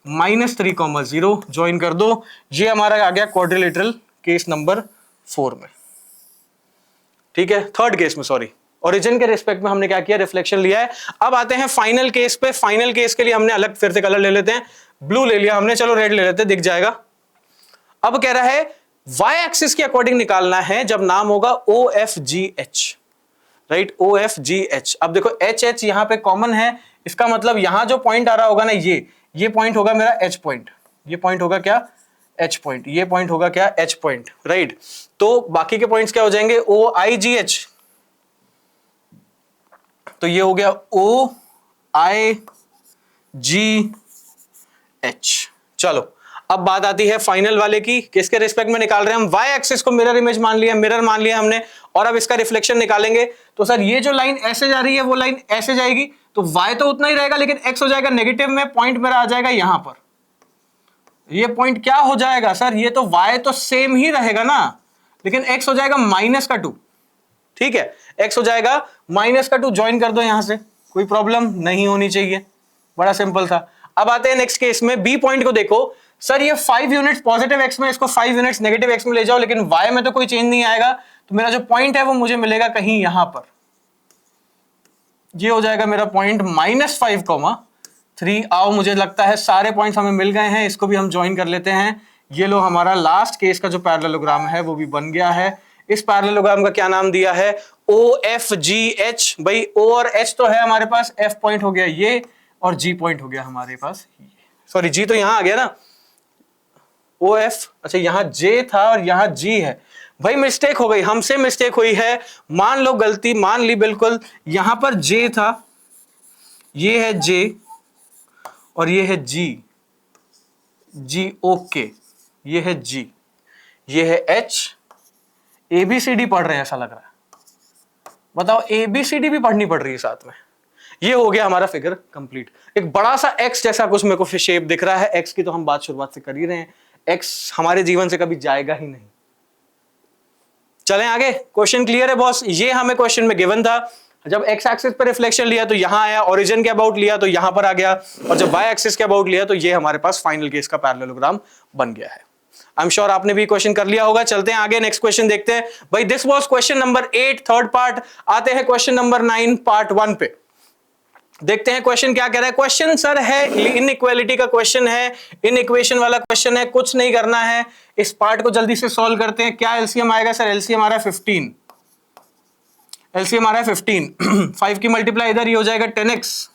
-3,0। ज्वाइन कर दो। ये हमारा आ गया क्वाड्रिलेटरल केस नंबर 4 में। ठीक है, थर्ड केस में, सॉरी, ओरिजिन के रिस्पेक्ट में हमने क्या किया, रिफ्लेक्शन लिया है। अब आते हैं फाइनल केस पे। फाइनल केस के लिए हमने अलग फिर से कलर ले लेते हैं, ब्लू ले लिया हमने, चलो रेड ले लेते हैं, दिख जाएगा। अब कह रहा है y एक्सिस के अकॉर्डिंग निकालना है जब नाम होगा OFGH, राइट, OFGH। अब देखो HH यहां पे कॉमन है, इसका मतलब यहां जो पॉइंट आ रहा होगा ना, ये पॉइंट होगा मेरा H पॉइंट, ये पॉइंट होगा क्या, H पॉइंट, ये पॉइंट होगा क्या, H पॉइंट, राइट। तो बाकी के पॉइंट्स क्या हो जाएंगे, OIGH, तो ये हो गया OIGH। चलो अब बात आती है फाइनल वाले की, किसके रिस्पेक्ट में निकाल रहे हैं हम, y एक्सिस को मिरर इमेज मान लिया, मिरर मान लिया हमने, और अब इसका रिफ्लेक्शन निकालेंगे। तो सर ये जो लाइन ऐसे जा रही है वो लाइन ऐसे जाएगी, तो y तो उतना ही रहेगा, लेकिन x हो जाएगा नेगेटिव में, पॉइंट मेरा आ जाएगा यहां पर। ये पॉइंट क्या हो जाएगा सर, ये तो y तो सेम ही रहेगा ना, लेकिन x हो जाएगा -2। ठीक है, x हो जाएगा -2। ज्वाइन कर दो यहां से, कोई प्रॉब्लम नहीं होनी चाहिए, बड़ा सिंपल था। अब आते हैं नेक्स्ट केस में। बी पॉइंट को देखो, सर ये 5 यूनिट्स पॉजिटिव एक्स में, इसको 5 यूनिट्स नेगेटिव एक्स में ले जाओ, लेकिन y में तो कोई चेंज नहीं आएगा, तो मेरा जो पॉइंट है वो मुझे मिलेगा कहीं यहां पर। ये हो जाएगा मेरा पॉइंट -5,3। आओ मुझे लगता है सारे पॉइंट्स हमें मिल गए हैं, इसको भी हम ज्वाइन कर लेते हैं। ये लो हमारा लास्ट केस का जो पैरेललोग्राम है वो भी बन गया है। इस पैरेललोग्राम का क्या नाम दिया है, ओ एफ जी एच, भाई ओ और एच तो है हमारे पास, एफ पॉइंट हो गया ये और जी पॉइंट हो गया हमारे पास, सॉरी जी तो यहां आ गया ना, ओ एफ, अच्छा यहां जे था और यहां जी है, भाई मिस्टेक हो गई, हमसे मिस्टेक हुई है, मान लो गलती मान ली बिल्कुल, यहां पर जे था, ये है जे और ये है जी, जी ओके, ये है जी, ये है एच, एबीसीडी पढ़ रहे हैं ऐसा लग रहा है, बताओ एबीसीडी भी पढ़नी पड़ रही है साथ में, ये हो गया हमारा फिगर कंप्लीट। एक बड़ा सा एक्स जैसा कुछ मेरे को शेप दिख रहा है, एक्स की तो हम बात शुरुआत से कर ही रहे हैं, एक्स हमारे जीवन से कभी जाएगा ही नहीं। चलें आगे, क्वेश्चन क्लियर है बॉस, ये हमें क्वेश्चन में गिवन था, जब एक्स एक्सिस पर रिफ्लेक्शन लिया तो यहां आया, ओरिजिन के अबाउट लिया तो यहां पर आ गया, और जब वाई एक्सिस के अबाउट लिया तो ये हमारे पास फाइनल केस का पैरेललोग्राम बन गया है। आई एम श्योर आपने भी क्वेश्चन कर लिया होगा। चलते हैं आगे, नेक्स्ट क्वेश्चन देखते हैं। भाई this was question number 8 third part, आते हैं क्वेश्चन नंबर 9 पार्ट 1 पे। देखते हैं क्वेश्चन क्या कह रहा है। क्वेश्चन सर है इनइक्वालिटी का क्वेश्चन है, इन इक्वेशन वाला क्वेश्चन है, कुछ नहीं करना है, इस पार्ट को जल्दी से सॉल्व करते हैं। क्या एलसीएम आएगा सर? एलसीएम आ रहा है 15, एलसीएम आ रहा है 15 5 की मल्टीप्लाई इधर ये हो जाएगा 10x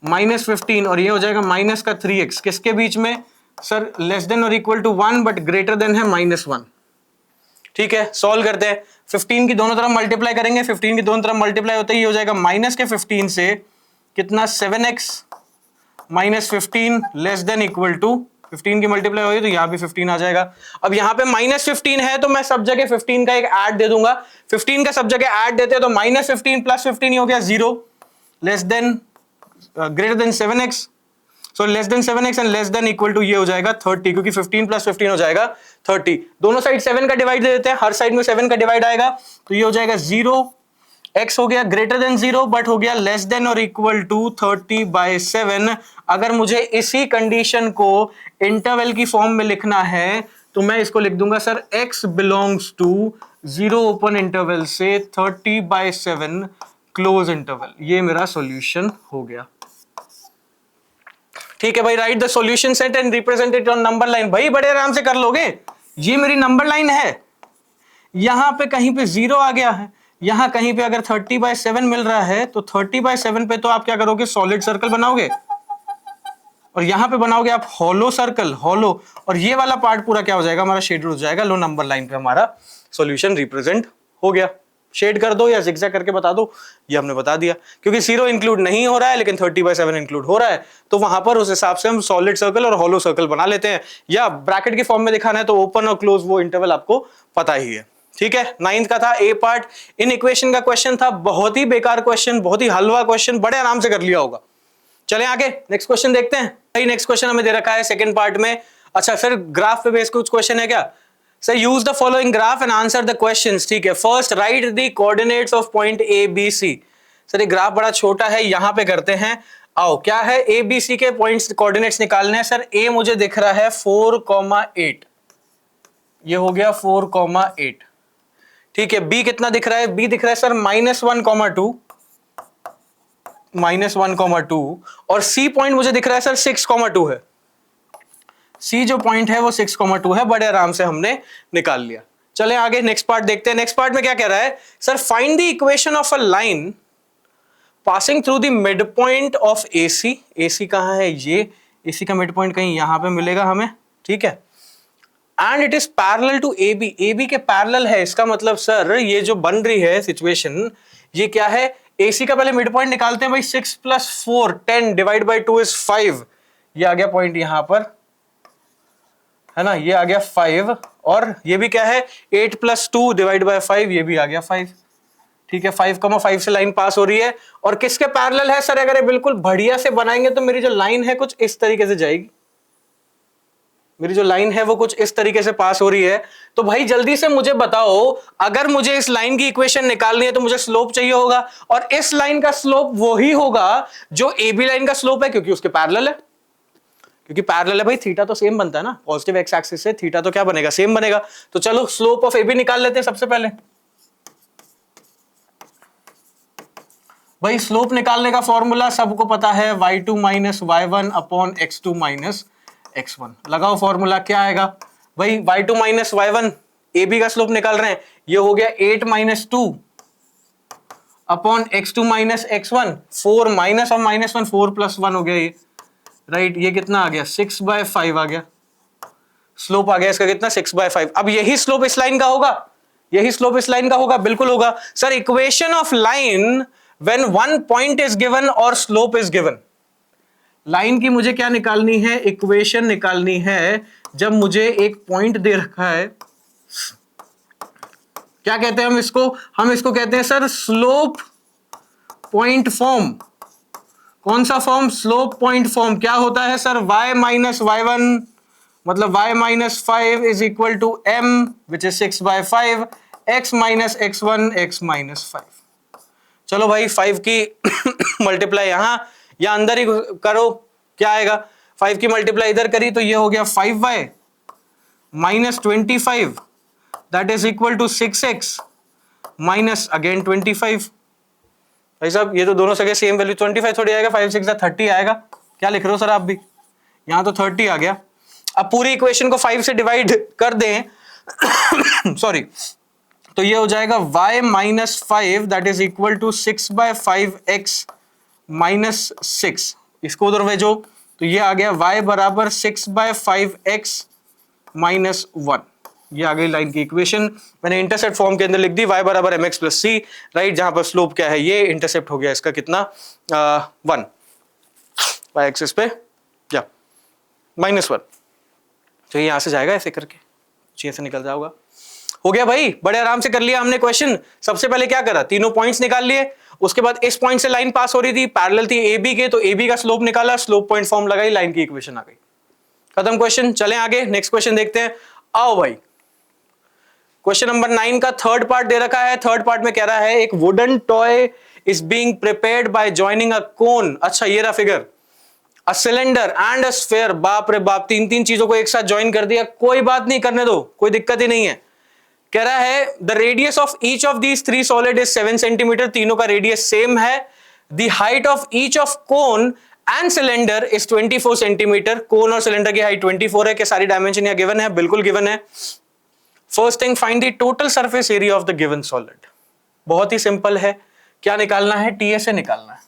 माइनस 15 और ये हो जाएगा माइनस का 3x, किसके बीच में सर? लेस देन और equal to 1 but greater than है -1। ठीक है, सॉल्व करते हैं। 15 की दोनों तरफ मल्टीप्लाई करेंगे, 15 की दोनों तरफ मल्टीप्लाई होते ही हो जाएगा माइनस के 15 से कितना 7x minus 15 less than equal to 15 की मल्टीप्लाई होगी तो यहां भी 15 आ जाएगा। अब यहां पे -15 है तो मैं सब जगह 15 का एक ऐड दे दूंगा, 15 का सब जगह ऐड देते हैं तो -15 प्लस 15 हो गया 0, less than greater than 7x, so less than 7x and less than equal to ये हो जाएगा 30, क्योंकि 15 प्लस 15 हो जाएगा 30। दोनों साइड 7 का डिवाइड दे देते हैं, हर साइड में 7 का डिवाइड आएगा तो ये हो जाएगा 0x हो गया ग्रेटर देन 0 बट हो गया लेस देन और इक्वल टू 30/7। अगर मुझे इसी कंडीशन को इंटरवल की फॉर्म में लिखना है तो मैं इसको लिख दूंगा sir x belongs to 0 open interval से 30/7 क्लोज इंटरवल। ये मेरा सॉल्यूशन हो गया। ठीक है भाई, right the solution set and represent it on number line. भाई बड़े आराम से कर लोगे, ये मेरी नंबर लाइन है, यहां पे कहीं पे 0 आ गया है, यहां कहीं पे अगर 30/7 मिल रहा है तो 30/7 पे तो आप क्या करोगे? सॉलिड सर्कल बनाओगे और यहां पे बनाओगे आप हॉलो सर्कल, हॉलो, और ये वाला पार्ट पूरा क्या हो जाएगा? हमारा शेड हो जाएगा। लो नंबर लाइन पे हमारा सॉल्यूशन रिप्रेजेंट हो गया। शेड कर दो या जिगजैग करके बता दो, ये हमने बता दिया। क्योंकि 0 इंक्लूड नहीं हो रहा है लेकिन 30/7 इंक्लूड हो रहा है तो वहां पर उस हिसाब से हम सॉलिड सर्कल और हॉलो सर्कल बना लेते हैं, या ब्रैकेट की फॉर्म में दिखाना है तो ओपन और क्लोज वो इंटरवल आपको पता ही है। ठीक है, 9th का था ए पार्ट, इन इक्वेशन का क्वेश्चन था, बहुत ही बेकार क्वेश्चन, बहुत ही हलवा क्वेश्चन, बड़े आराम से कर लिया होगा। चलें आगे, नेक्स्ट क्वेश्चन देखते हैं। भाई नेक्स्ट क्वेश्चन हमें दे रखा है सेकंड पार्ट में। अच्छा फिर ग्राफ पे बेस कुछ क्वेश्चन है क्या? So use the following graph and answer the questions। ठीक है, first write the coordinates of point A B C. Sir ये ग्राफ बड़ा छोटा है, यहां पे करते हैं। आओ, क्या है? ए बी सी के पॉइंट्स कोऑर्डिनेट्स निकालने हैं। सर ए मुझे दिख रहा है 4,8, ये हो गया 4,8। ठीक है, बी कितना दिख रहा है? बी दिख रहा है सर -1,2, -1,2, और सी पॉइंट मुझे दिख रहा है सर 6,2 है। सी जो पॉइंट है वो 6,2 है, बड़े आराम से हमने निकाल लिया। चलें आगे, नेक्स्ट पार्ट देखते हैं। नेक्स्ट पार्ट में क्या कह रहा है? Sir find the equation of a line passing through the midpoint of AC. AC कहां है? ये एसी का मिड पॉइंट कहीं यहां पे मिलेगा हमें। ठीक है, and it is parallel to A B. A B के पैरेलल है, इसका मतलब सर ये जो बन रही है सिचुएशन, ये क्या है? एसी का पहले मिड पॉइंट निकालते हैं भाई। 6 + 4 10 डिवाइड बाई 2 इज 5, ये आ गया पॉइंट यहां पर, है ना, ये आ गया 5, और ये भी क्या है? 8 + 2 डिवाइड बाय 5, ये भी आ गया 5। ठीक है, 5,5 से लाइन पास हो रही है, और किसके पैरेलल है सर? अगर ये बिल्कुल बढ़िया से बनाएंगे तो मेरी जो लाइन है कुछ इस तरीके से जाएगी, मेरी जो लाइन है वो कुछ इस तरीके से पास हो रही है। तो भाई जल्दी से मुझे बताओ, अगर मुझे इस लाइन की इक्वेशन निकालनी है तो मुझे स्लोप चाहिए होगा, और इस लाइन का स्लोप वही होगा जो ए बी लाइन का स्लोप है, क्योंकि उसके पैरेलल है। क्योंकि पैरेलल है भाई, थीटा तो सेम बनता है ना, पॉजिटिव एक्स एक्सिस से थीटा तो क्या बनेगा? सेम बनेगा। तो चलो स्लोप ऑफ ए बी निकाल लेते हैं सबसे पहले। भाई स्लोप निकालने का फॉर्मूला सबको पता है, y2 - y1 upon x2 - x1। लगाओ फॉर्मूला, क्या आएगा भाई? y2 - y1 ए बी का स्लोप निकाल रहे हैं, ये हो गया 8 minus 2 upon x2 minus x1, 4 minus और माइनस 1, 4 प्लस 1 हो गया ये, राइट। ये कितना आ गया 6/5 आ गया, स्लोप आ गया इसका कितना 6/5। अब यही स्लोप इस लाइन का होगा, यही स्लोप इस लाइन का होगा, बिल्कुल होगा sir. Equation of line when one point is given और स्लोप इज गिवन, लाइन की मुझे क्या निकालनी है, इक्वेशन निकालनी है जब मुझे एक पॉइंट दे रखा है। क्या कहते हैं हम इसको कहते हैं सर स्लोप पॉइंट फॉर्म। कौन सा फॉर्म, स्लोप पॉइंट फॉर्म। क्या होता है सर, y माइनस y1 मतलब y minus 5 is equal to m which is 6/5, x minus x1 x minus 5। चलो भाई 5 की मल्टीप्लाई यहां या अंदर ही करो, क्या आएगा, 5 की मल्टीप्लाई इधर करी तो ये हो गया 5y minus 25 that is equal to 6x minus again 25। भाई साहब ये तो दोनों सके सेम वैल्यू, 25 थोड़ी आएगा, 5 6 30 आएगा। क्या लिख रहे हो सर आप भी, यहां तो 30 आ गया। अब पूरी इक्वेशन को 5 से डिवाइड कर दें सॉरी, तो ये हो जाएगा y minus 5 that is equal to 6/5x minus 6। इसको उधर भेजो तो ये आ गया y बराबर 6/5x माइनस 1। ये आ गई लाइन की इक्वेशन, मैंने इंटरसेप्ट फॉर्म के अंदर लिख दी, y बराबर mx प्लस सी, राइट। जहां पर स्लोप क्या है, ये इंटरसेप्ट हो गया इसका कितना 1 y एक्सिस पे या -1, तो ये यहां से जाएगा ऐसे करके, ये से निकल जाओगा। हो गया भाई, बड़े आराम से कर लिया हमने क्वेश्चन। सबसे पहले क्या करा, तीनों पॉइंट्स निकाल लिए, उसके बाद इस पॉइंट से लाइन पास हो रही थी, पैरेलल थी ए बी के, तो ए बी का स्लोप निकाला, स्लोप पॉइंट फॉर्म लगाई, लाइन की इक्वेशन आ गई, खत्म क्वेश्चन। चलें आगे, नेक्स्ट क्वेश्चन देखते हैं। आओ भाई, क्वेश्चन नंबर 9 का थर्ड पार्ट दे रखा है। थर्ड पार्ट में कह रहा है एक wooden toy is being prepared by joining a cone, अच्छा ये रहा figure, a cylinder and a sphere. बाप रे बाप, तीन चीजों को एक साथ ज्वाइन कर दिया, कोई बात नहीं, करने दो, कोई दिक्कत ही नहीं है। कह रहा है the radius of each of these 3 solid is 7 centimetre, तीनों का रेडियस सेम है। The height of each of cone and cylinder is 24 centimetre, cone और सिलेंडर की हाइट 24 है। कि सारी डायमेंशन यहां गिवन है, बिल्कुल गिवन है। First thing, find the total surface area of the given solid. बहुत ही सिंपल है, क्या निकालना है, टीएसए निकालना है।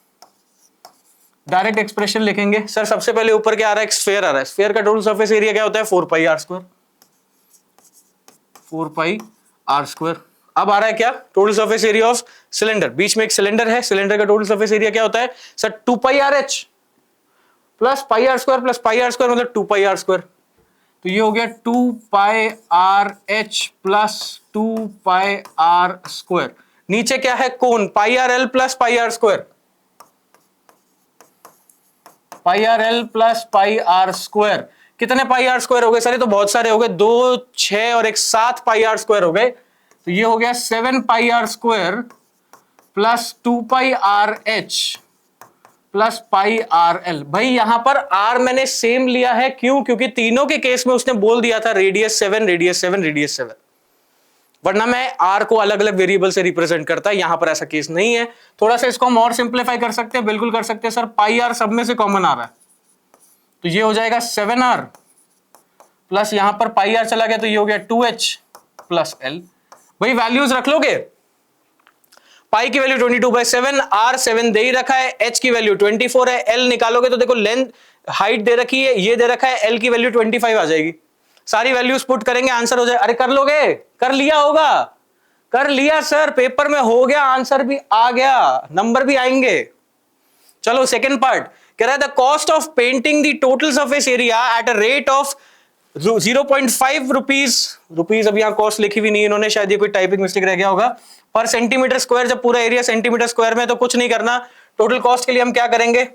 डायरेक्ट एक्सप्रेशन लिखेंगे सर। सबसे पहले ऊपर क्या आ रहा है, एक स्फीयर आ रहा है, स्फीयर का टोटल सरफेस एरिया क्या होता है 4πr², 4πr²। अब आ रहा है क्या, total surface area of cylinder, बीच में एक सिलेंडर है, सिलेंडर का टोटल सरफेस एरिया क्या होता है sir 2πrh plus πr² plus πr² मतलब 2πr², तो ये हो गया 2πrh प्लस 2πr²। नीचे क्या है, कोन, πrl plus πr², πrl plus πr²। कितने πr² हो गए सर, ये तो बहुत सारे हो गए, 2 6 और एक 7 πr² हो गए, तो ये हो गया 7 πr² plus 2πrh plus πrl। भाई यहां पर r मैंने सेम लिया है, क्यों, क्योंकि तीनों के केस में उसने बोल दिया था रेडियस 7 रेडियस 7 रेडियस 7, वरना मैं r को अलग अलग वेरिएबल से रिप्रेजेंट करता है। यहां पर ऐसा केस नहीं है। थोड़ा सा इसको हम और सिंप्लीफाई कर सकते हैं, बिल्कुल कर सकते हैं सर। πr सब में से कॉमन आ रहा है, तो ये हो जाएगा 7r प्लस यहां पर πr चला गया, तो ये हो गया 2h प्लस l। भाई वैल्यूज रख लोगे, पाई की वैल्यू 22/7, r 7 दे ही रखा है, h की वैल्यू 24 है, l निकालोगे तो देखो लेंथ हाइट दे रखी है, ये दे रखा है, l की वैल्यू 25 आ जाएगी। सारी वैल्यूज पुट करेंगे, आंसर हो जाए। अरे कर लोगे, कर लिया होगा, कर लिया सर, पेपर में हो गया, आंसर भी आ गया, नंबर भी आएंगे। चलो सेकंड पार्ट कह रहा है the cost of painting the total surface area at a rate of 0.5 rupees. अब यहां कॉस्ट लिखी हुई नहीं है इन्होंने, शायद ये कोई टाइपिंग मिस्टेक रह गया होगा। पर सेंटीमीटर स्क्वायर, जब पूरा एरिया सेंटीमीटर स्क्वायर में, तो कुछ नहीं करना, टोटल कॉस्ट के लिए हम क्या करेंगे,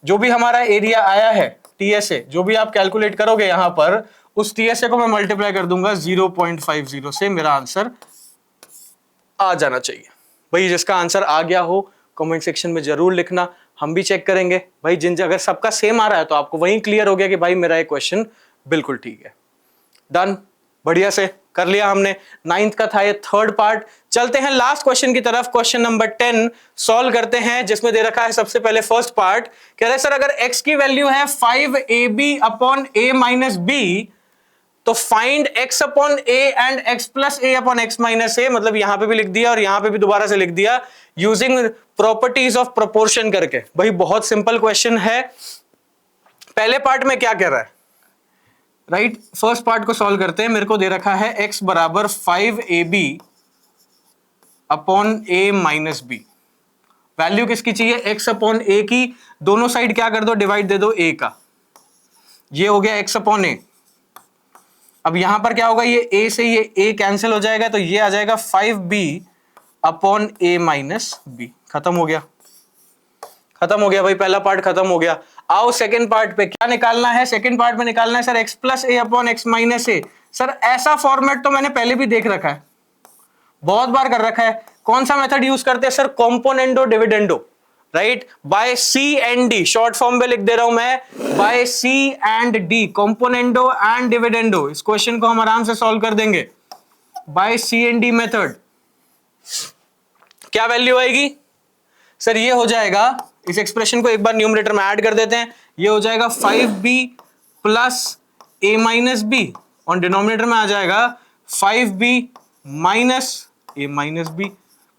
जो भी हमारा एरिया आया है टीएसए, जो भी आप कैलकुलेट करोगे यहां पर, उस टीएसए को मैं मल्टीप्लाई कर दूंगा 0.50 से, मेरा आंसर आ जाना चाहिए। भाई जिसका आंसर आ गया हो कमेंट सेक्शन में जरूर लिखना, हम भी चेक करेंगे। भाई अगर सबका सेम आ रहा है तो आपको वहीं क्लियर हो गया कि भाई मेरा ये क्वेश्चन बिल्कुल ठीक है। डन, बढ़िया से कर लिया हमने। 9th का था ये थर्ड पार्ट। चलते हैं लास्ट क्वेश्चन की तरफ, क्वेश्चन नंबर 10 सॉल्व करते हैं, जिसमें दे रखा है सबसे पहले फर्स्ट पार्ट। कह रहे सर अगर x की वैल्यू है 5ab upon a minus b, तो find x upon a and x plus a upon x minus a, मतलब यहां पे भी लिख दिया और यहां पे भी दोबारा से लिख दिया यूजिंग प्रॉपर्टीज ऑफ प्रोपोर्शन करके। भाई बहुत सिंपल क्वेश्चन है। पहले पार्ट में क्या कह रहा है, राइट फर्स्ट पार्ट को सॉल्व करते हैं। मेरे को दे रखा है x बराबर 5ab upon a minus b। Value किसकी चाहिए, x अपॉन a की। दोनों साइड क्या कर दो, डिवाइड दे दो a का। ये हो गया x अपॉन a। अब यहां पर क्या होगा, ये a से ये a कैंसिल हो जाएगा, तो ये आ जाएगा 5b upon a minus b। खत्म हो गया, खत्म हो गया भाई, पहला पार्ट खत्म हो गया। आओ सेकंड पार्ट पे, क्या निकालना है सेकंड पार्ट में, निकालना है sir x plus a upon x minus a। Sir ऐसा फॉर्मेट तो मैंने पहले भी देख रखा है, बहुत बार कर रखा है। कौन सा मेथड यूज करते हैं sir, componendo dividendo, right by C and D। Short form में लिख दे रहा हूं मैं, by C and D, componendo and dividendo. इस क्वेश्चन को हम आराम से सॉल्व कर देंगे by C and D method. क्या वैल्यू आएगी सर, ये हो जाएगा, इस एक्सप्रेशन को एक बार न्यूमरेटर में ऐड कर देते हैं, ये हो जाएगा 5b plus a minus b, और डिनोमिनेटर में आ जाएगा 5b minus a minus b।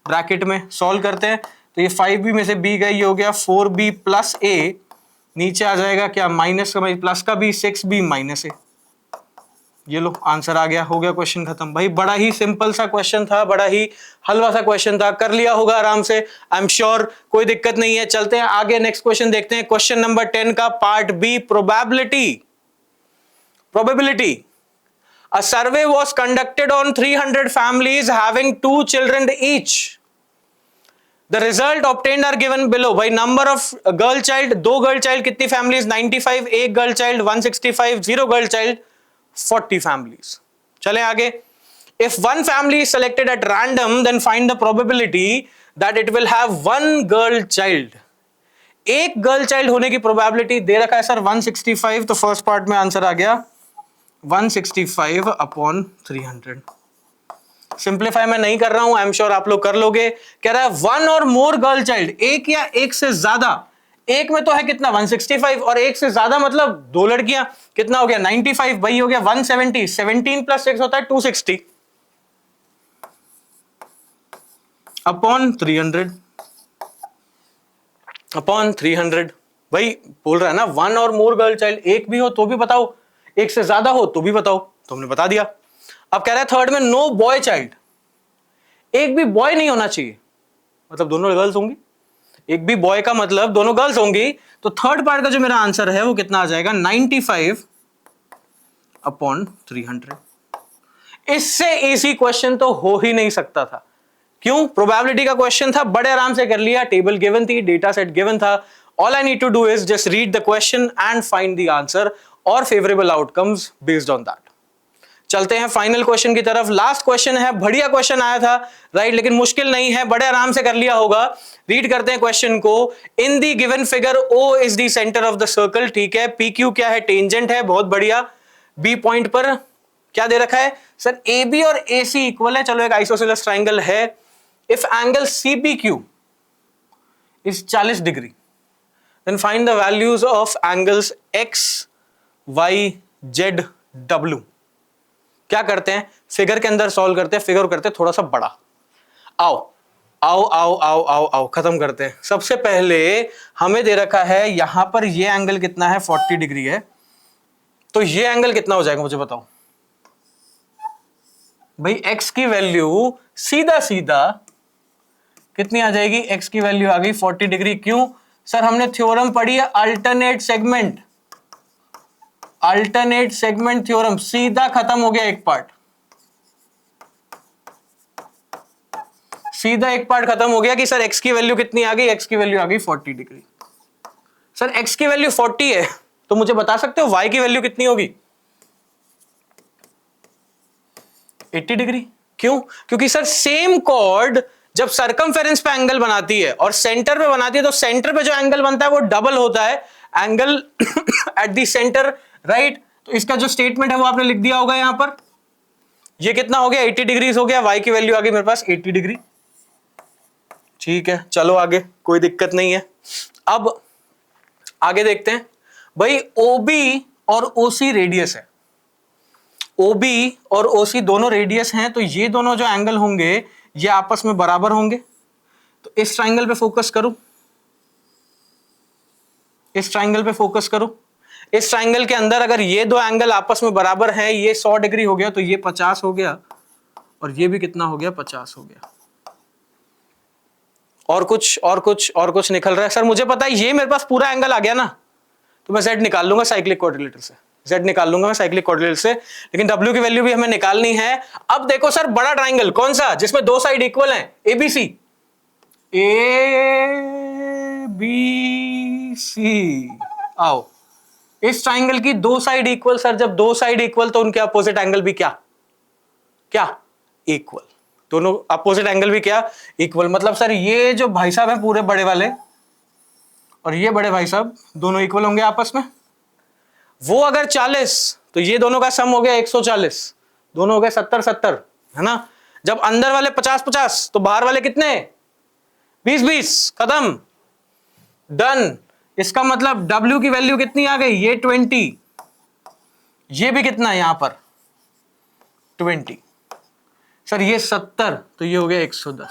Bracket में सॉल्व करते हैं, तो ये 5b में से b गई, ये हो गया 4b प्लस a, नीचे आ जाएगा क्या, माइनस का प्लस का b, 6b माइनस a। ये लो आंसर आ गया, हो गया क्वेश्चन खत्म। भाई बड़ा ही सिंपल सा क्वेश्चन था, बड़ा ही हलवा सा क्वेश्चन था, कर लिया होगा आराम से, आई एम श्योर, कोई दिक्कत नहीं है। चलते हैं आगे, नेक्स्ट क्वेश्चन देखते हैं, क्वेश्चन नंबर 10 का part B, probability. Probability, a survey was conducted on 300 families having 2 children each. The result obtained are given below। भाई number of girl child, 2 girl child कितनी families, 95, 1 girl child 165, 0 girl child 40 families. चलें आगे। If one family is selected at random, then find the probability that it will have 1 girl child। एक girl child होने की probability दे रखा है sir 165, तो first part में आंसर आ गया 165 अपॉन 300। सिंप्लीफाई मैं नहीं कर रहा हूं, आई एम श्योर आप लोग कर लोगे। कह रहा है 1 और मोर गर्ल चाइल्ड, एक या एक से ज्यादा। एक में तो है कितना 165, और एक से ज्यादा मतलब 2 लड़कियां, कितना हो गया 95, भाई हो गया 170, 17 प्लस 6 होता है 260 अपॉन 300, अपॉन 300। भाई बोल रहा है ना 1 और मोर गर्ल चाइल्ड, एक भी हो तो भी बताओ, एक से ज्यादा हो तो भी बताओ, तो हमने बता दिया। अब कह रहा है थर्ड में नो बॉय चाइल्ड, एक भी बॉय नहीं होना चाहिए, मतलब दोनों गर्ल्स होंगी, एक भी बॉय का मतलब दोनों गर्ल्स होंगी। तो थर्ड पार्ट का जो मेरा आंसर है वो कितना आ जाएगा 95 अपॉन 300। इससे इजी क्वेश्चन तो हो ही नहीं सकता था, क्यों, प्रोबेबिलिटी का क्वेश्चन था, बड़े आराम से कर लिया, टेबल गिवन थी, डेटा सेट गिवन था। All I need to do is just read the question and find the answer और favourable outcomes based on that. चलते हैं फाइनल क्वेश्चन की तरफ। लास्ट क्वेश्चन है, बढ़िया क्वेश्चन आया था, राइट, लेकिन मुश्किल नहीं है, बड़े आराम से कर लिया होगा। रीड करते हैं क्वेश्चन को। In the given figure O is the centre of the circle, ठीक है, पी क्यू क्या है, टेंजेंट है, बहुत बढ़िया। बी पॉइंट पर क्या दे रखा है सर, ए बी और ए सी इक्वल है, चलो एक आइसोसेलेस ट्राइंगल है। If angle C B Q is 40 degree, then find the values of angles x y z डब्ल्यू। क्या करते हैं, फिगर के अंदर सॉल्व करते हैं, फिगर करते हैं थोड़ा सा बड़ा। आओ आओ आओ आओ आओ आओ खत्म करते हैं। सबसे पहले हमें दे रखा है यहां पर ये एंगल कितना है, 40 डिग्री है, तो ये एंगल कितना हो जाएगा मुझे बताओ भाई। x की वैल्यू सीधा सीधा कितनी आ जाएगी, x की वैल्यू आ गई 40 डिग्री। क्यों सर, हमने थ्योरम पढ़ी है alternate segment, alternate segment theorem, सीधा खत्म हो गया एक पार्ट, सीधा एक पार्ट खत्म हो गया कि सर x की वैल्यू कितनी आ गई, x की वैल्यू आ गई 40 डिग्री। सर x की वैल्यू 40 है, तो मुझे बता सकते हो y की वैल्यू कितनी होगी, 80 डिग्री। क्यों, क्योंकि सर सेम कॉर्ड जब सरकमफेरेंस पे एंगल बनाती है और सेंटर पे बनाती है, तो सेंटर पे जो एंगल बनता है वो डबल होता है angle at the centre, right. तो इसका जो स्टेटमेंट है वो आपने लिख दिया होगा यहां पर। ये कितना हो गया, 80 डिग्री हो गया, y की वैल्यू आ गई मेरे पास 80 डिग्री। ठीक है, चलो आगे, कोई दिक्कत नहीं है। अब आगे देखते हैं भाई, OB और OC रेडियस है। OB और OC दोनों रेडियस हैं, तो ये दोनों जो एंगल होंगे ये आपस में बराबर होंगे। तो इस ट्राइंगल पे फोकस करूं, इस ट्राइंगल पे फोकस करूं। इस ट्राइंगल के अंदर अगर ये दो एंगल आपस में बराबर हैं, ये 100 डिग्री हो गया, तो ये 50 हो गया और ये भी कितना हो गया, 50 हो गया। और कुछ निकल रहा है सर, मुझे पता है ये मेरे पास पूरा एंगल आ गया ना, तो मैं Z निकाल लूंगा साइक्लिक क्वाड्रिलेटरल से, Z निकाल लूंगा मैं साइक्लिक क्वाड्रिलेटरल से, लेकिन W की वैल्यू भी हमें निकालनी है। अब देखो सर, बड़ा ट्राइंगल कौन सा, जिसमें दो साइड इक्वल हैं, ABC, ABC। आओ, इस ट्राइंगल की दो साइड इक्वल, सर जब दो साइड इक्वल तो उनके अपोजिट एंगल भी क्या इक्वल, दोनों अपोजिट एंगल भी क्या, इक्वल। मतलब सर ये जो भाई साहब है पूरे बड़े वाले और ये बड़े भाई साहब दोनों इक्वल होंगे आपस में। वो अगर 40 तो ये दोनों का सम हो गया 140, दोनों हो गए 70-70, है ना। जब अंदर वाले 50-50 तो बाहर वाले कितने, 20-20, खत्म, डन। इसका मतलब W की वैल्यू कितनी आ गई, ये 20, ये भी कितना है यहां पर 20, सर ये 70, तो ये हो गया 110।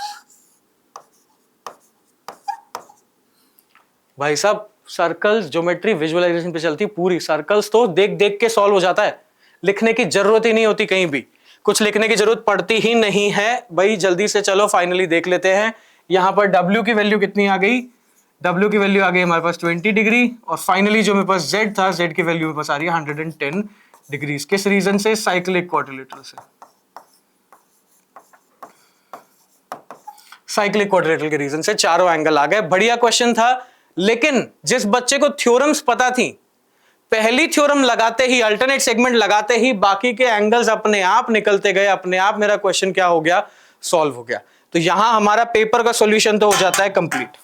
भाई साहब सर्कल्स ज्योमेट्री विजुअलाइजेशन पे चलती पूरी, सर्कल्स तो देख देख के सॉल्व हो जाता है, लिखने की जरूरत ही नहीं होती, कहीं भी कुछ लिखने की जरूरत पड़ती ही नहीं है भाई। जल्दी से चलो फाइनली देख लेते हैं। यहां पर W की वैल्यू कितनी आ गई, W की वैल्यू आ गई हमारे पास 20 डिग्री, और फाइनली जो मेरे पास Z था, Z की वैल्यू मेरे पास आ रही है 110 डिग्रीज। किस रीजन से, साइक्लिक क्वाड्रिलेटरल से, साइक्लिक क्वाड्रिलेटरल के रीजन से चारों एंगल आ गए। बढ़िया क्वेश्चन था, लेकिन जिस बच्चे को थ्योरम्स पता थी, पहली थ्योरम लगाते ही, अल्टरनेट सेगमेंट लगाते ही बाकी के एंगल्स अपने आप निकलते गए, अपने आप मेरा क्वेश्चन क्या हो गया, सॉल्व हो गया। तो यहां हमारा पेपर का सॉल्यूशन तो हो जाता है कंप्लीट,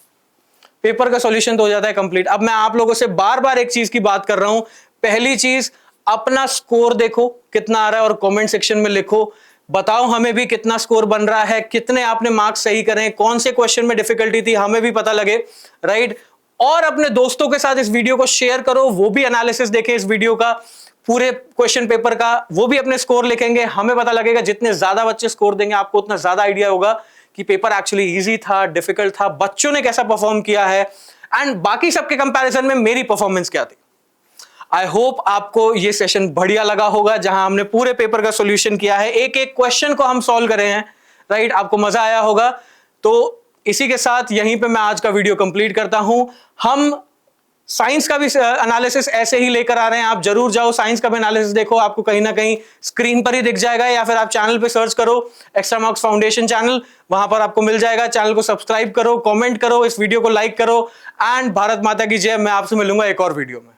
पेपर का सॉल्यूशन तो हो जाता है कंप्लीट। अब मैं आप लोगों से बार बार एक चीज की बात कर रहा हूं, पहली चीज अपना स्कोर देखो कितना आ रहा है और कमेंट सेक्शन में लिखो, बताओ हमें भी कितना स्कोर बन रहा है, कितने आपने मार्क्स सही करें, कौन से क्वेश्चन में डिफिकल्टी थी, हमें भी पता लगे, राइट। और अपने दोस्तों के साथ इस वीडियो को शेयर करो, वो भी एनालिसिस देखें इस वीडियो का, पूरे क्वेश्चन पेपर का, वो भी अपने स्कोर लिखेंगे, हमें पता लगेगा। जितने ज्यादा बच्चे स्कोर देंगे आपको उतना ज्यादा आइडिया होगा कि पेपर एक्चुअली इजी था, डिफिकल्ट था, बच्चों ने कैसा परफॉर्म किया है, एंड बाकी सबके कंपैरिजन में मेरी परफॉर्मेंस क्या थी। आई होप आपको ये सेशन बढ़िया लगा होगा, जहां हमने पूरे पेपर का सॉल्यूशन किया है, एक एक क्वेश्चन को हम सॉल्व करे हैं, राइट। आपको मजा आया होगा। तो इसी के साथ यहीं पे मैं आज का वीडियो कंप्लीट करता हूं। हम साइंस का भी एनालिसिस ऐसे ही लेकर आ रहे हैं, आप जरूर जाओ साइंस का भी एनालिसिस देखो, आपको कहीं ना कहीं स्क्रीन पर ही दिख जाएगा, या फिर आप चैनल पे सर्च करो एक्स्ट्रा मार्क्स फाउंडेशन चैनल, वहां पर आपको मिल जाएगा। चैनल को सब्सक्राइब करो, कमेंट करो, इस वीडियो को लाइक करो, एंड भारत माता की जय। मैं आपसे मिलूंगा एक और वीडियो में।